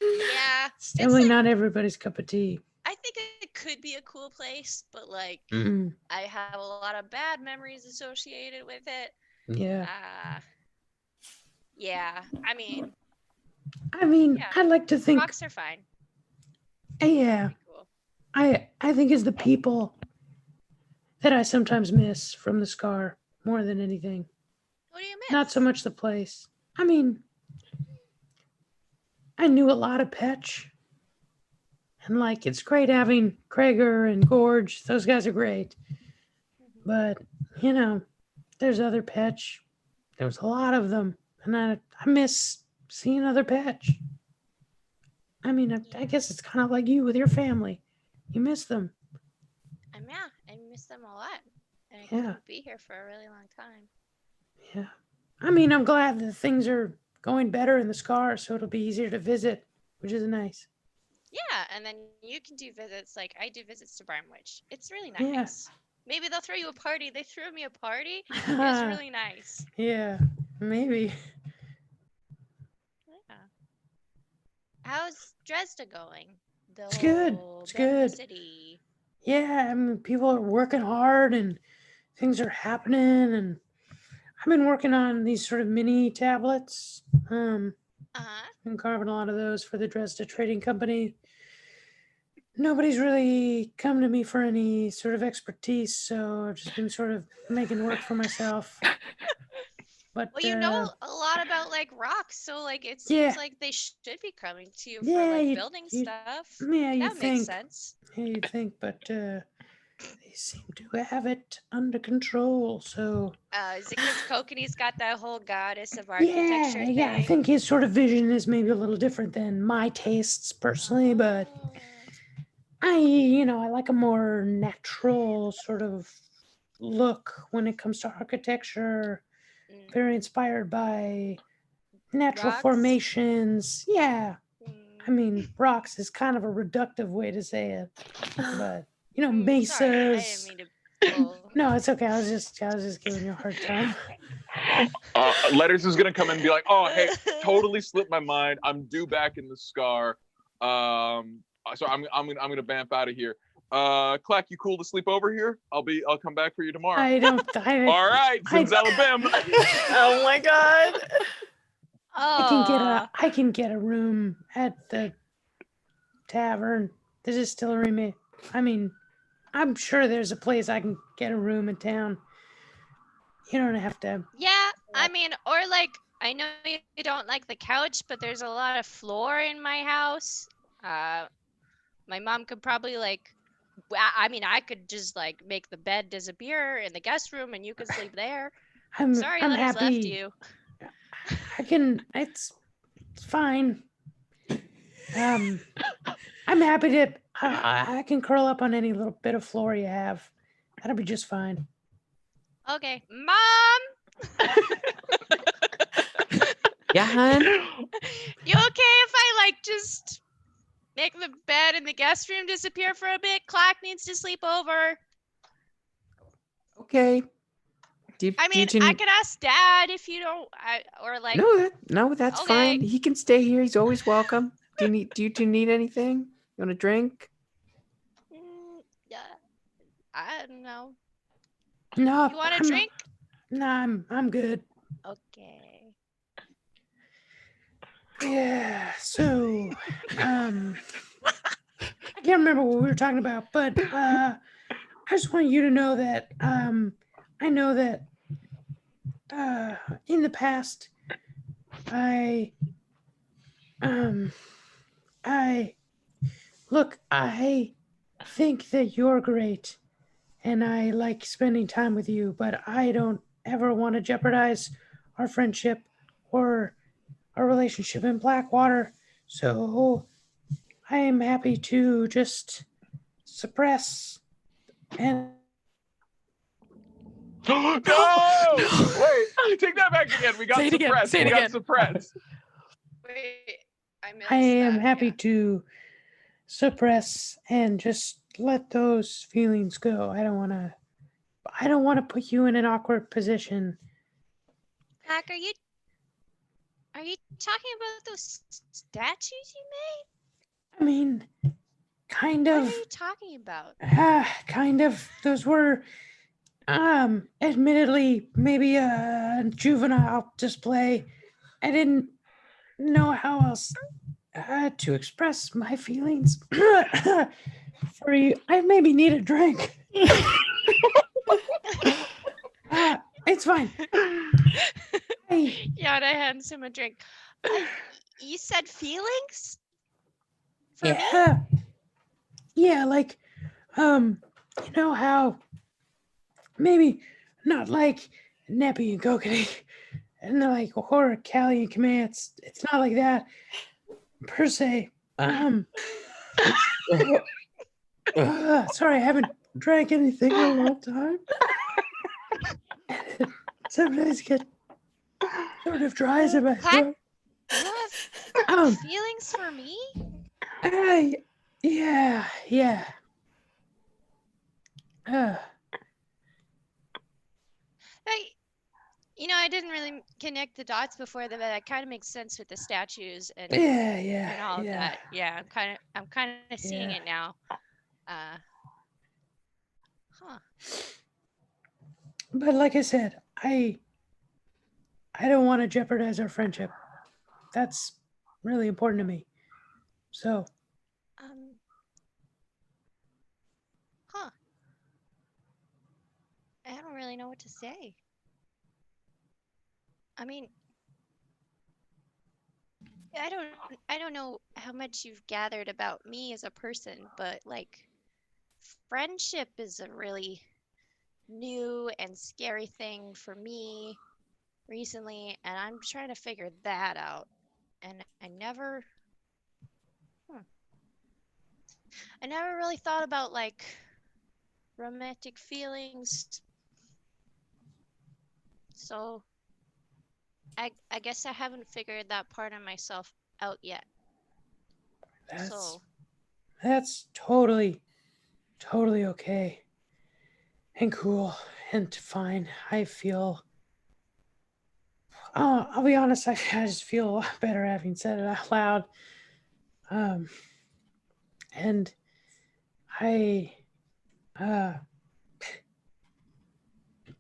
Yeah, It's definitely like- not everybody's cup of tea. I think it could be a cool place, but like Mm, I have a lot of bad memories associated with it. yeah. Yeah. I mean, yeah. I'd like to think. rocks are fine. Yeah, Pretty cool. I think it's the people that I sometimes miss from the scar more than anything. What do you miss? Not so much the place. I mean, I knew a lot of Petch. And like, it's great having Krager and Gorge. Those guys are great. But, there's other Petch. There was a lot of them. And I miss seeing other Petch. I mean, I guess it's kind of like you with your family. You miss them. Yeah, I miss them a lot. And I Yeah. couldn't be here for a really long time. Yeah. I mean, I'm glad that things are going better in the scar, so it'll be easier to visit, which is nice. Yeah, and then you can do visits. Like I do visits to Barnwich. It's really Yeah. nice. Maybe they'll throw you a party. They threw me a party. It was really nice. Yeah, maybe. Yeah. How's Dresda going? It's good. whole It's brand new good. City. Yeah, I mean, people are working hard and things are happening. And I've been working on these sort of mini tablets. Uh-huh. Been carving a lot of those for the Dresda Trading Company. nobody's really come to me for any sort of expertise, so I've just been sort of making work for myself. But Well, you know a lot about like rocks, so like it Yeah. seems like they should be coming to you Yeah, for like you- building you- stuff. yeah, you That makes think. sense. Yeah, you'd think, but they seem to have it under control. So Is it because Kokenee's got that whole goddess of architecture thing? yeah, I think his sort of vision is maybe a little different than my tastes personally, but I like a more natural sort of look when it comes to architecture. Mm. Very inspired by natural Rocks? formations. Yeah. I Mm. mean, rocks is kind of a reductive way to say it, but Mm, sorry, I didn't mesas. mean to pull. No, it's okay. I was just giving you a hard time. Letters is gonna come in and be like, "Oh, hey, totally slipped my mind. I'm due back in the Scar. So I'm gonna vamp out of here. Clack, you cool to sleep over here? I'll come back for you tomorrow. I don't. All right, Zimzalabim. Oh my god. I can get a room at the tavern, the distillery. I mean, I'm sure there's a place I can get a room in town. You don't have to. Yeah, I mean, or like, I know you don't like the couch, but there's a lot of floor in my house. My mom could probably like, I mean, I could just like make the bed disappear in the guest room, and you could sleep there. I'm Sorry, I'm Letters left happy. you. I can. It's fine. I'm happy to. I can curl up on any little bit of floor you have. That'll be just fine. Okay, Mom. Yeah, hun? You okay if I like just make the bed in the guest room disappear for a bit? Clack needs to sleep over. Okay. I mean, I could ask Dad if you don't, or like. No, that's Okay. fine. He can stay here. He's always welcome. Do you two need anything? You want a drink? Yeah, I don't know. No, You want a drink? No, I'm good. Okay. Yeah. So, I can't remember what we were talking about, but I just want you to know that I know that in the past I think that you're great and I like spending time with you, but I don't ever want to jeopardize our friendship or our relationship in Blackwater. So I am happy to just suppress and No! Wait, take that back again. We got Say it again, suppressed. say it We got again. suppressed. Wait, I missed I am that, happy yeah. to suppress and just let those feelings go. I don't want to put you in an awkward position. Clack, are you talking about those statues you made? I mean, kind What of. are you talking about? Kind of. Those were, admittedly, maybe a juvenile display. I didn't know how else to express my feelings for you. I maybe need a drink. It's fine. Yana hands him a drink. You said feelings? For me? Yeah, like, you know how maybe not like Neppy and Kokenee and like horror Callie and Kimea. It's not like that per se. Sorry, I haven't drank anything in a long time. Sometimes get sort of dries in my throat. You have feelings for me? Yeah. I didn't really connect the dots before that, but that kind of makes sense with the statues and Yeah, all of yeah. that. Yeah, I'm kind of seeing it now. But like I said, I don't want to jeopardize our friendship. That's really important to me. So, I don't really know what to say. I mean, I don't know how much you've gathered about me as a person, but like friendship is a really new and scary thing for me recently, and I'm trying to figure that out. And hmm, I never really thought about like romantic feelings. So I guess I haven't figured that part of myself out yet. That's So that's totally okay and cool and fine. I feel. I'll be honest. I just feel a lot better having said it out loud. Um, and I, uh,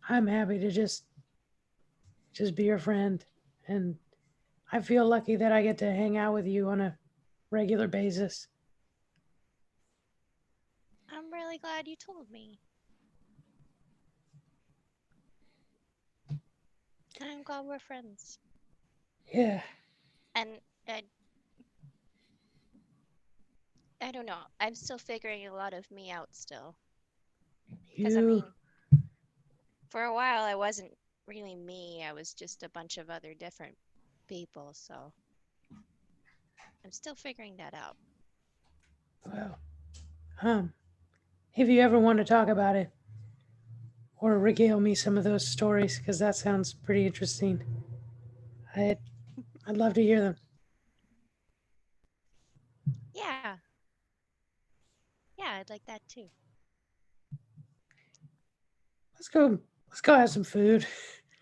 I'm happy to just be your friend, and I feel lucky that I get to hang out with you on a regular basis. I'm really glad you told me. And I'm glad we're friends. Yeah. And I don't know. I'm still figuring a lot of me out still. Because I mean, for a while I wasn't really me. I was just a bunch of other different people. So I'm still figuring that out. Well, if you ever want to talk about it or regale me some of those stories, because that sounds pretty interesting, I'd love to hear them. Yeah. Yeah, I'd like that too. Let's go have some food.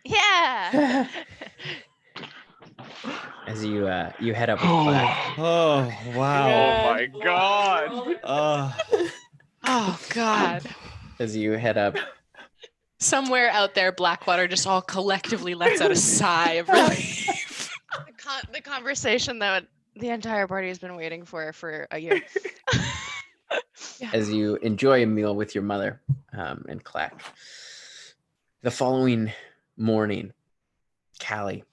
Yeah. As you head up with Clak. Oh wow. Oh my god. Oh God. As you head up, Somewhere out there, Blackwater just all collectively lets out a sigh of relief. The conversation that the entire party has been waiting for a year. as you enjoy a meal with your mother and Clack. The following morning, Callie,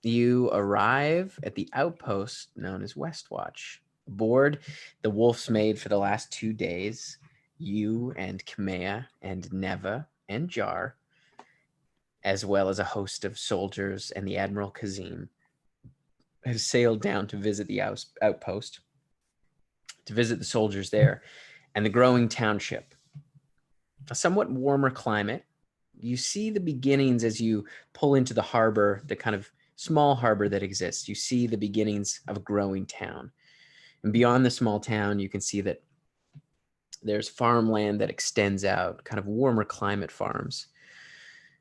you arrive at the outpost known as Westwatch. Aboard the Wolf's Maid for the last 2 days, you and Kimea and Neva and Jar, as well as a host of soldiers and the Admiral Kazim, have sailed down to visit the outpost, to visit the soldiers there, and the growing township. A somewhat warmer climate. You see the beginnings as you pull into the harbor, the kind of small harbor that exists. You see the beginnings of a growing town. And beyond the small town, you can see that there's farmland that extends out, kind of warmer climate farms.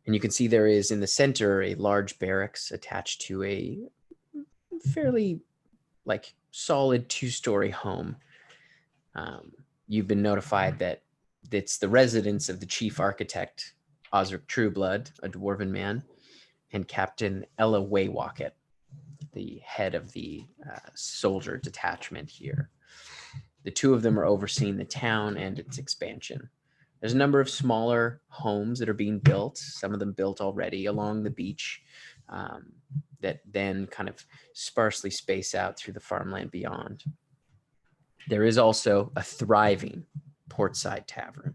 And you can see there is in the center a large barracks attached to a fairly like solid 2-story home. You've been notified that it's the residence of the chief architect, Osric Trueblood, a dwarven man, and Captain Ella Waywocket, the head of the soldier detachment here. The two of them are overseeing the town and its expansion. There's a number of smaller homes that are being built, some of them built already along the beach, that then kind of sparsely space out through the farmland beyond. There is also a thriving portside tavern.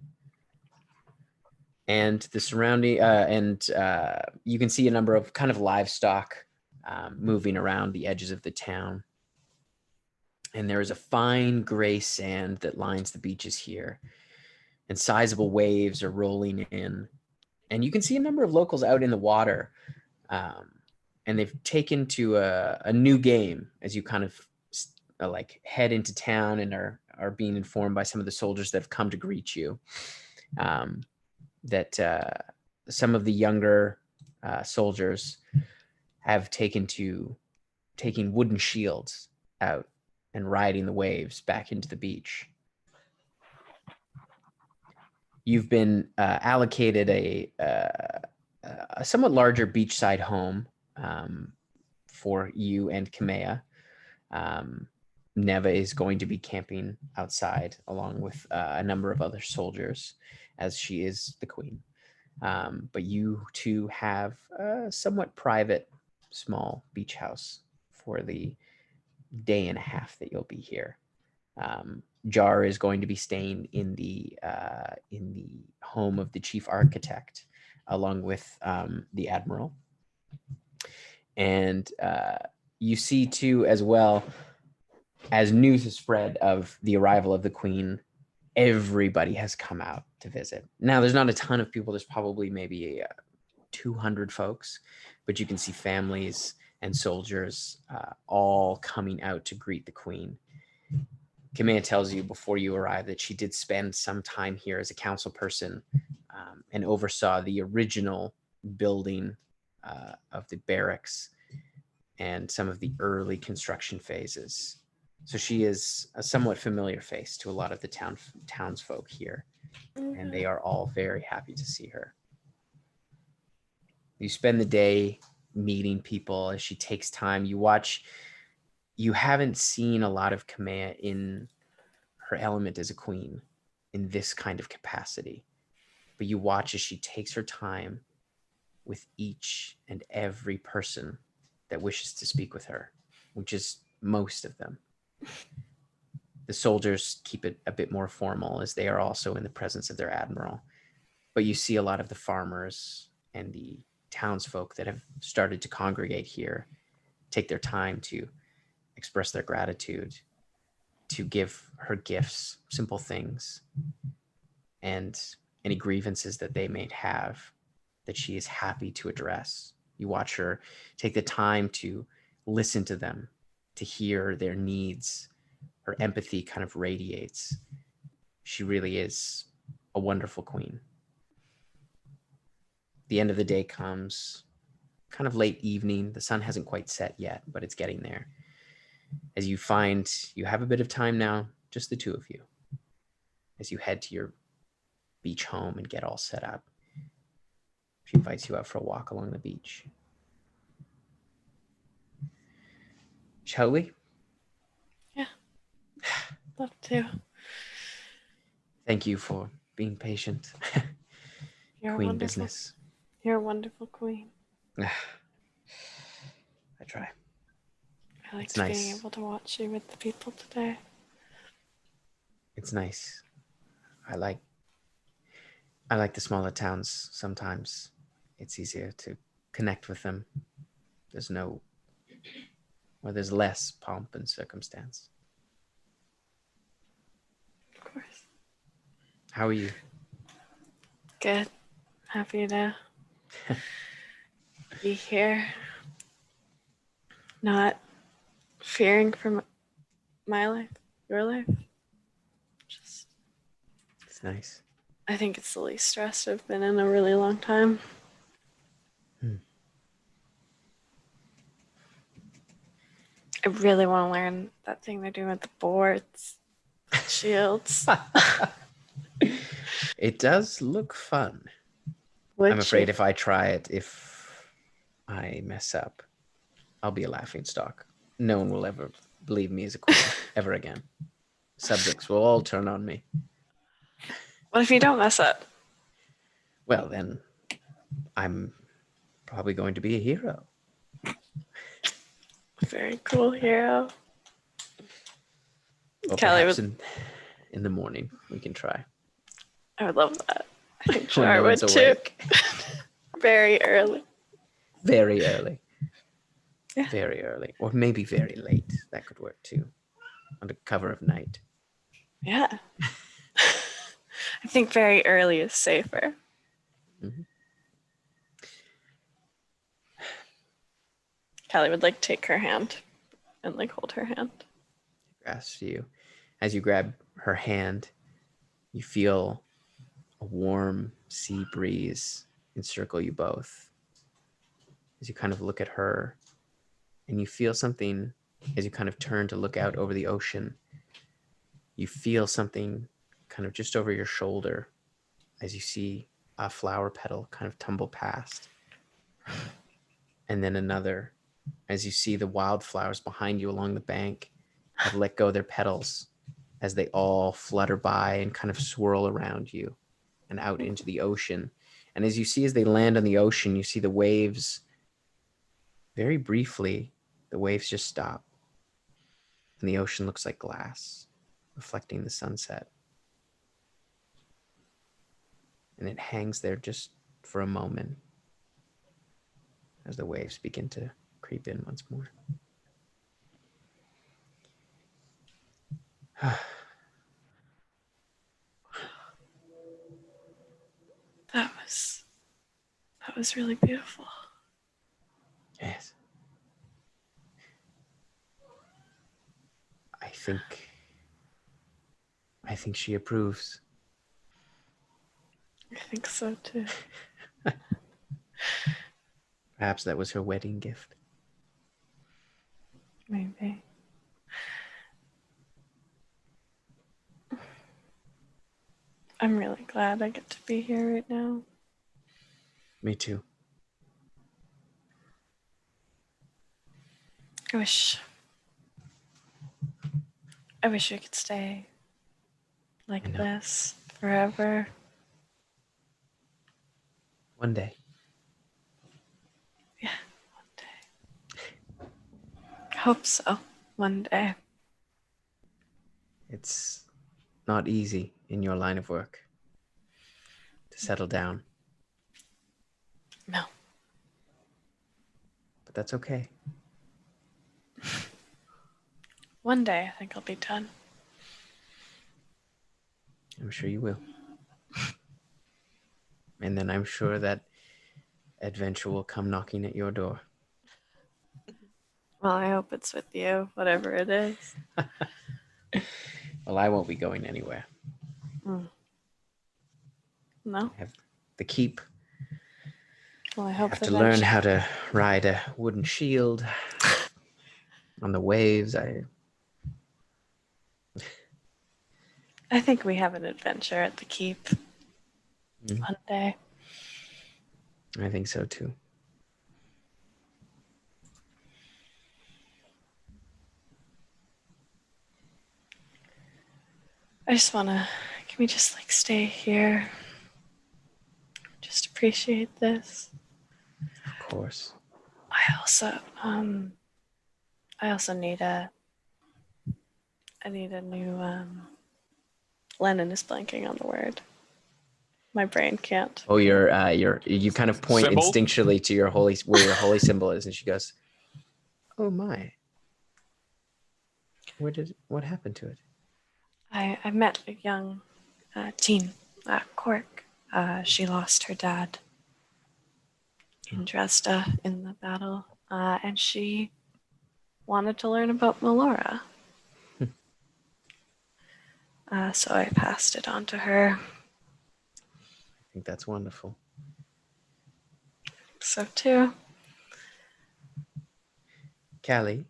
And the surrounding, you can see a number of kind of livestock moving around the edges of the town. And there is a fine gray sand that lines the beaches here. And sizable waves are rolling in. And you can see a number of locals out in the water. And they've taken to a new game as you kind of like head into town and are being informed by some of the soldiers that have come to greet you. That some of the younger soldiers have taken to taking wooden shields out and riding the waves back into the beach. You've been allocated a somewhat larger beachside home for you and Kimea. Neva is going to be camping outside along with a number of other soldiers, as she is the queen. But you two have a somewhat private, small beach house for the day and a half that you'll be here. Jar is going to be staying in the home of the chief architect, along with the admiral. And you see too, as well, as news has spread of the arrival of the queen, everybody has come out to visit. Now, there's not a ton of people. There's probably maybe 200 folks, but you can see families and soldiers all coming out to greet the queen. Kimea tells you before you arrive that she did spend some time here as a council person and oversaw the original building of the barracks and some of the early construction phases. So she is a somewhat familiar face to a lot of the townsfolk here, and they are all very happy to see her. You spend the day meeting people as she takes time. You watch. You haven't seen a lot of Kimea in her element as a queen in this kind of capacity, but you watch as she takes her time with each and every person that wishes to speak with her, which is most of them. The soldiers keep it a bit more formal as they are also in the presence of their admiral, but you see a lot of the farmers and the townsfolk that have started to congregate here take their time to express their gratitude, to give her gifts, simple things, and any grievances that they may have that she is happy to address. You watch her take the time to listen to them, to hear their needs. Her empathy kind of radiates. She really is a wonderful queen. The end of the day comes kind of late evening. The sun hasn't quite set yet, but it's getting there. As you find you have a bit of time now, just the two of you, as you head to your beach home and get all set up. She invites you out for a walk along the beach. Shall we? Yeah. Love to. Thank you for being patient. You're Queen wonderful. business. You're a wonderful queen. I try. I liked It's nice. being able to watch you with the people today. It's nice. I like the smaller towns sometimes. It's easier to connect with them. There's less pomp and circumstance. Of course. How are you? Good. Happy to be here. Not fearing for my life, your life. Just, It's nice. I think it's the least stressed I've been in a really long time. I really want to learn that thing they're doing with the boards, shields. It does look fun. I'm afraid if I try it, if I mess up, I'll be a laughing stock. No one will ever believe me as a queen ever again. Subjects will all turn on me. What if you don't mess up? Well, then I'm probably going to be a hero. Very cool hero. Or Callie perhaps would. in the morning we can try. I would love that. I think When Char no would one's too. awake. Very early. Very early. Yeah. Very early. Or maybe very late. That could work too. Under cover of night. Yeah. I think very early is safer. Mm-hmm. Callie would like take her hand and like hold her hand. Grasps you. As you grab her hand, you feel a warm sea breeze encircle you both. As you kind of look at her, and you feel something as you kind of turn to look out over the ocean. You feel something kind of just over your shoulder as you see a flower petal kind of tumble past. And then another as you see the wildflowers behind you along the bank have let go their petals as they all flutter by and kind of swirl around you and out into the ocean. And as you see, as they land on the ocean, you see the waves very briefly, the waves just stop. And the ocean looks like glass, reflecting the sunset. And it hangs there just for a moment as the waves begin to creep in once more. That was really beautiful. Yes. I think she approves. I think so too. Perhaps that was her wedding gift. Maybe. I'm really glad I get to be here right now. Me too. I wish we could stay like this forever. One day. Yeah, one day. I hope so. One day. It's not easy in your line of work to settle down. No. But that's okay. One day I think I'll be done. I'm sure you will. And then I'm sure that adventure will come knocking at your door. Well, I hope it's with you, whatever it is. Well, I won't be going anywhere. No? I have the keep. Well, I hope have to learn how to ride a wooden shield on the waves. I think we have an adventure at the keep one day. I think so too. I just wanna, can we just like stay here? Just appreciate this. Of course. I also need a new, Lennon is blanking on the word. My brain can't. Oh, you kind of point Symbol? instinctually to where your holy symbol is, and she goes, "Oh my! What happened to it?" I met a young teen at Cork. She lost her dad in Dresda in the battle, and she wanted to learn about Melora. So I passed it on to her. I think that's wonderful. So too. Callie?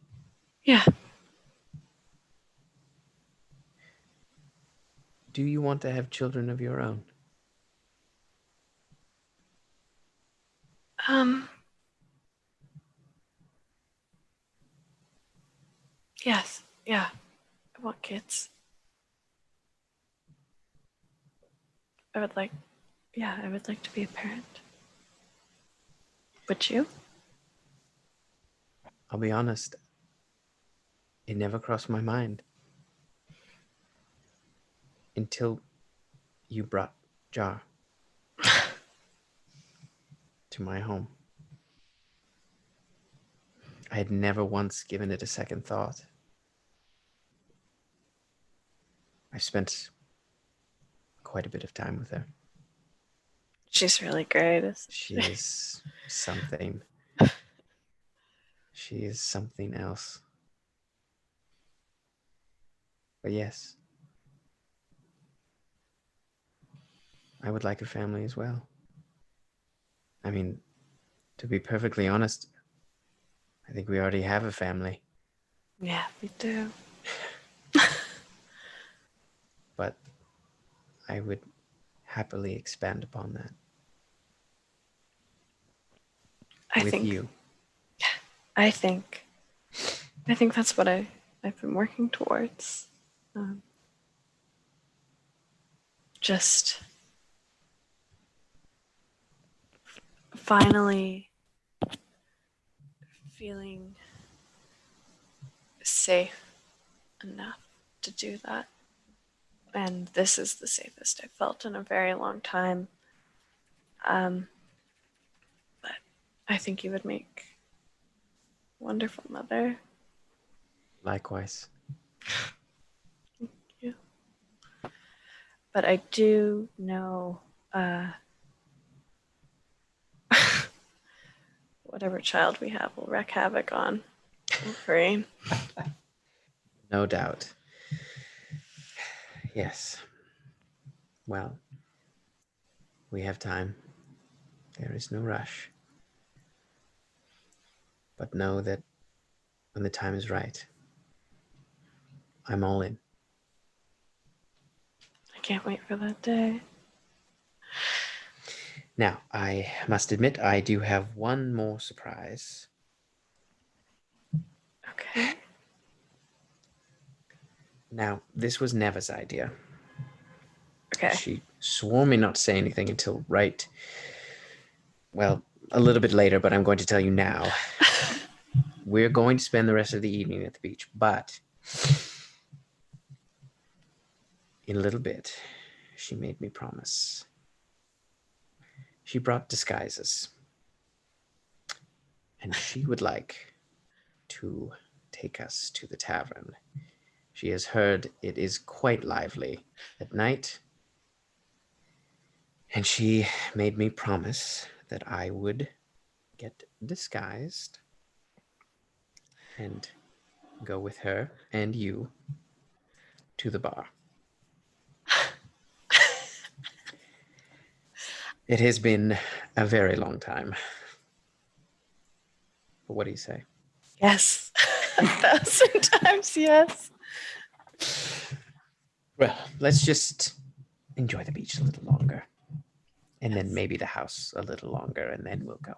Yeah. Do you want to have children of your own? Yes. Yeah. I want kids. I would like to be a parent. Would you? I'll be honest. It never crossed my mind. Until you brought Jar to my home. I had never once given it a second thought. I spent quite a bit of time with her. She's really great. She is something. She is something else. But yes, I would like a family as well. I mean, to be perfectly honest, I think we already have a family. Yeah, we do. But I would happily expand upon that. With you. I think that's what I've been working towards. Just finally feeling safe enough to do that. And this is the safest I've felt in a very long time. But I think you would make a wonderful mother. Likewise. Yeah. But I do know whatever child we have will wreak havoc on. I'm free. No doubt. Yes. Well, we have time. There is no rush. But know that when the time is right, I'm all in. I can't wait for that day. Now, I must admit, I do have one more surprise. Okay. Now, this was Neva's idea. Okay. She swore me not to say anything until well, a little bit later, but I'm going to tell you now. We're going to spend the rest of the evening at the beach, but in a little bit, she made me promise. She brought disguises, and she would like to take us to the tavern. She has heard it is quite lively at night, and she made me promise that I would get disguised and go with her and you to the bar. It has been a very long time. But what do you say? Yes. 1,000 times yes. Well, let's just enjoy the beach a little longer. And then maybe the house a little longer, and then we'll go.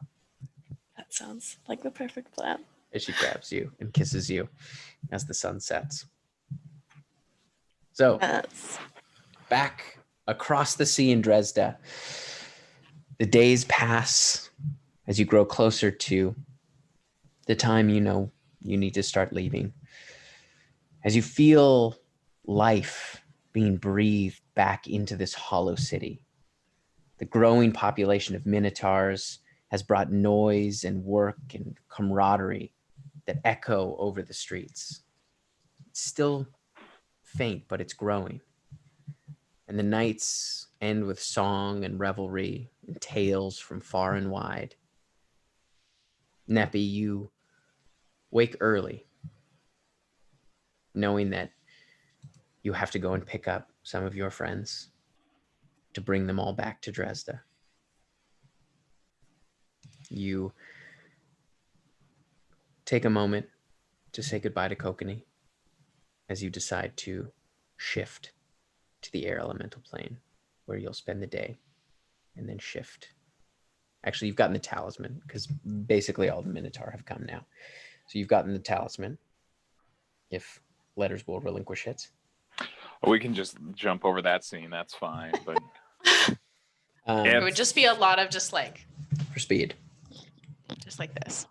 That sounds like the perfect plan. As she grabs you and kisses you as the sun sets. So, Yes. back across the sea in Dresda, the days pass as you grow closer to the time you know you need to start leaving. As you feel life being breathed back into this hollow city. The growing population of minotaurs has brought noise and work and camaraderie that echo over the streets. It's still faint, but it's growing. And the nights end with song and revelry and tales from far and wide. Neppy, you wake early, knowing that you have to go and pick up some of your friends to bring them all back to Dresda. You take a moment to say goodbye to Kokenee as you decide to shift to the air elemental plane, where you'll spend the day and then shift. Actually, you've gotten the talisman, because basically all the Minotaur have come now. So you've gotten the talisman, if Letters will relinquish it. We can just jump over that scene. That's fine. But It would just be a lot of just like for speed, just like this.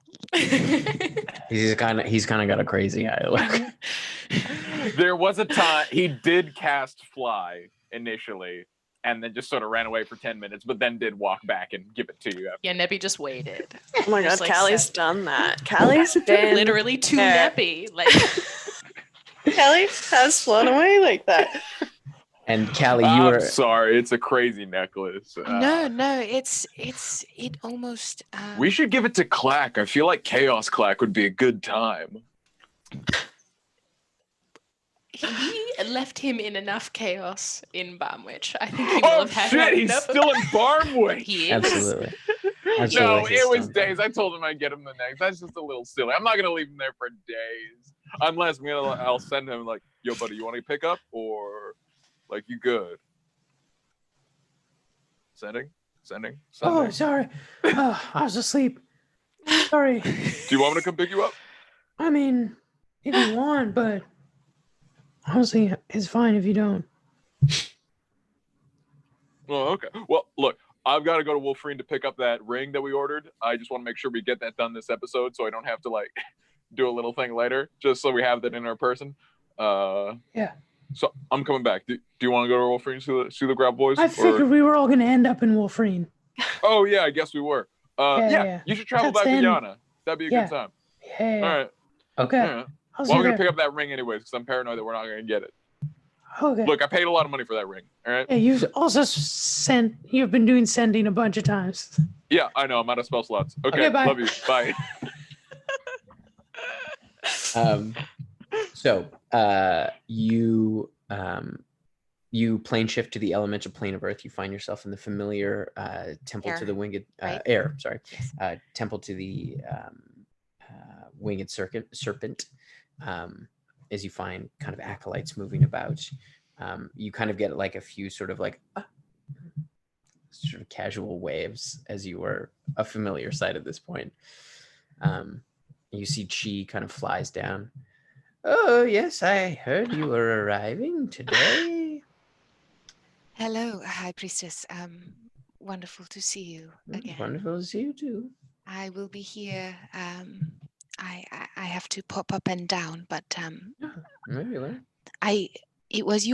he's kind of got a crazy eye look. there was a time he did cast fly initially, and then just sort of ran away for 10 minutes, but then did walk back and give it to you. Yeah, Neppy just waited. Oh my god, Just, like, Callie's sat- done that. Callie's been literally to there. Neppy. Like Callie has flown away like that. And Callie, you I'm were sorry, it's a crazy necklace. no, it almost We should give it to Clak. I feel like Chaos Clak would be a good time. he left him in enough chaos in Barnwich. I think he will Oh have had shit, he's enough of still in Barnwich. He is. absolutely. No, Absolutely. it was days. I told him I'd get him the next. That's just a little silly. I'm not gonna leave him there for days, unless I'll send him like, yo, buddy, you want to pick up, or like, you good? Sending. Oh, sorry. I was asleep. Sorry. Do you want me to come pick you up? I mean, if you want, but honestly, it's fine if you don't. Oh, okay. Well, look, I've got to go to Wolverine to pick up that ring that we ordered. I just want to make sure we get that done this episode, so I don't have to like do a little thing later, just so we have that in our person. Yeah. So I'm coming back. Do you want to go to Wolverine see the Grab Boys? I figured we were all going to end up in Wolverine. Oh yeah, I guess we were. Yeah. You should travel That's back to the end. Yanna. That'd be a good time. Yeah. All right. Okay. Yeah. I'll Well, see I'm you gonna there. pick up that ring anyways because I'm paranoid that we're not gonna get it. Okay. Look, I paid a lot of money for that ring. All right. Yeah, you've also you've been doing sending a bunch of times. Yeah, I know. I'm out of spell slots. Okay, bye. love you. Bye. So you plane shift to the elemental plane of Earth. You find yourself in the familiar temple to the winged air. Sorry, temple to the winged serpent. As you find kind of acolytes moving about, you kind of get like a few sort of like sort of casual waves as you were a familiar sight at this point. You see Chi kind of flies down. Oh, yes, I heard you were arriving today. Hello, High Priestess. Wonderful to see you again. Wonderful to see you too. I will be here. I have to pop up and down, but Very well. it was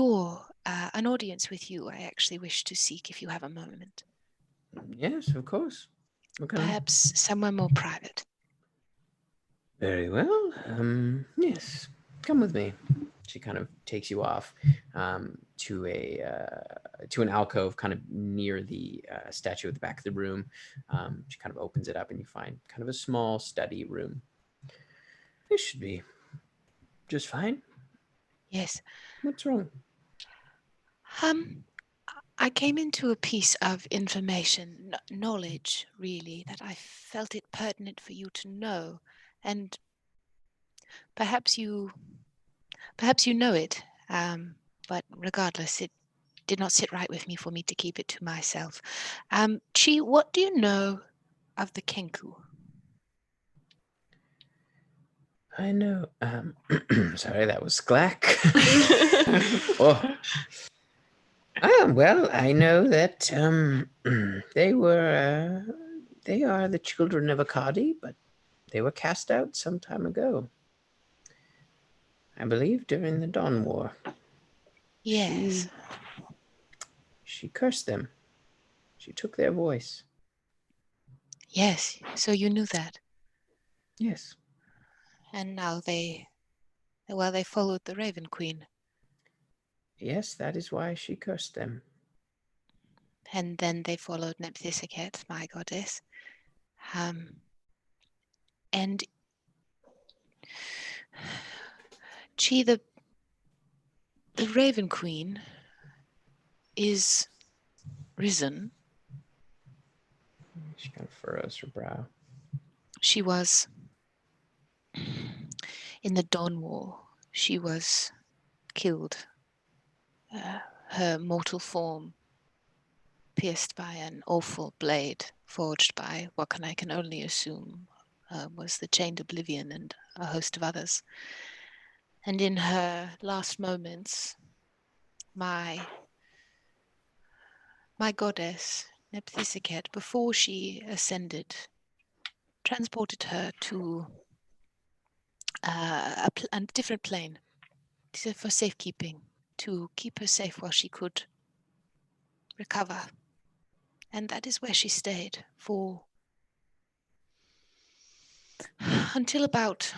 an audience with you. I actually wish to seek if you have a moment. Yes, of course. Perhaps somewhere more private. Very well. Yes, come with me. She kind of takes you off to an alcove kind of near the statue at the back of the room. She kind of opens it up and you find kind of a small study room. This should be just fine. Yes. What's wrong? I came into a piece of information, knowledge, really, that I felt it pertinent for you to know, and perhaps you know it, but regardless, it did not sit right with me for me to keep it to myself. Chi, what do you know of the Kenku? I know. Sorry, that was Clak. Oh. Well, I know that they are the children of Akkadi, but they were cast out some time ago. I believe during the Dawn War. Yes. She cursed them. She took their voice. Yes, so you knew that. Yes. And now they followed the Raven Queen. Yes, that is why she cursed them. And then they followed Nepthysiket, my goddess. And Chi, the Raven Queen is risen. She kind of furrows her brow. She was in the Dawn War. She was killed. Her mortal form pierced by an awful blade forged by what I can only assume was the Chained Oblivion and a host of others. And in her last moments, my goddess, Nepthysiket, before she ascended, transported her to a different plane for safekeeping, to keep her safe while she could recover. And that is where she stayed for until about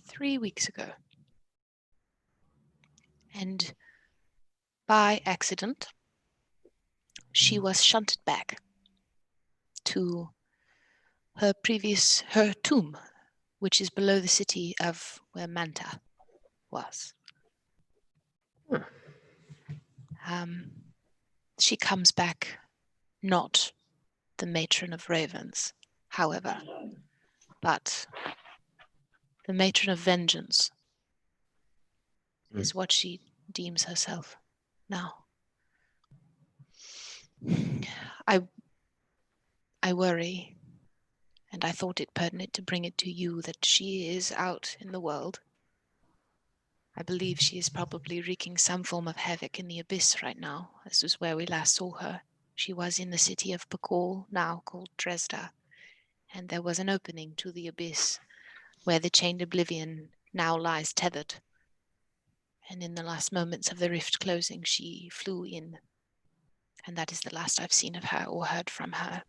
3 weeks ago. And by accident, she was shunted back to her tomb, which is below the city of where Manta was. She comes back not the matron of ravens, however, but the matron of vengeance is what she deems herself now. I worry, and I thought it pertinent to bring it to you that she is out in the world, I believe she is probably wreaking some form of havoc in the abyss right now. This was where we last saw her. She was in the city of Pakal, now called Dresda, and there was an opening to the abyss where the chained oblivion now lies tethered. And in the last moments of the rift closing, she flew in. And that is the last I've seen of her or heard from her.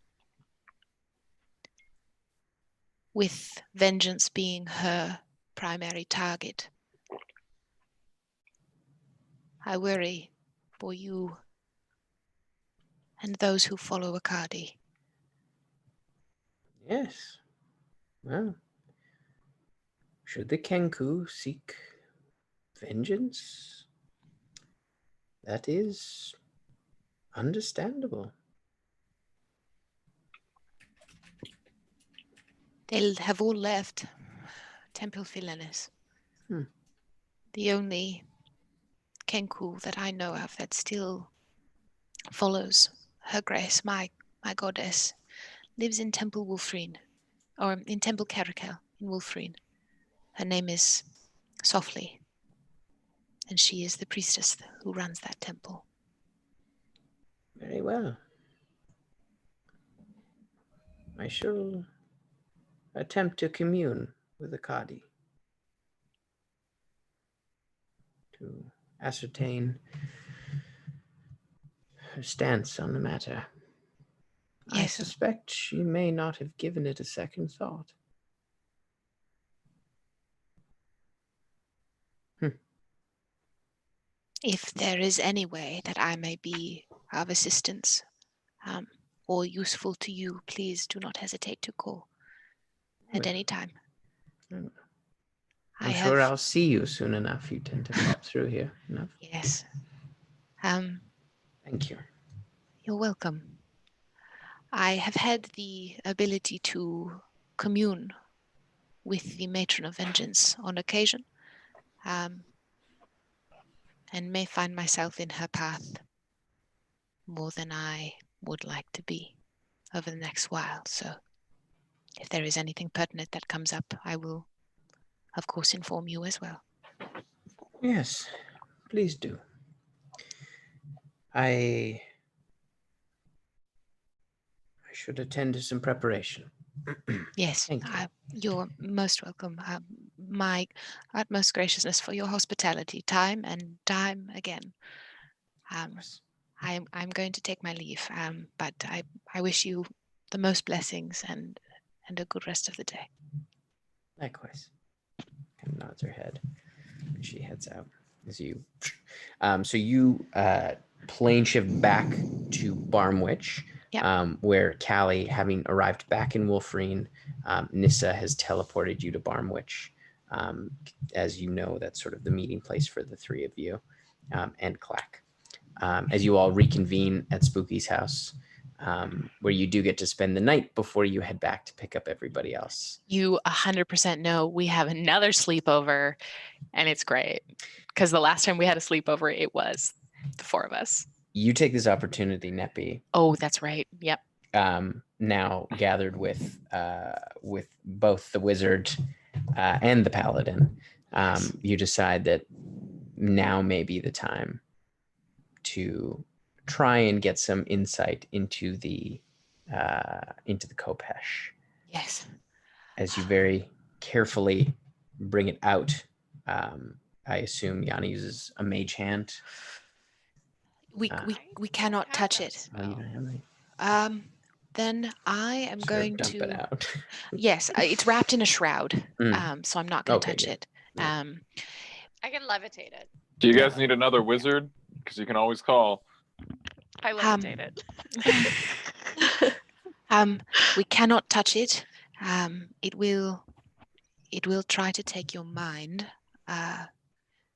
With vengeance being her primary target, I worry for you and those who follow Akadi. Yes. Well, should the Kenku seek vengeance, that is understandable. They'll have all left Temple Philenis. Hmm. The only Kenku that I know of that still follows her grace, my goddess, lives in Temple Wolfrine, or in Temple Caracal in Wolfrine. Her name is Softly, and she is the priestess who runs that temple. Very well. I shall attempt to commune with Akadi to ascertain her stance on the matter. I Yes. suspect she may not have given it a second thought. If there is any way that I may be of assistance or useful to you, please do not hesitate to call at any time. I'm sure I'll see you soon enough. You tend to pop through here enough. Yes. Thank you. You're welcome. I have had the ability to commune with the Matron of Vengeance on occasion, and may find myself in her path more than I would like to be over the next while. So if there is anything pertinent that comes up, I will, of course, inform you as well. Yes, please do. I should attend to some preparation. Yes, Thank you. You're most welcome. My utmost graciousness for your hospitality, time and time again. I'm going to take my leave, but I wish you the most blessings and a good rest of the day. Likewise. Kind of nods her head. She heads out as you. So you plane shift back to Barmwich, where Callie, having arrived back in Wolfrine, Nissa has teleported you to Barmwich. As you know, that's sort of the meeting place for the three of you, and Clak. As you all reconvene at Spooky's house, where you do get to spend the night before you head back to pick up everybody else. You 100% know we have another sleepover, and it's great because the last time we had a sleepover, it was the four of us. You take this opportunity, Neppy. Oh, that's right. Yep. Now gathered with both the wizard and the paladin, you decide that now may be the time to try and get some insight into the Kopesh. Yes. As you very carefully bring it out, I assume Yanna uses a mage hand. We cannot touch it. Oh, you don't have any? Then I am going dump to it out. Yes, it's wrapped in a shroud, so I'm not going to touch it. I can levitate it. Do you guys need another wizard? Because you can always call. I levitate it. We cannot touch it. It will try to take your mind.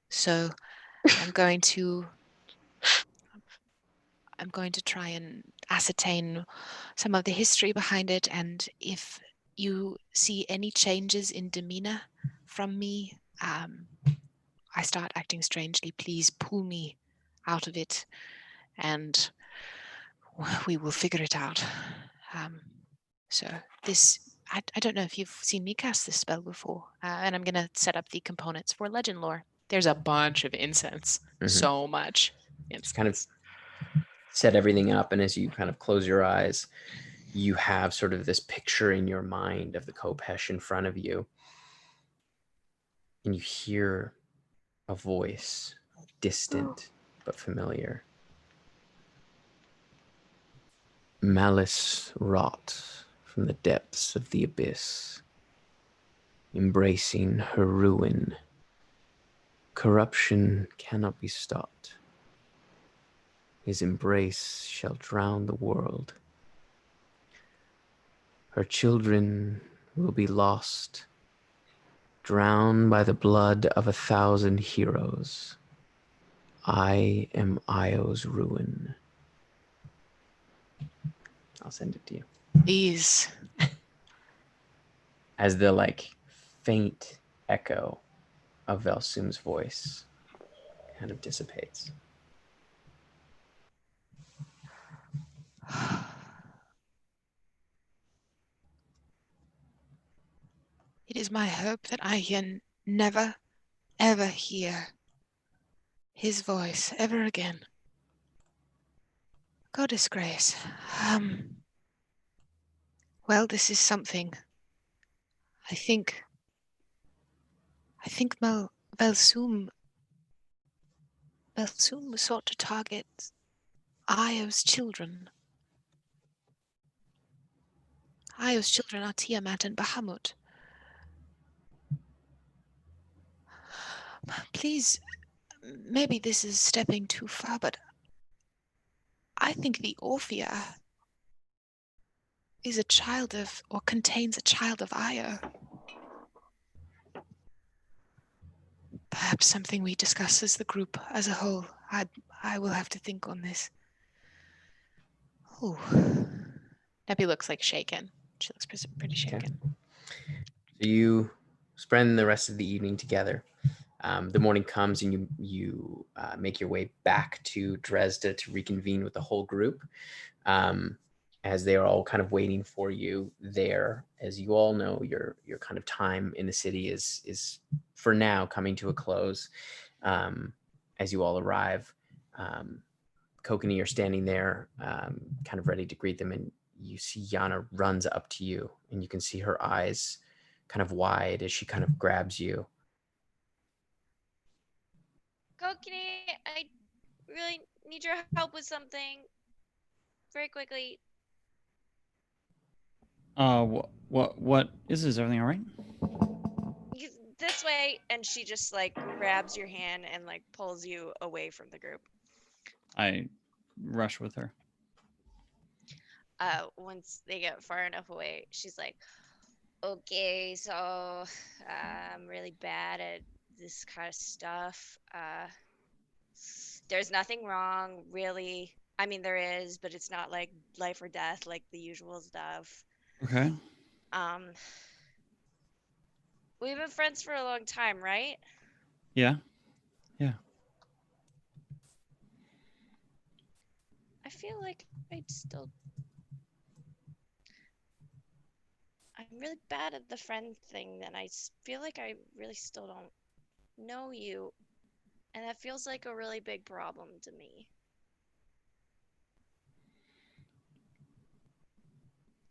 So I'm going to try and ascertain some of the history behind it, and if you see any changes in demeanor from me, I start acting strangely, please pull me out of it, and we will figure it out. So this, I don't know if you've seen me cast this spell before, and I'm going to set up the components for legend lore. There's a bunch of incense. Mhm. So much Just incense. kind of set everything up, and as you kind of close your eyes, you have sort of this picture in your mind of the Kopesh in front of you, and you hear a voice, distant but familiar. Malice wrought from the depths of the abyss, embracing her ruin. Corruption cannot be stopped. His embrace shall drown the world. Her children will be lost, drowned by the blood of 1,000 heroes. I am Io's ruin. I'll send it to you. These. As the like faint echo of Velsum's voice kind of dissipates. It is my hope that I can never, ever hear his voice ever again. Goddess Grace. Well, this is something. I think Velsum sought to target Io's children. Io's children are Tiamat and Bahamut. Please, maybe this is stepping too far, but I think the Orphea is a child of, or contains a child of Io. Perhaps something we discuss as the group as a whole. I will have to think on this. Oh, Neppy looks like shaken. She looks pretty shaken. So you spend the rest of the evening together. The morning comes and you make your way back to Dresda to reconvene with the whole group, as they are all kind of waiting for you there. As you all know, your kind of time in the city is for now coming to a close. As you all arrive, Kokenee are standing there, kind of ready to greet them, and you see Yanna runs up to you, and you can see her eyes kind of wide as she kind of grabs you. Kokenee, I really need your help with something. Very quickly. What is this? Everything all right? This way, and she just like grabs your hand and like pulls you away from the group. I rush with her. Once they get far enough away, she's like, okay, so I'm really bad at this kind of stuff. There's nothing wrong, really. I mean, there is, but it's not like life or death, like the usual stuff. Okay. We've been friends for a long time, right? Yeah. Yeah. I feel like I'm really bad at the friend thing, and I feel like I really still don't know you, and that feels like a really big problem to me.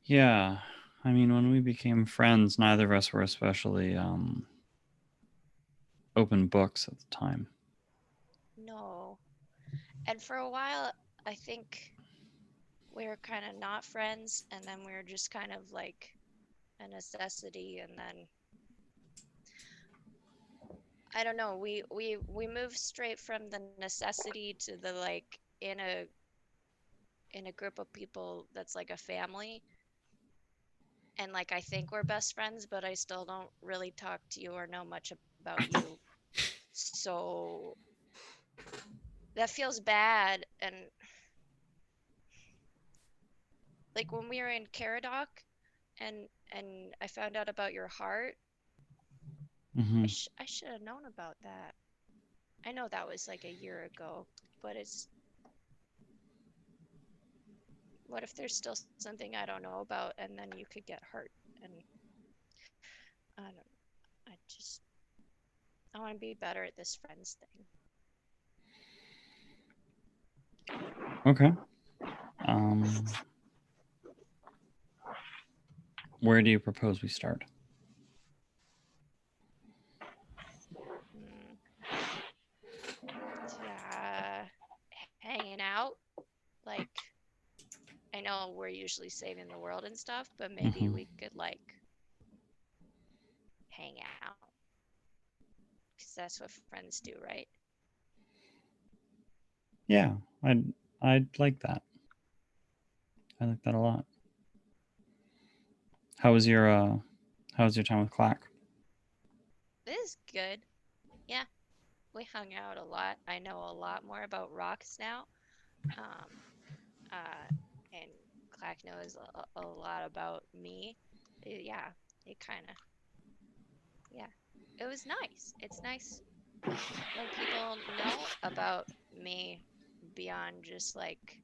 Yeah. I mean, when we became friends, neither of us were especially open books at the time. No. And for a while, I think we were kind of not friends, and then we were just kind of like a necessity, and then I don't know, we moved straight from the necessity to the like in a group of people that's like a family. And like I think we're best friends, but I still don't really talk to you or know much about you. So that feels bad. And like when we were in Caradoc and I found out about your heart, Mm-hmm. I should have known about that. I know that was like a year ago, but it's what if there's still something I don't know about, and then you could get hurt? And I don't. I want to be better at this friends thing. Okay. Where do you propose we start? Hanging out. Like, I know we're usually saving the world and stuff, but maybe we could like hang out. Because that's what friends do, right? Yeah, I'd like that. I like that a lot. How was your time with Clak? It is good. Yeah. We hung out a lot. I know a lot more about rocks now. And Clack knows a lot about me. It was nice. It's nice when people know about me beyond just like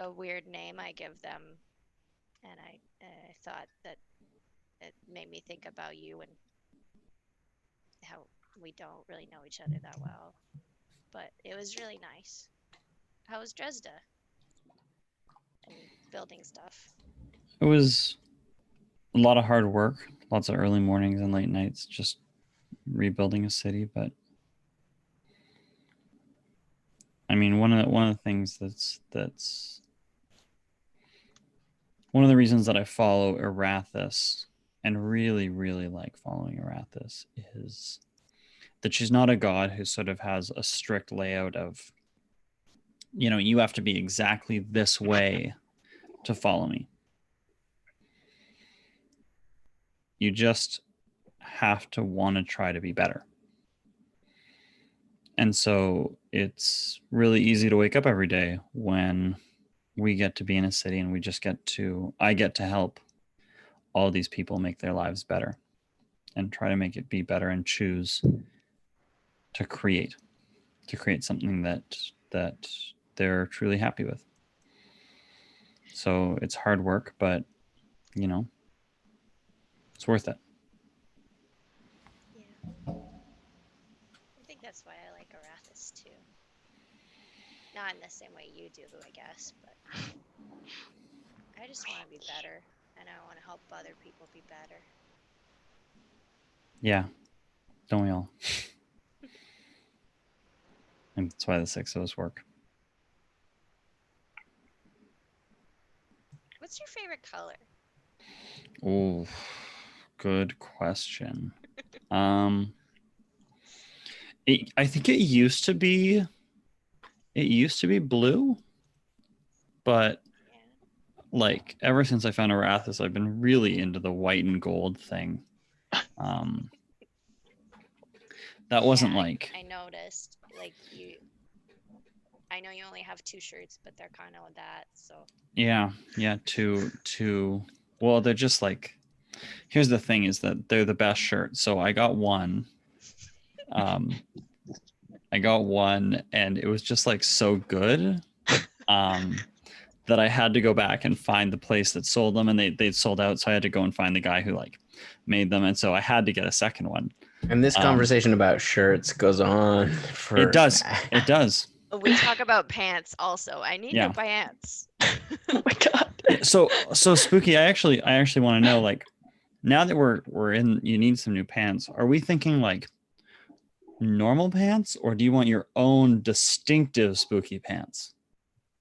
a weird name I give them. And I thought that it made me think about you and how we don't really know each other that well. But it was really nice. How was Dresda? And building stuff. It was a lot of hard work, lots of early mornings and late nights, just rebuilding a city. But I mean, one of the things that's one of the reasons that I follow Erathis and really, really like following Erathis is that she's not a god who sort of has a strict layout of, you have to be exactly this way to follow me. You just have to want to try to be better. And so it's really easy to wake up every day when we get to be in a city and I get to help all these people make their lives better and try to make it be better and choose to create something that they're truly happy with. So it's hard work, but it's worth it. Yeah. I think that's why I like Erathis too. Not in the same way you do, I guess, but I just want to be better and I want to help other people be better. Yeah. Don't we all? And that's why the 6 of us work. What's your favorite color? Oh, good question. I think it used to be blue, but like ever since I found Erathis, I've been really into the white and gold thing. That wasn't like I noticed like I know you only have 2 shirts, but they're kind of that. So yeah, two. Well, they're just like. Here's the thing: is that they're the best shirts. So I got one. And it was just like so good that I had to go back and find the place that sold them, and they'd sold out. So I had to go and find the guy who like made them, and so I had to get a second one. And this conversation about shirts goes on for. It does. we talk about pants also. I need new pants. Oh my god. So Spooky, I actually want to know, like, now that we're in, you need some new pants. Are we thinking like normal pants, or do you want your own distinctive Spooky pants?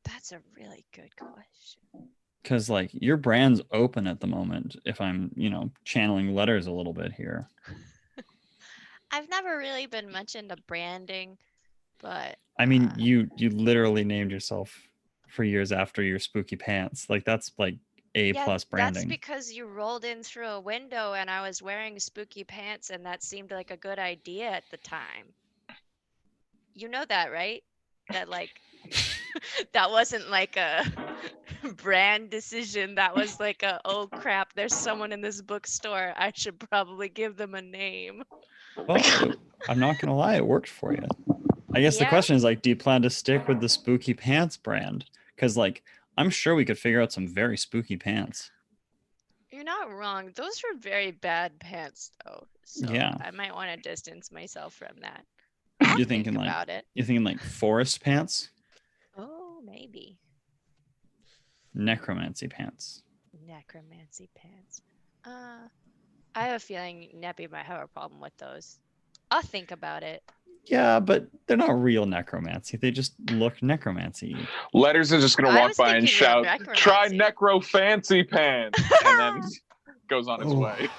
That's a really good question. Because like your brand's open at the moment, if I'm channeling letters a little bit here. I've never really been much into branding, but I mean, you literally named yourself for years after your Spooky pants. Like that's like A+ branding. That's because you rolled in through a window and I was wearing spooky pants, and that seemed like a good idea at the time. You know that, right? That like that wasn't like a brand decision. That was like oh crap, there's someone in this bookstore. I should probably give them a name. Well, I'm not gonna lie, it worked for you. I guess the question is like, do you plan to stick with the Spooky Pants brand? Because like I'm sure we could figure out some very spooky pants. You're not not wrong. Those were very bad pants, though. So Yeah. I might want to distance myself from that. You're Think thinking like about it. you're thinking like forest pants, Oh, maybe necromancy pants. necromancy pants. I have a feeling Neppy might have a problem with those. I'll think about it. Yeah, but they're not real necromancy. They just look necromancy. Letters are just gonna I walk was by and thinking real shout, "Try necromancy." necro fancy pants," and then goes on his Oh. way.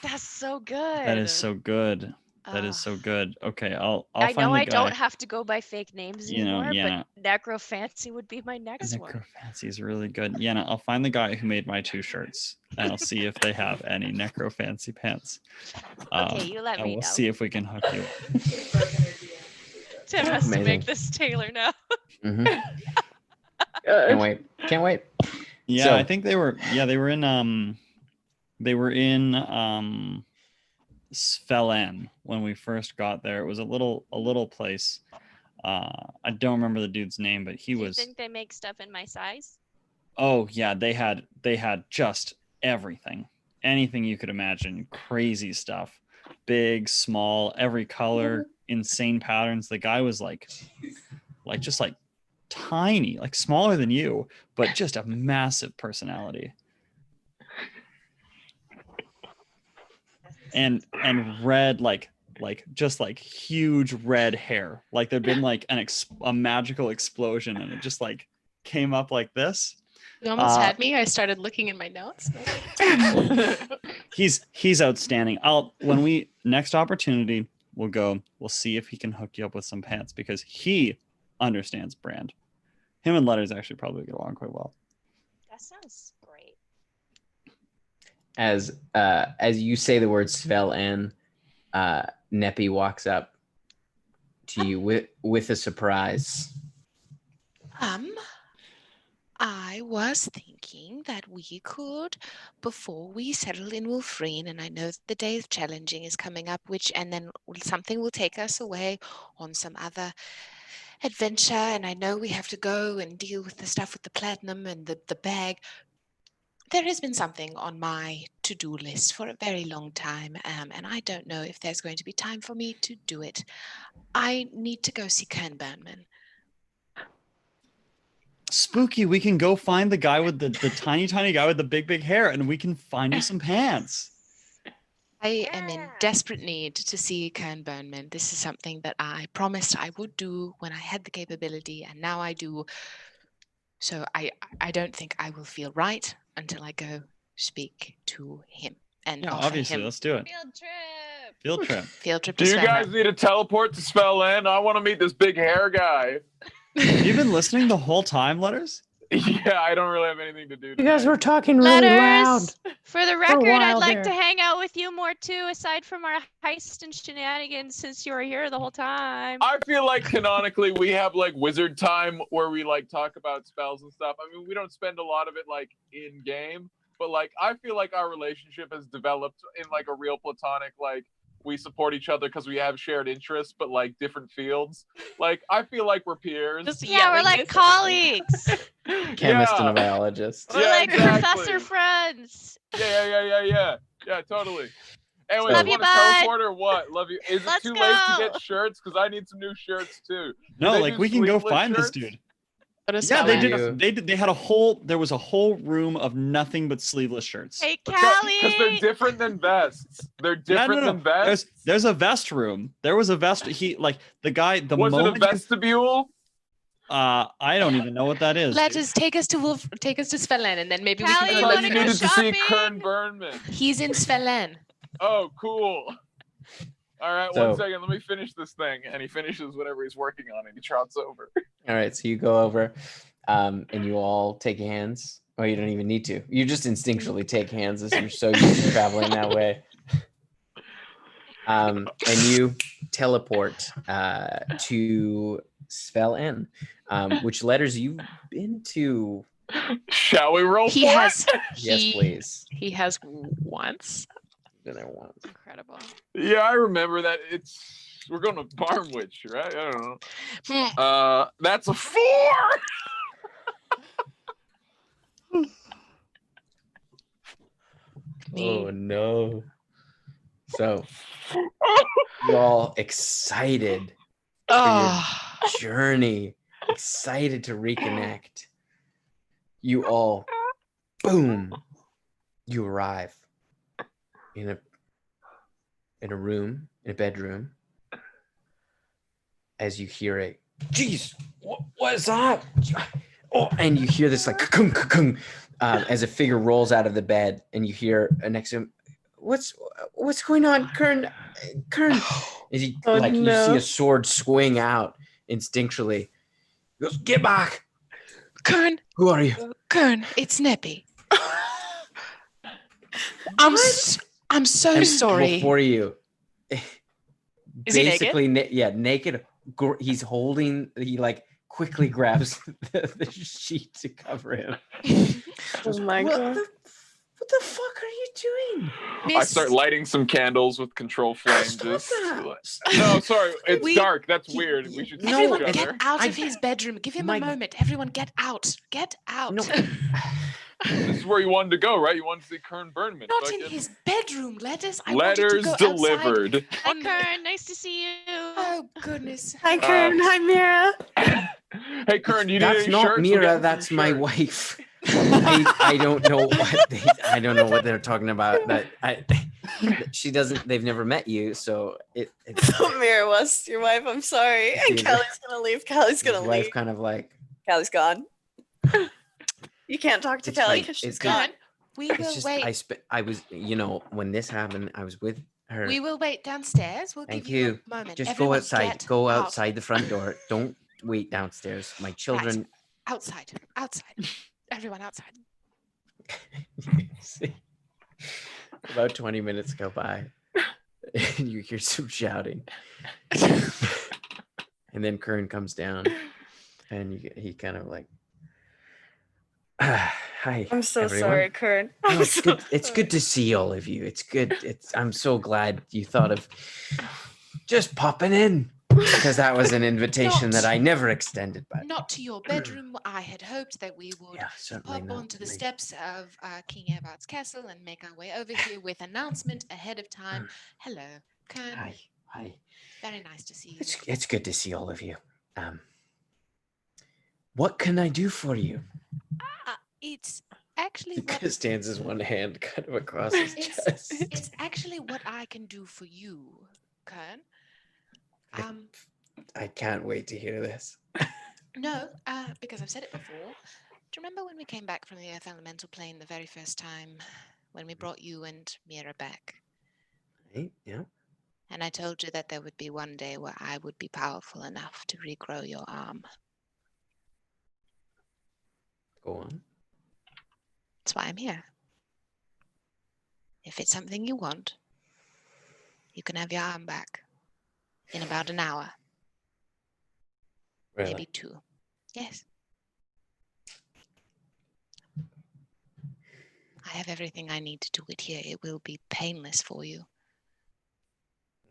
That's so good. That is so good. That is so good. Okay, I'll I find know the I guy. don't have to go by fake names You know, anymore, yeah. but necrofancy would be my next one. Necrofancy is really good. Yeah, I'll find the guy who made my 2 shirts, and I'll see if they have any necrofancy pants. Okay, you let and me we'll know. see if we can hook you. Tim has to Amazing. make this tailor now. Mm-hmm. Can't wait. Can't wait. Yeah, So- I think they were. Yeah, they were in. Svelin when we first got there. It was a little place. I don't remember the dude's name, but he Do you was. think they make stuff in my size? Oh yeah, they had just everything, anything you could imagine, crazy stuff, big, small, every color, insane patterns. The guy was like just like tiny, like smaller than you, but just a massive personality. And red, like just like huge red hair, like there'd been like a magical explosion and it just like came up like this. You almost had me. I started looking in my notes. He's outstanding. When we next opportunity, we'll see if he can hook you up with some pants because he understands brand. Him and Letters actually probably get along quite well. That sounds great. As you say the word Svelin, Neppy walks up to you with a surprise. I was thinking that we could, before we settle in Wolfreen, and I know that the day of challenging is coming up, and then something will take us away on some other adventure, and I know we have to go and deal with the stuff with the platinum and the bag. There has been something on my to-do list for a very long time, and I don't know if there's going to be time for me to do it. I need to go see Kernburnman. Spooky, we can go find the guy with the tiny guy with the big hair, and we can find you some pants. I am in desperate need to see Kernburnman. This is something that I promised I would do when I had the capability, and now I do. So I don't think I will feel right until I go speak to him. And Yeah, offer obviously, him let's do it. Field trip. Field trip. to Do you Svelin. guys need to teleport to Svelin? I want to meet this big hair guy. You've been listening the whole time, Letters? Yeah, I don't really have anything to do. You guys tonight. were talking really loud. Letters. For the record, I'd while like there. to hang out with you more too, aside from our heist and shenanigans, since you were here the whole time. I feel like canonically we have like wizard time where we like talk about spells and stuff. I mean, we don't spend a lot of it like in game, but like I feel like our relationship has developed in like a real platonic, like we support each other because we have shared interests, but like different fields. Like I feel like we're peers. Yeah, we're like colleagues. Chemist and Yeah. a biologist. We're like exactly. professor friends. Yeah, totally. Anyway, Love you you, want to bud. teleport or what? Love you. Is it Let's too late to go. get shirts? Because I need some new shirts too. No, They like do we can go sleeveless find this shirts? dude. Go to Yeah, they Svelin. did. They had there was a whole room of nothing but sleeveless shirts. Hey, Because they're Callie. different than vests. They're different than vests. There's a vest room. There was a vest. He like the guy. The Was it a moment you- vestibule? I don't even know what that is. Let us take us to Svelin, and then maybe we Callie, I can you go thought wanna you look go needed to see shopping? Kern Burnman. He's in Svelin. Oh, cool. All right, So- 1 second. Let me finish this thing. And he finishes whatever he's working on and he trots over. All right, so you go over, and you all take hands. Oh, you don't even need to. You just instinctually take hands as you're so used to traveling that way. And you teleport to Svelin, which letters you've been to. Shall we roll He for has. Yes, please. He has once. Been there once. Incredible. it? Yeah, I remember that. We're going to Barnwich, right? I don't know. Hmm. That's a 4. Oh no. So you all excited for your journey, excited to reconnect. You all, boom, you arrive in a room, in a bedroom, as you hear a, geez, what's up? Oh, and you hear this like, ka-kung, as a figure rolls out of the bed, and you hear next to him, what's going on, Kern? As he you see a sword swing out instinctually. He goes, get back. Kern. Who are you? Kern, it's Neppy. I'm so And sorry. before you, Is he basically, naked. He's holding. He like quickly grabs the sheet to cover him. Oh my god. What the fuck are you doing? I start lighting some candles with control flame. No, sorry, it's dark. That's weird. We should see Everyone each get other. out of his bedroom. Give him a moment. Everyone get out. Get out. No. This is where you wanted to go, right? You wanted to see Kern Burnman. Not in his bedroom. Letters. I Letters wanted to go delivered. outside. Hi, Kern. Nice to see you. Oh goodness. Hi, Kern. Hi, Mira. Hey, Kern, you need That's any not shirts? We'll get Mira. some That's my shirts. wife. I don't know I don't know what they're talking about. That she doesn't. They've never met you, so it's Mira was your wife. I'm sorry. And Callie's gonna leave. Callie's gonna his wife leave. kind of like. Callie's gone. You can't talk to It's Callie fine. because she's It's gone. We It's will just wait. I was when this happened, I was with her. We will wait downstairs. We'll Thank give you you. a moment. Just Everyone go outside. get Go out. outside the front door. Don't wait downstairs. My children. Outside. Outside. Everyone outside. See, about 20 minutes go by, and you hear some shouting, and then Kern comes down, and he kind of like, hi. I'm so everyone." sorry, Kern. No, it's good. It's good to see all of you. It's good. I'm so glad you thought of just popping in, because that was an invitation that I never extended. But Not to your bedroom. I had hoped that we would certainly pop not onto the me. steps of King Eobard's castle and make our way over here with announcement ahead of time. Hello, Kern. Hi. Very nice to see you. It's good to see all of you. What can I do for you? It's actually He kind of stands his one hand kind of across his chest. it's actually what I can do for you, Kern. I can't wait to hear this. No, because I've said it before. Do you remember when we came back from the Earth Elemental Plane the very first time, when we brought you and Mira back? Right? Yeah. And I told you that there would be one day where I would be powerful enough to regrow your arm. Go on. That's why I'm here. If it's something you want, you can have your arm back in about an hour. Really? Maybe 2. Yes. I have everything I need to do it here. It will be painless for you.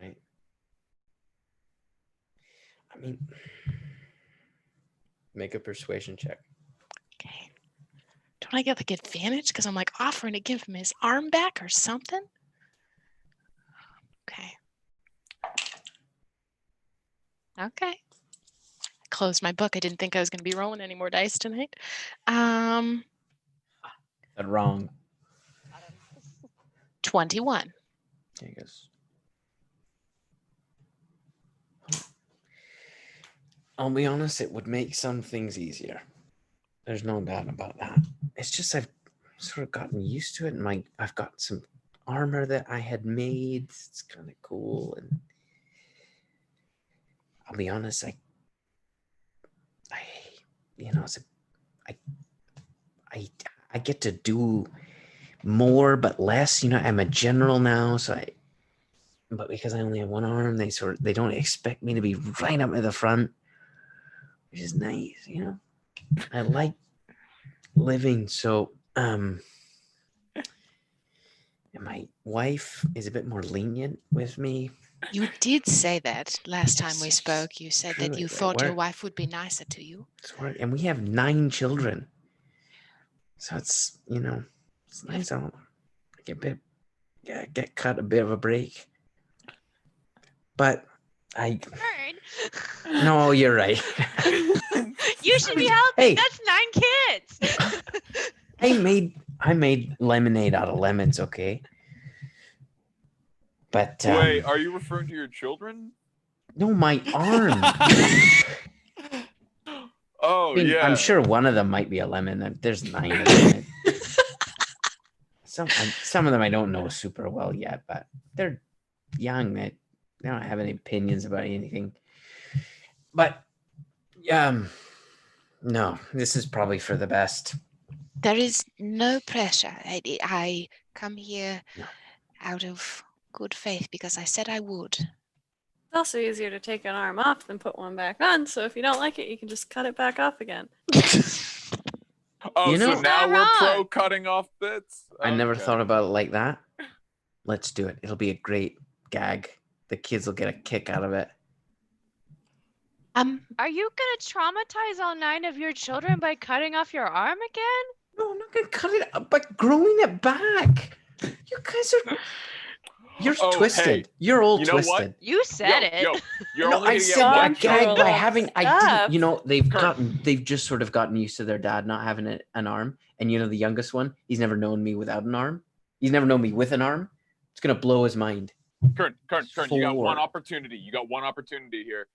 Right. I mean, make a persuasion check. Okay. Don't I get like advantage because I'm like offering to give him his arm back or something? Okay. Okay. I closed my book. I didn't think I was going to be rolling any more dice tonight. That wrong. 21. I guess. I'll be honest, it would make some things easier. There's no doubt about that. It's just I've sort of gotten used to it, and I've got some armor that I had made. It's kind of cool, and I'll be honest, I get to do more but less. I'm a general now, but because I only have one arm, they don't expect me to be right up at the front, which is nice. I like living. So my wife is a bit more lenient with me. You did say that last time we spoke. You said that you thought your We're- wife would be nicer to you. And we have 9 children. So it's, it's nice. I get a bit get cut a bit of a break. But no, you're right. You should be helping. Hey. That's 9 kids. I made lemonade out of lemons, okay? But Wait, are you referring to your children? no, my arm. Oh, I mean, yeah. I'm sure one of them might be a lemon. There's 9 of them. Some of them I don't know super well yet, but they're young. They don't have any opinions about anything. But no, this is probably for the best. There is no pressure. I come here out of good faith because I said I would. It's also easier to take an arm off than put one back on, so if you don't like it, you can just cut it back off again. Oh, You know- so now we're pro cutting off bits? I never Okay. thought about it like that. Let's do it. It'll be a great gag. The kids will get a kick out of it. Are you gonna traumatize all 9 of your children by cutting off your arm again? No, I'm not gonna cut it up, but growing it back. You guys are. You're Oh, twisted. hey, You're all you know what? twisted. You said it. You're No, only I gonna said get a one gag shot. by having. I didn't. You know, Kurt. they've just sort of gotten used to their dad not having an arm, and you know the youngest one, he's never known me without an arm. He's never known me with an arm. It's gonna blow his mind. Kurt, you got one 4. opportunity. You got one opportunity here.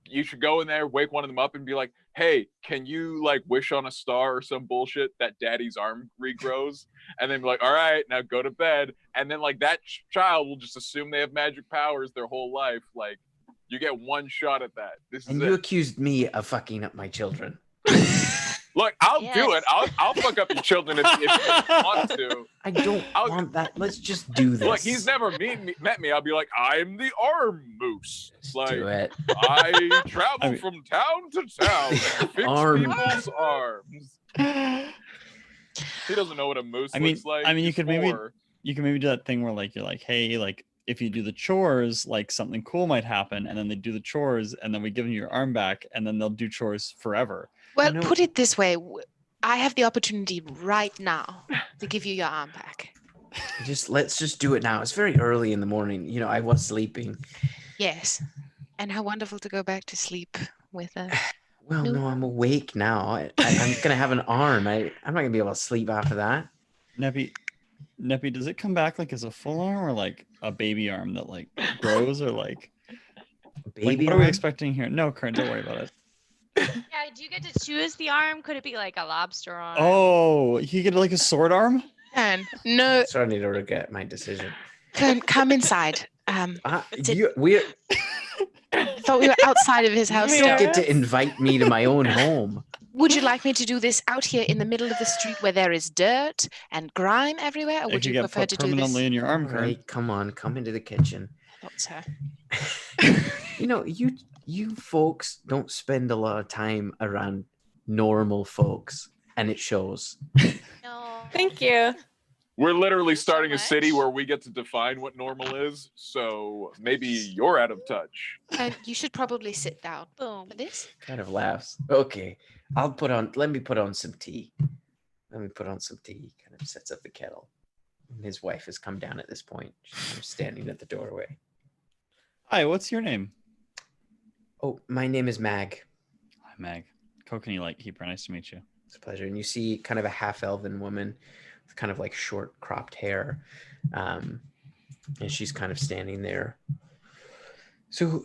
You should go in there, wake one of them up, and be like, "Hey, can you like wish on a star or some bullshit that daddy's arm regrows?" And then be like, "All right, now go to bed." And then like that child will just assume they have magic powers their whole life. Like you get one shot at that. This is And it. you accused me of fucking up my children. Look, I'll do it. I'll fuck up your children if you want to. I don't want that. Let's just do this. Look, he's never met me. I'll be like, I'm the arm moose. Like, do it. I travel from town to town and fix Arm. people's arms. He doesn't know what a moose looks like. I mean, you He's could 4. maybe do that thing where like you're like, hey, like if you do the chores, like something cool might happen, and then they do the chores, and then we give them your arm back, and then they'll do chores forever. Well, put it this way. I have the opportunity right now to give you your arm back. Let's just do it now. It's very early in the morning. You know, I was sleeping. Yes. And how wonderful to go back to sleep with a... Well, no, I'm awake now. I'm gonna have an arm. I'm not gonna be able to sleep after that. Neppy, does it come back like as a full arm or like a baby arm that like grows or like baby what are we arm? expecting here? No, Karen, don't worry about it. Yeah, do you get to choose the arm? Could it be like a lobster arm? Oh, you get like a sword arm? Kern, no. Starting to regret my decision. Kern, come inside. We're I thought we were outside of his house. You don't get to invite me to my own home. Would you like me to do this out here in the middle of the street where there is dirt and grime everywhere, or would you prefer to do this? permanently in your arm, Kern. Right, come on, come into the kitchen. Thought so. You know, you folks don't spend a lot of time around normal folks, and it shows. No. Thank you. We're literally starting a city where we get to define what normal is. So maybe you're out of touch. And you should probably sit down. Boom. For this? Kind of laughs. Okay, let me put on some tea. Kind of sets up the kettle. And his wife has come down at this point. She's standing at the doorway. Hi, what's your name? Oh, my name is Mag. Hi, Mag. Kokenee, like Keeper. Nice to meet you. It's a pleasure. And you see kind of a half-elven woman with kind of like short cropped hair. And she's kind of standing there. So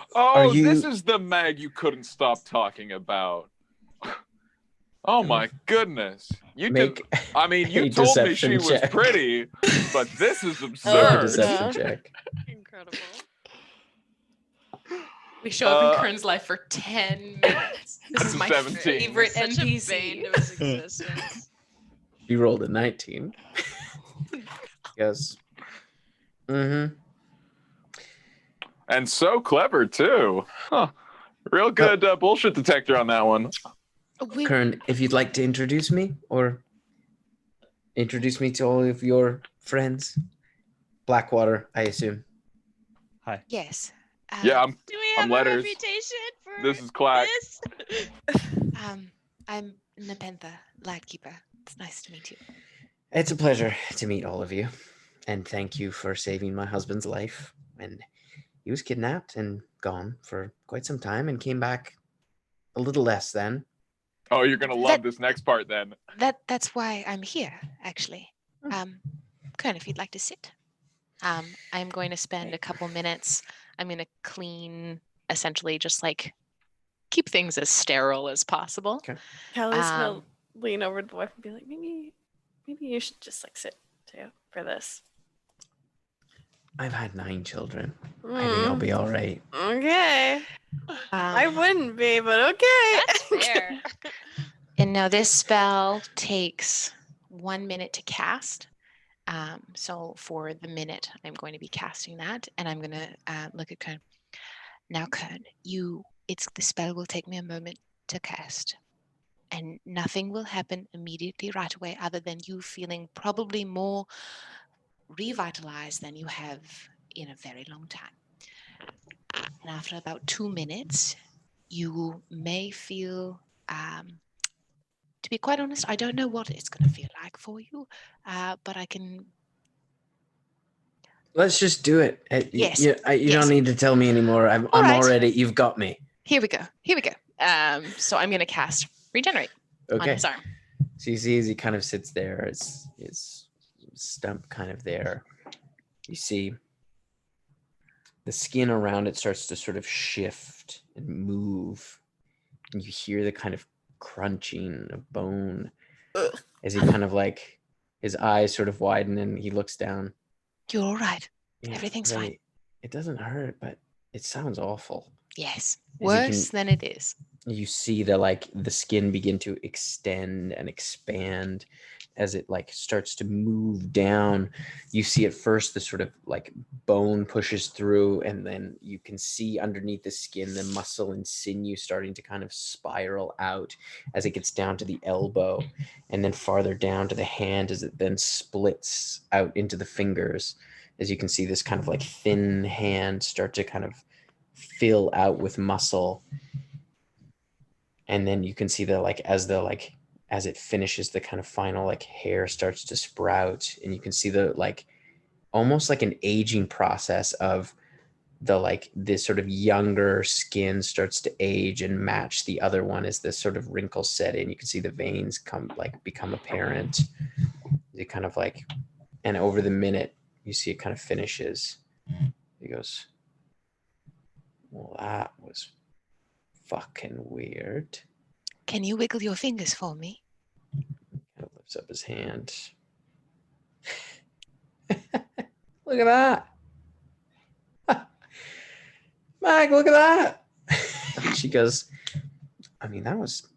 this is the Mag you couldn't stop talking about. Oh my goodness. You told me she was pretty, but this is absurd. Deception check. Incredible. We show up in Kern's life for 10 minutes. This is my 17. favorite Such a NPC. bane to his existence. You rolled a 19. Yes. Mm-hmm. And so clever too. Huh. Real good bullshit detector on that one. Kern, if you'd like to introduce me or introduce me to all of your friends. Blackwater, I assume. Hi. Yes. Yeah, Do we have I'm a Letters. reputation for This is Clak. this? I'm Nepentha, Lightkeeper. It's nice to meet you. It's a pleasure to meet all of you. And thank you for saving my husband's life. And he was kidnapped and gone for quite some time and came back a little less than. Oh, you're gonna love this next part then. That's why I'm here, actually. Kern, if you'd like to sit. I'm going to spend a couple minutes. I'm going to clean, essentially, just like keep things as sterile as possible. Okay. Callie's gonna lean over to the wife and be like, maybe you should just like sit too for this. I've had 9 children. I think I'll be all right. Okay. I wouldn't be, but okay. That's fair. And now this spell takes 1 minute to cast. So for the minute, I'm going to be casting that, and I'm going to look at Kern. Now, Kern, the spell will take me a moment to cast, and nothing will happen immediately right away, other than you feeling probably more revitalized than you have in a very long time. And after about 2 minutes, you may feel. To be quite honest, I don't know what it's going to feel like for you, but I can. Let's just do it. Yes. You don't need to tell me anymore. I'm right. already. You've got me. Here we go. So I'm going to cast Regenerate on his arm. So you see as he kind of sits there, his stump kind of there. You see the skin around it starts to sort of shift and move, and you hear the kind of crunching of bone as he kind of like his eyes sort of widen and he looks down. You're all right. Yeah, Everything's really, fine. It doesn't hurt, but it sounds awful. Yes. As Worse than it is. You see the skin begin to extend and expand as it like starts to move down. You see at first the sort of like bone pushes through, and then you can see underneath the skin the muscle and sinew starting to kind of spiral out as it gets down to the elbow, and then farther down to the hand as it then splits out into the fingers. As you can see this kind of like thin hand start to kind of fill out with muscle. And then you can see as it finishes, the kind of final like hair starts to sprout, and you can see the like almost like an aging process of the like this sort of younger skin starts to age and match the other one as this sort of wrinkle set in. You can see the veins become apparent. It kind of like, and over the minute you see it kind of finishes. He goes, well, that was fucking weird. Can you wiggle your fingers for me? He lifts up his hand. Look at that. Mag, look at that. She goes, I mean, that was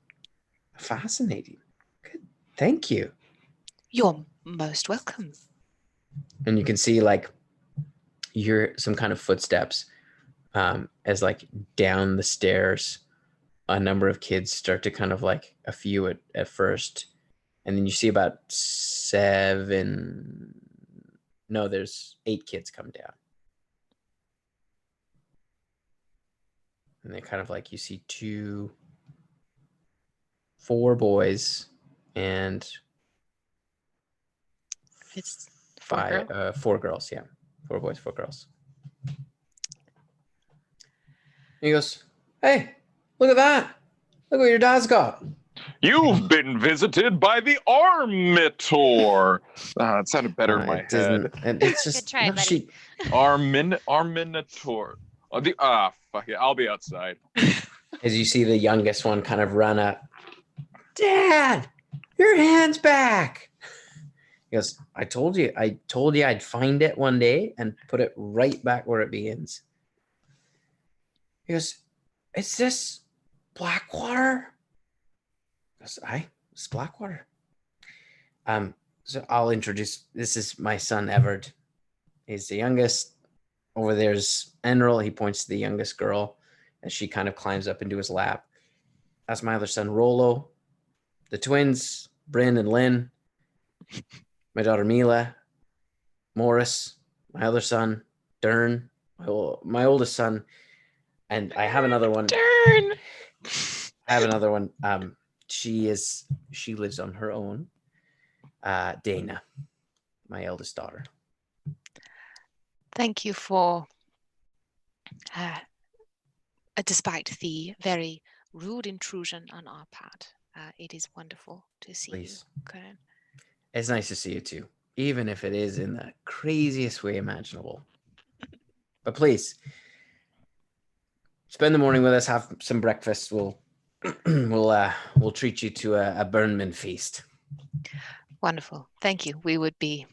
fascinating. Good. Thank you. You're most welcome. And you can see like you hear some kind of footsteps as like down the stairs a number of kids start to kind of like a few at first, and then you see about 8 kids come down, and they kind of like, you see 4 boys and It's 4 girls. Yeah, 4 boys, 4 girls. He goes, hey, look at that. Look what your dad's got. You've been visited by the Armitor. It sounded better in my head. And it's just, Good try, buddy. Arminator. Fuck it. I'll be outside. As you see the youngest one kind of run up. Dad, your hand's back. He goes, I told you I'd find it one day and put it right back where it begins. He goes, is this Blackwater? He goes, it's Blackwater. So I'll introduce, this is my son, Everett. He's the youngest. Over there's Enril. He points to the youngest girl as she kind of climbs up into his lap. That's my other son, Rolo. The twins, Bryn and Lynn. My daughter, Mila. Morris. My other son, Dern. My oldest son. And I have another one. Dern. I have another one. She lives on her own. Dana, my eldest daughter. Thank you for, despite the very rude intrusion on our part, it is wonderful to see Please. you, Conan. It's nice to see you too, even if it is in the craziest way imaginable. But please, spend the morning with us. Have some breakfast. We'll treat you to a Burnman feast. Wonderful. Thank you. We would be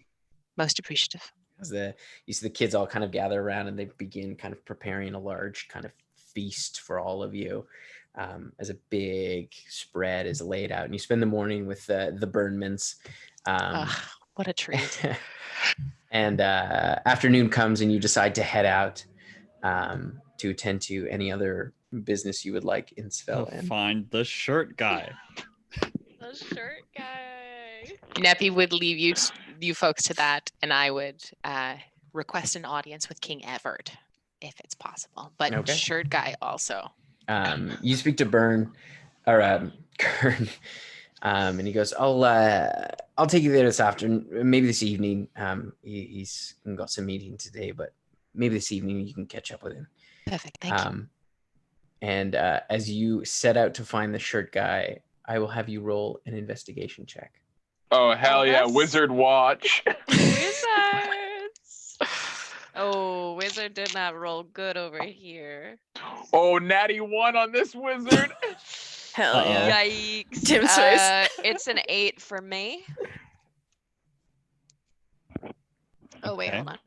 most appreciative. As you see the kids all kind of gather around and they begin kind of preparing a large kind of feast for all of you, as a big spread is laid out, and you spend the morning with the Burnmans. What a treat. And afternoon comes and you decide to head out to attend to any other business you would like in Svel. Find the shirt guy. The shirt guy. Neppy would leave you folks to that, and I would request an audience with King Everett, if it's possible. But Okay. shirt guy also. You speak to Kern, and he goes, I'll take you there this afternoon, maybe this evening. He's got some meeting today, but maybe this evening you can catch up with him. Perfect. Thank you. And as you set out to find the shirt guy, I will have you roll an investigation check. Oh, hell yeah. Wizard watch. Wizards. Oh, wizard did not roll good over here. Oh, natty 1 on this wizard. Hell yeah. Yikes. Tim's face. It's an 8 for me. Oh, wait, Okay. hold on.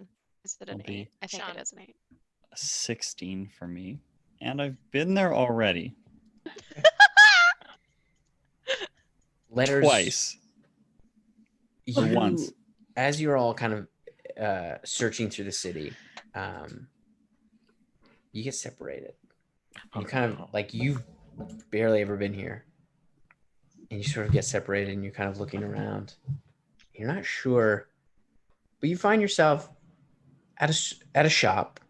Is it an Will be 8? I think it is an 8. 16 for me. And I've been there already. Letters Twice. Once. As you're all kind of searching through the city, you get separated. You kind of like, you've barely ever been here, and you sort of get separated and you're kind of looking around. You're not sure, but you find yourself at a shop.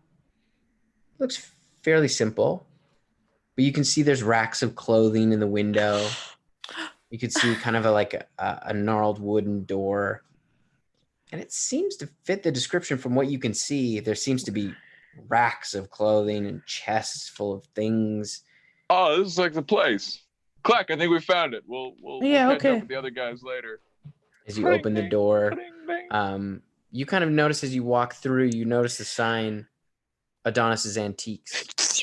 Looks fairly simple, but you can see there's racks of clothing in the window. You could see kind of a gnarled wooden door, and it seems to fit the description from what you can see. There seems to be racks of clothing and chests full of things. Oh, this is like the place. Clack, I think we found it. We'll catch up with the other guys later. As you open the door, you kind of notice as you walk through, you notice the sign, Adonis's Antiques.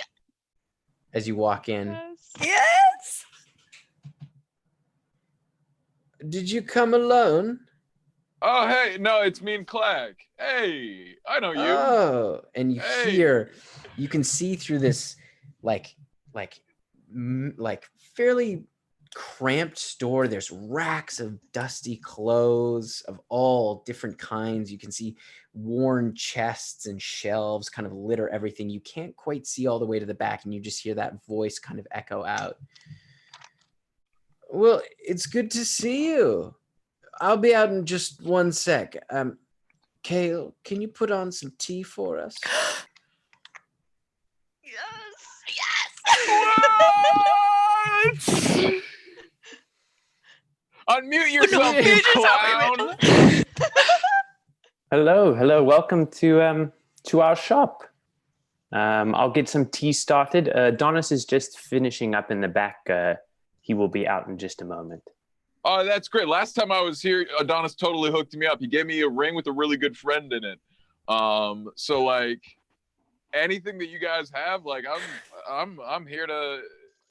As you walk in. Yes. Did you come alone? Oh, hey, no, it's me and Clack. Hey, I know you. Oh, and you hear, you can see through this like fairly cramped store. There's racks of dusty clothes of all different kinds. You can see worn chests and shelves kind of litter everything. You can't quite see all the way to the back, and you just hear that voice kind of echo out. Well, it's good to see you. I'll be out in just one sec. Kale, can you put on some tea for us? What? Unmute yourself, you clown. Hello. Welcome to our shop. I'll get some tea started. Adonis is just finishing up in the back. He will be out in just a moment. Oh, that's great. Last time I was here, Adonis totally hooked me up. He gave me a ring with a really good friend in it. So like anything that you guys have, like I'm here to.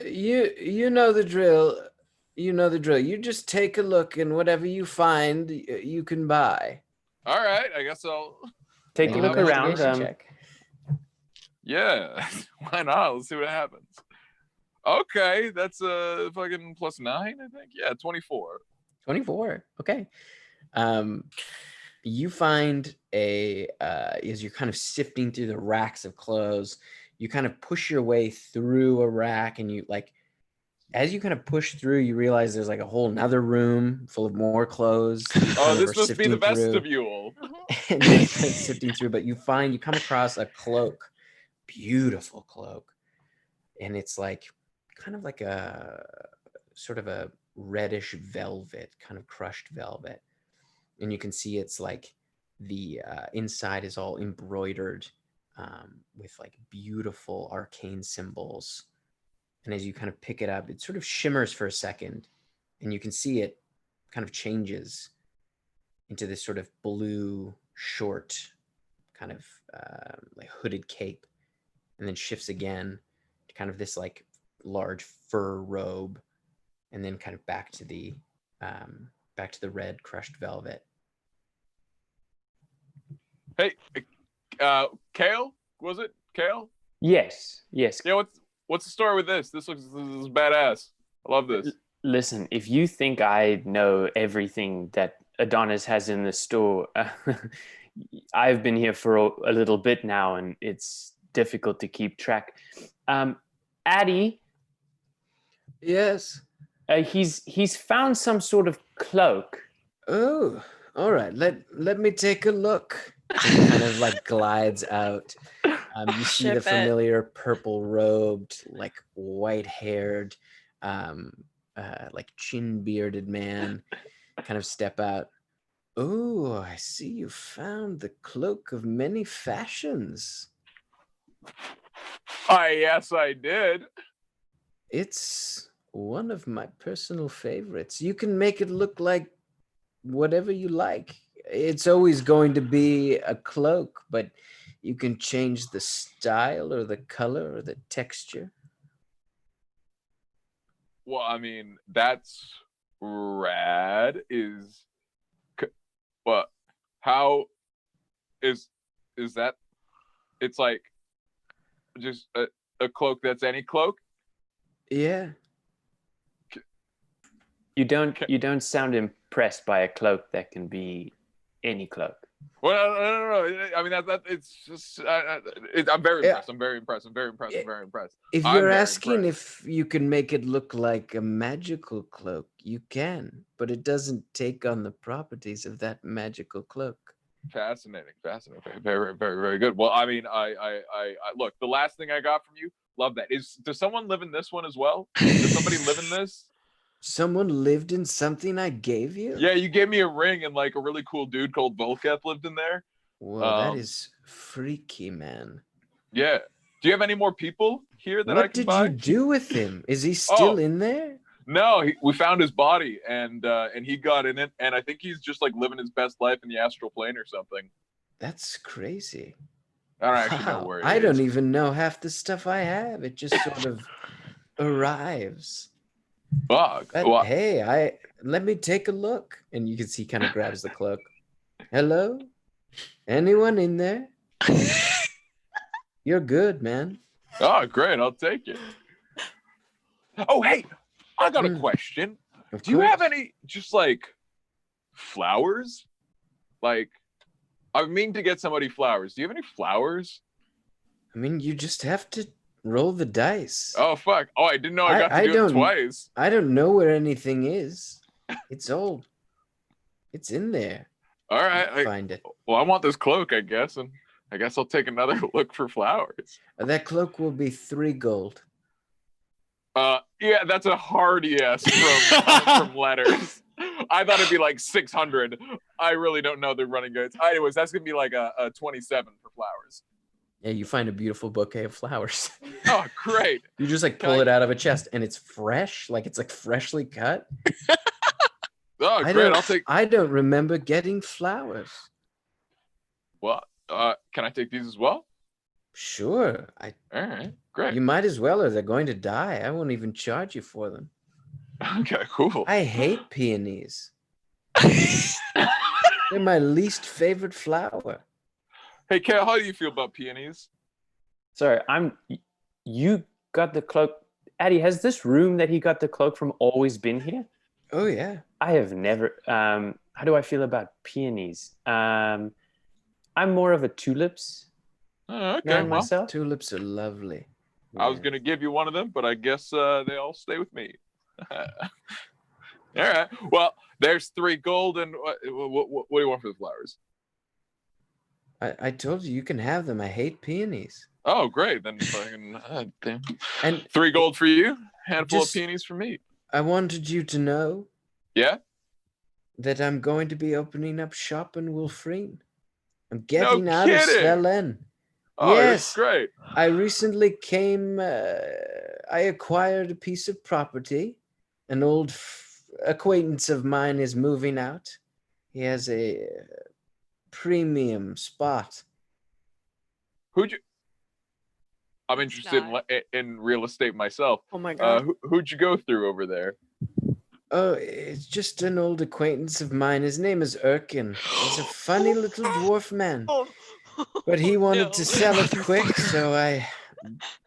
You know the drill. You know the drill. You just take a look, and whatever you find, you can buy. All right, I guess I'll take a look around. Check. Yeah, why not? Let's see what happens. Okay, that's a fucking +9, I think. Yeah, 24. 24. Okay. You find as you're kind of sifting through the racks of clothes, you kind of push your way through a rack, and you as you kind of push through, you realize there's like a whole nother room full of more clothes. Oh, this must be the vestibule. And you're sifting through, but you come across a cloak, beautiful cloak, and it's like kind of like a sort of a reddish velvet, kind of crushed velvet, and you can see it's like The inside is all embroidered with like beautiful arcane symbols. And as you kind of pick it up, it sort of shimmers for a second, and you can see it kind of changes into this sort of blue, short, kind of like hooded cape, and then shifts again to kind of this like large fur robe, and then kind of back to the red crushed velvet. Hey, Kale, was it Kale? Yes. Yeah, what's the story with this? This is badass. I love this. Listen, if you think I know everything that Adonis has in the store, I've been here for a little bit now, and it's difficult to keep track. Addy, Yes. He's found some sort of cloak. Oh, all right. Let me take a look. And kind of like glides out. You see the Ship it. familiar purple robed, like white haired, like chin bearded man kind of step out. Oh, I see you found the cloak of many fashions. Yes, I did. It's one of my personal favorites. You can make it look like whatever you like. It's always going to be a cloak, but you can change the style or the color or the texture. Well, I mean, that's rad. But how is that? It's like just a cloak that's any cloak. Yeah. You don't sound impressed by a cloak that can be any cloak. Well, no. I mean, that it's just. I'm very impressed. I'm very impressed. I'm very impressed. If you're asking if you can make it look like a magical cloak, you can, but it doesn't take on the properties of that magical cloak. Fascinating. Very, very good. Well, I mean, I look. The last thing I got from you, love that. Does someone live in this one as well? Does somebody live in this? Someone lived in something I gave you? Yeah, you gave me a ring, and like a really cool dude called Volketh lived in there. Well, that is freaky, man. Yeah. Do you have any more people here that I can buy? What did you do with him? Is he still in there? No, we found his body, and he got in it, and I think he's just like living his best life in the astral plane or something. That's crazy. I don't actually know where he I is. don't even know half the stuff I have. It just sort of arrives. Fuck. But hey, let me take a look. And you can see he kind of grabs the cloak. Hello? Anyone in there? You're good, man. Oh, great. I'll take it. Oh, hey, I got a question. Do you have any just like flowers? Like, I mean to get somebody flowers. Do you have any flowers? I mean, you just have to roll the dice. Oh, fuck. Oh, I didn't know I got to do it twice. I don't know where anything is. It's in there. All right. Find it. Well, I want this cloak, I guess, and I guess I'll take another look for flowers. That cloak will be 3 gold. Yeah, that's a hard yes from letters. I thought it'd be like 600. I really don't know the running goods. Anyways, that's gonna be like a 27 for flowers. Yeah, you find a beautiful bouquet of flowers. Oh, great. You just like pull it out of a chest and it's fresh, like it's like freshly cut. Oh, great. I don't remember getting flowers. Well, can I take these as well? Sure. All right, great. You might as well, or they're going to die. I won't even charge you for them. Okay, cool. I hate peonies. They're my least favorite flower. Hey, Kale, how do you feel about peonies? Sorry, you got the cloak. Addy, has this room that he got the cloak from always been here? Oh, yeah. I have never. How do I feel about peonies? I'm more of a tulips. Okay, well, myself. Tulips are lovely. I was gonna give you one of them, but I guess they all stay with me. All right. Well, there's 3 gold, and what do you want for the flowers? I told you can have them. I hate peonies. Oh, great. Then fucking damn. And 3 gold for you, handful of peonies for me. I wanted you to know. Yeah? That I'm going to be opening up shop in Wolfreen. I'm getting out of kidding. Svelen. Oh, Yes. that's great. I recently came, I acquired a piece of property. An old acquaintance of mine is moving out. He has a premium spot. Who'd you? I'm interested in real estate myself. Oh my god. Who'd you go through over there? Oh, it's just an old acquaintance of mine. His name is Erkin. He's a funny little dwarf man. But he wanted to sell it quick, so I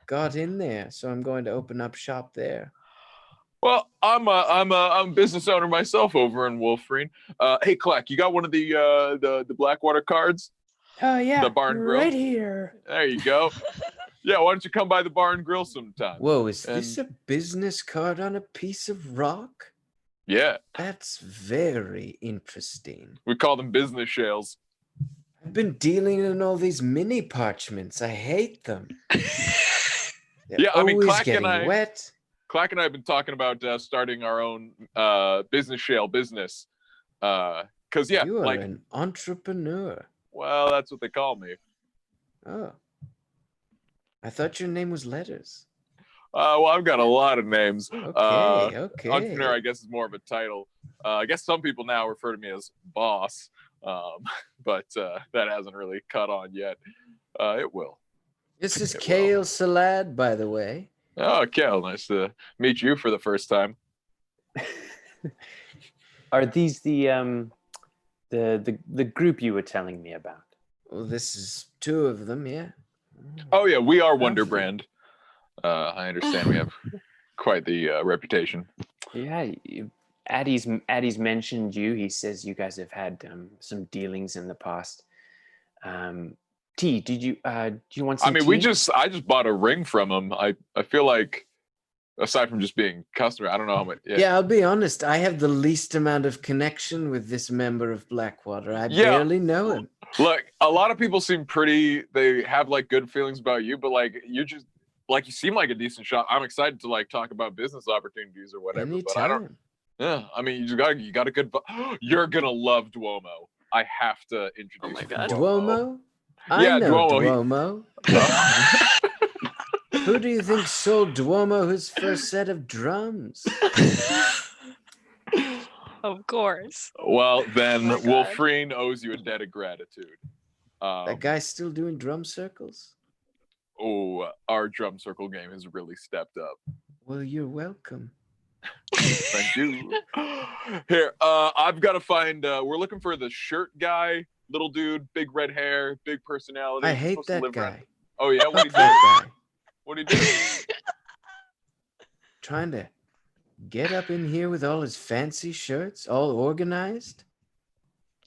got in there. So I'm going to open up shop there. Well, I'm a business owner myself over in Wolfreen. Hey, Clack, you got one of the Blackwater cards? Oh yeah, The bar and grill? right here. There you go. Yeah, why don't you come by the bar and grill sometime? Whoa, is this a business card on a piece of rock? Yeah. That's very interesting. We call them business shells. I've been dealing in all these mini parchments. I hate them. Yeah, I mean, always Clack getting and I, wet. Clack and I have been talking about starting our own business shell business. Cause yeah, You are like an entrepreneur. well, that's what they call me. Oh. I thought your name was Letters. Well, I've got a lot of names. Okay. Entrepreneur, I guess, is more of a title. I guess some people now refer to me as boss, but that hasn't really caught on yet. It will. This is Kale Salad, by the way. Oh, Kale, nice to meet you for the first time. Are these the group you were telling me about? Well, this is two of them, yeah. Oh yeah, we are Wonderbrand. I understand we have quite the reputation. Yeah, Addie's mentioned you. He says you guys have had some dealings in the past. T, do you want some I mean, tea? I just bought a ring from him. I feel like, aside from just being customer, I don't know how much. Yeah, I'll be honest. I have the least amount of connection with this member of Blackwater. I barely know him. Look, a lot of people seem they have like good feelings about you, but like you seem like a decent shot. I'm excited to like talk about business opportunities or whatever. Anytime. But I don't. Yeah, I mean, you got a good. You're gonna love Duomo. I have to introduce. Oh my god, Duomo? Yeah, I know Duomo. Duomo. Who do you think sold Duomo his first set of drums? Of course. Well, then Oh my God. Wolfreen owes you a debt of gratitude. That guy's still doing drum circles? Oh, our drum circle game has really stepped up. Well, you're welcome. Thank you. Here, I've got to find. We're looking for the shirt guy, little dude, big red hair, big personality. I He's hate supposed to that live guy. around- Oh yeah, what do you do? That guy. What do you do? Trying to get up in here with all his fancy shirts, all organized.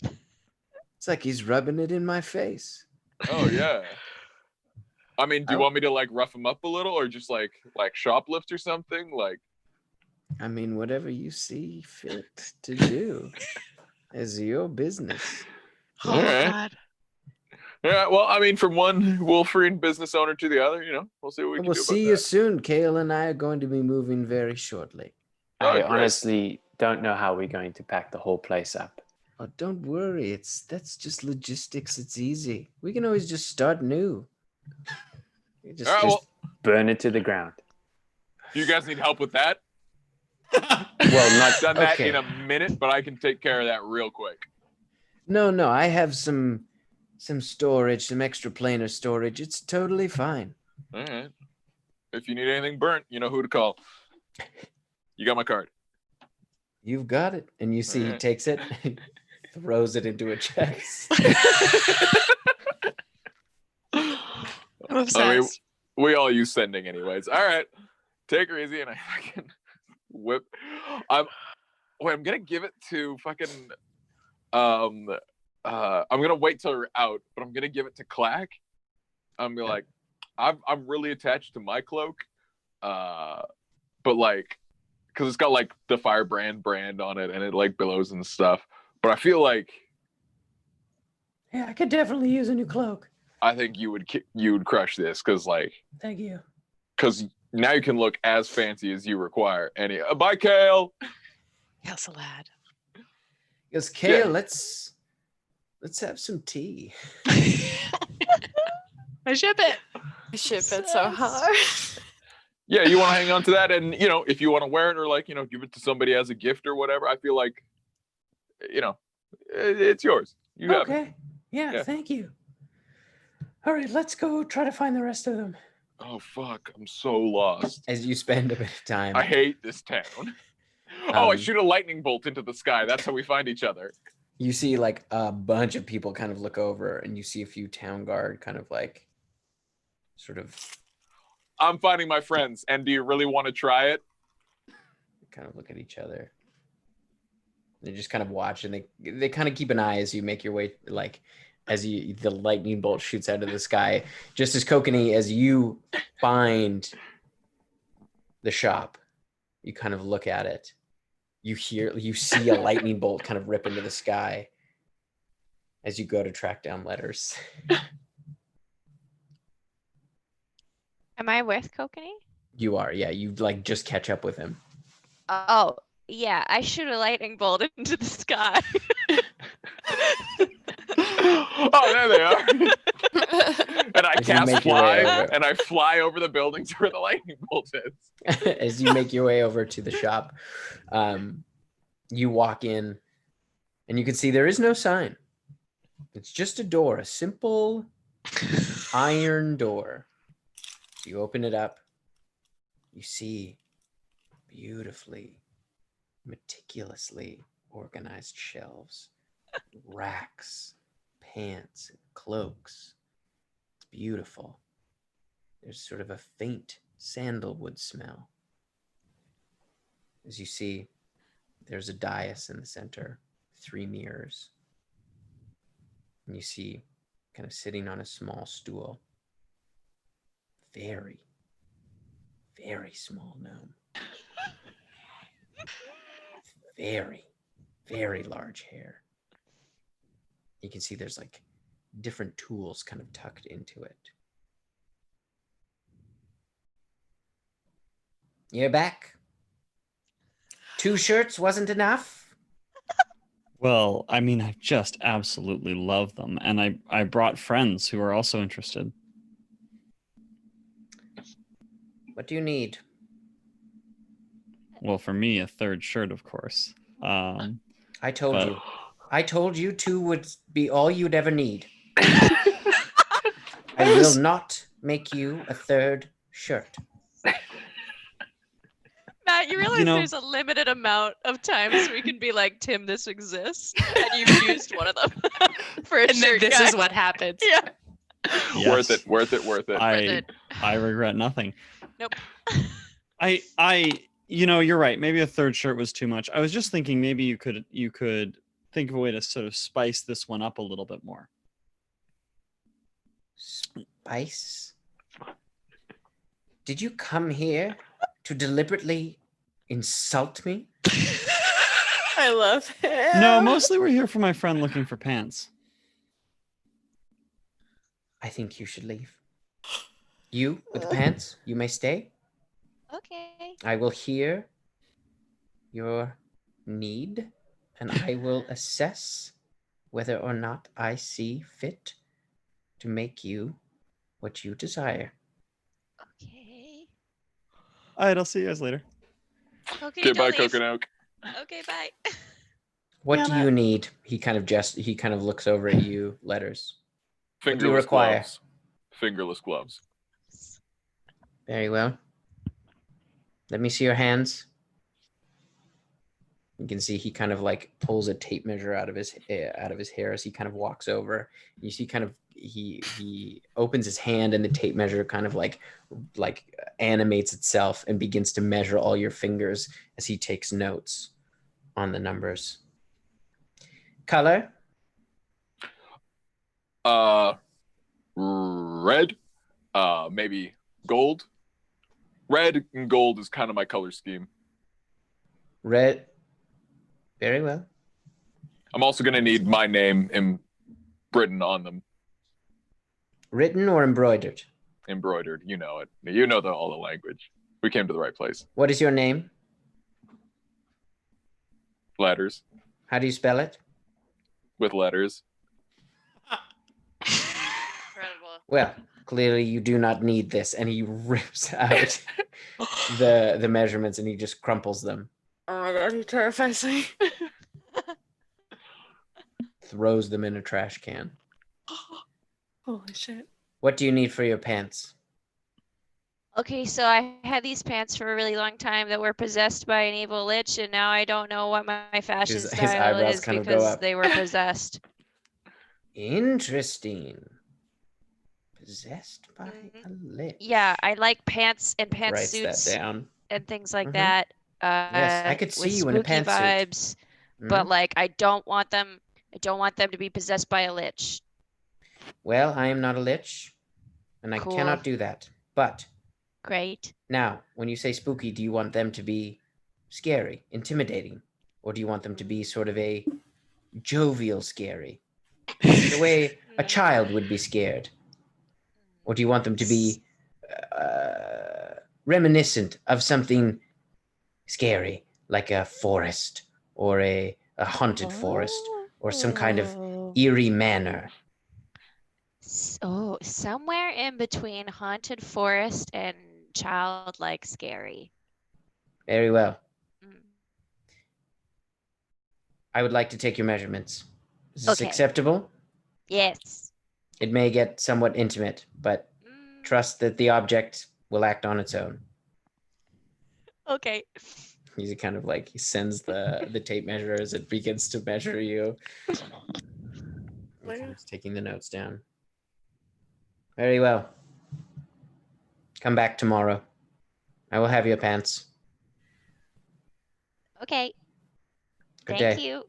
It's like he's rubbing it in my face. Oh yeah. I mean, do you want me to like rough him up a little, or just like shoplift or something? Like, I mean, whatever you see fit to do is your business. Oh All my right. god. Yeah, well, I mean, from one Wolfreen business owner to the other, we'll see what we can We'll do. see about you that. soon. Kale and I are going to be moving very shortly. Oh, I great. honestly don't know how we're going to pack the whole place up. Oh, don't worry. That's just logistics. It's easy. We can always just start new. We just, All right, Just burn it to the ground. Do you guys need help with that? Well, not Done that okay. in a minute, but I can take care of that real quick. No, I have some storage, some extra planar storage. It's totally fine. All right. If you need anything burnt, you know who to call. You got my card. You've got it. And you see he Alright. takes it, throws it into a chest. I'm I mean, obsessed. we all use sending anyways. All right. Take her easy, and I fucking whip. I'm gonna give it to fucking. I'm gonna wait till we're out, but I'm gonna give it to Clack. I'm gonna be like, I'm really attached to my cloak, but like, cause it's got like the Firebrand brand on it, and it like billows and stuff. But I feel like Yeah, I could definitely use a new cloak. I think you would crush this, cause Thank you. now you can look as fancy as you require. Bye, Kale. Yes, a lad. He goes, Kale, Yeah. Let's have some tea. I ship it. I ship it so hard. Yeah, you want to hang on to that, and if you want to wear it or give it to somebody as a gift or whatever, I feel like it's yours. You have it. Okay. Yeah, thank you. All right, let's go try to find the rest of them. Oh fuck, I'm so lost. As you spend a bit of time. I hate this town. I shoot a lightning bolt into the sky. That's how we find each other. You see like a bunch of people kind of look over, and you see a few town guard kind of like sort of. I'm finding my friends, and do you really want to try it? Kind of look at each other. They just kind of watch, and they kind of keep an eye as you make your way, like as the lightning bolt shoots out of the sky. Just as Kokenee, as you find the shop, you kind of look at it. You see a lightning bolt kind of rip into the sky as you go to track down letters. Am I with Kokenee? You are, yeah. You like just catch up with him. Oh, yeah. I shoot a lightning bolt into the sky. Oh, there they are. And I As you cast make your fly, way over. and I fly over the buildings where the lightning bolt is. As you make your way over to the shop, you walk in, and you can see there is no sign. It's just a door, a simple iron door. So you open it up. You see beautifully, meticulously organized shelves, racks, pants, and cloaks. It's beautiful. There's sort of a faint sandalwood smell. As you see, there's a dais in the center, 3 mirrors. And you see, kind of sitting on a small stool, very, very small gnome. Very, very large hair. You can see there's like different tools kind of tucked into it. You're back. 2 shirts wasn't enough? Well, I mean, I just absolutely love them. And I brought friends who are also interested. What do you need? Well, for me, a 3rd shirt, of course. I told you. I told you 2 would be all you'd ever need. I will not make you a 3rd shirt. Matt, you realize there's a limited amount of times we can be like, Tim, this exists, and you've used one of them for a And then shirt. this guy. is what happens. Yeah. Worth it, worth it, worth it. I regret nothing. Nope. You're right. Maybe a 3rd shirt was too much. I was just thinking maybe you could think of a way to sort of spice this one up a little bit more. Spice? Did you come here to deliberately insult me? I love him. No, mostly we're here for my friend looking for pants. I think you should leave. You with the pants, you may stay. Okay. I will hear your need, and I will assess whether or not I see fit to make you what you desire. Okay. All right, I'll see you guys later. Okay, Goodbye, don't leave. Kokenee. Okay, bye. What do you need? He kind of looks over at you, letters. What do you Fingerless require? gloves. Fingerless gloves. Very well. Let me see your hands. You can see he kind of like pulls a tape measure out of his hair as he kind of walks over. You see kind of he opens his hand, and the tape measure kind of like animates itself and begins to measure all your fingers as he takes notes on the numbers. Color? Red. Maybe gold. Red and gold is kind of my color scheme. Red. Very well. I'm also going to need my name written on them. Written or embroidered? Embroidered. You know it. You know all the language. We came to the right place. What is your name? Letters. How do you spell it? With letters. Well, clearly you do not need this. And he rips out the measurements and he just crumples them, Oh my god, he terrifies me. throws them in a trash can. Holy shit. What do you need for your pants? Okay, so I had these pants for a really long time that were possessed by an evil lich, and now I don't know what my fashion His style eyebrows is kind of go because up. they were possessed. Interesting. Possessed by a lich. Yeah, I like pants and Writes that pantsuits down. and things like Mhm. that. Yes, I could see with you in a spooky pantsuit. vibes, but like I don't want them to be possessed by a lich. Well, I am not a lich, and I Cool. cannot do that. But Great. now, when you say spooky, do you want them to be scary, intimidating, or do you want them to be sort of a jovial scary, the way a child would be scared, or do you want them to be reminiscent of something scary, like a forest or a haunted forest or some kind of eerie manor? Oh, somewhere in between haunted forest and childlike scary. Very well. I would like to take your measurements. Is this Okay. acceptable? Yes. It may get somewhat intimate, but trust that the object will act on its own. Okay. He's kind of like, he sends the tape measure as it begins to measure you. He's taking the notes down. Very well. Come back tomorrow. I will have your pants. Okay. Good Thank day. you.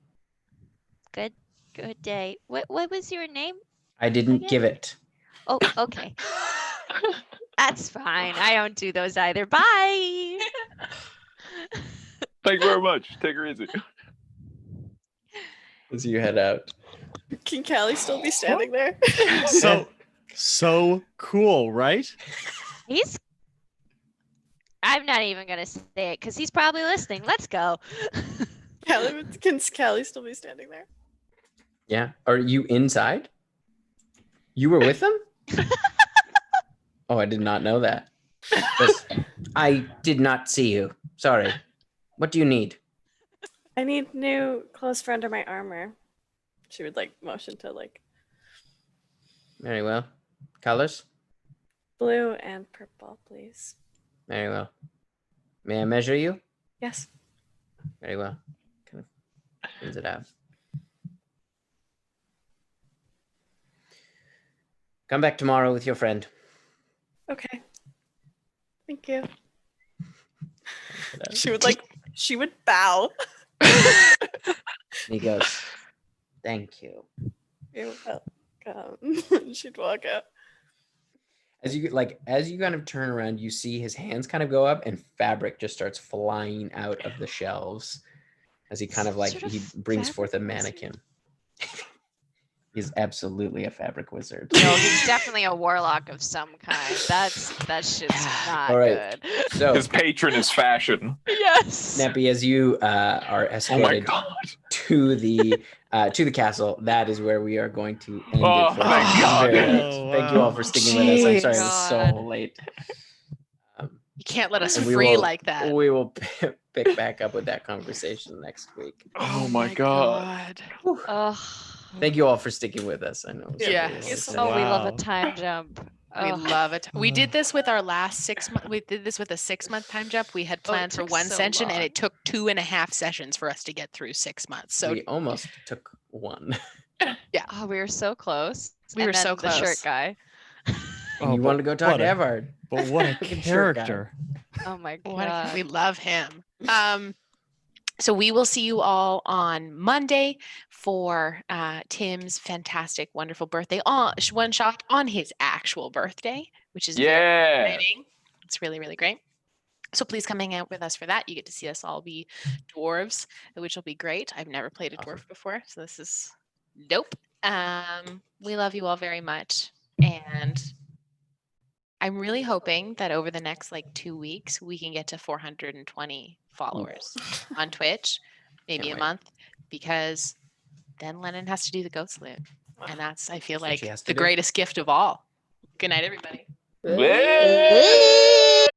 Good day. What was your name? I didn't give it. Oh, okay. That's fine. I don't do those either. Bye. Thank you very much. Take her easy. As you head out. Can Callie still be standing there? So cool, right? I'm not even gonna say it because he's probably listening. Let's go. Can Callie still be standing there? Yeah. Are you inside? You were with them? Oh, I did not know that. I did not see you. Sorry. What do you need? I need new clothes for under my armor. She would like motion to like Very well. Colors? blue and purple, please. Very well. May I measure you? Yes. Very well. Kind of cleans it out. Come back tomorrow with your friend. Okay. Thank you. She would bow. He goes, thank you. You're welcome. She'd walk out. As you kind of turn around, you see his hands kind of go up and fabric just starts flying out of the shelves as he kind of like, he brings forth a mannequin. He's absolutely a fabric wizard. No, he's definitely a warlock of some kind. That shit's not All right. good. So his patron is fashion. Yes. Neppy, as you are escorted to the castle, that is where we are going to end it for thank God. Thank you all for sticking with us. I'm sorry it was so late. You can't let us And we free will- like that. We will pick back up with that conversation next week. Oh my God. Ugh. Thank you all for sticking with us. I know. it was Yeah. really late. Oh, we love a time jump. We Ugh. love it. We did this with our last 6 month. We did this with a 6-month time jump. We had planned for took one so session, and long. it took 2.5 sessions for us to get through 6 months. So We almost took one. yeah, Oh, we were so close. We were so The shirt close. guy. And you wanted to go talk to Evard. But what a Freaking shirt guy. character. Oh my What god. we love him. So we will see you all on Monday for Tim's fantastic, wonderful birthday one shot on his actual birthday, which is very exciting. It's really, really great. So please come hang out with us for that. You get to see us all be dwarves, which will be great. I've never played a dwarf before, so this is dope. We love you all very much, and I'm really hoping that over the next 2 weeks we can get to 420 followers on Twitch, maybe Can't a wait. month, because then Lennon has to do the ghost loot, and that's I feel That's what like she has to the do. greatest gift of all. Good night, everybody. Bleh.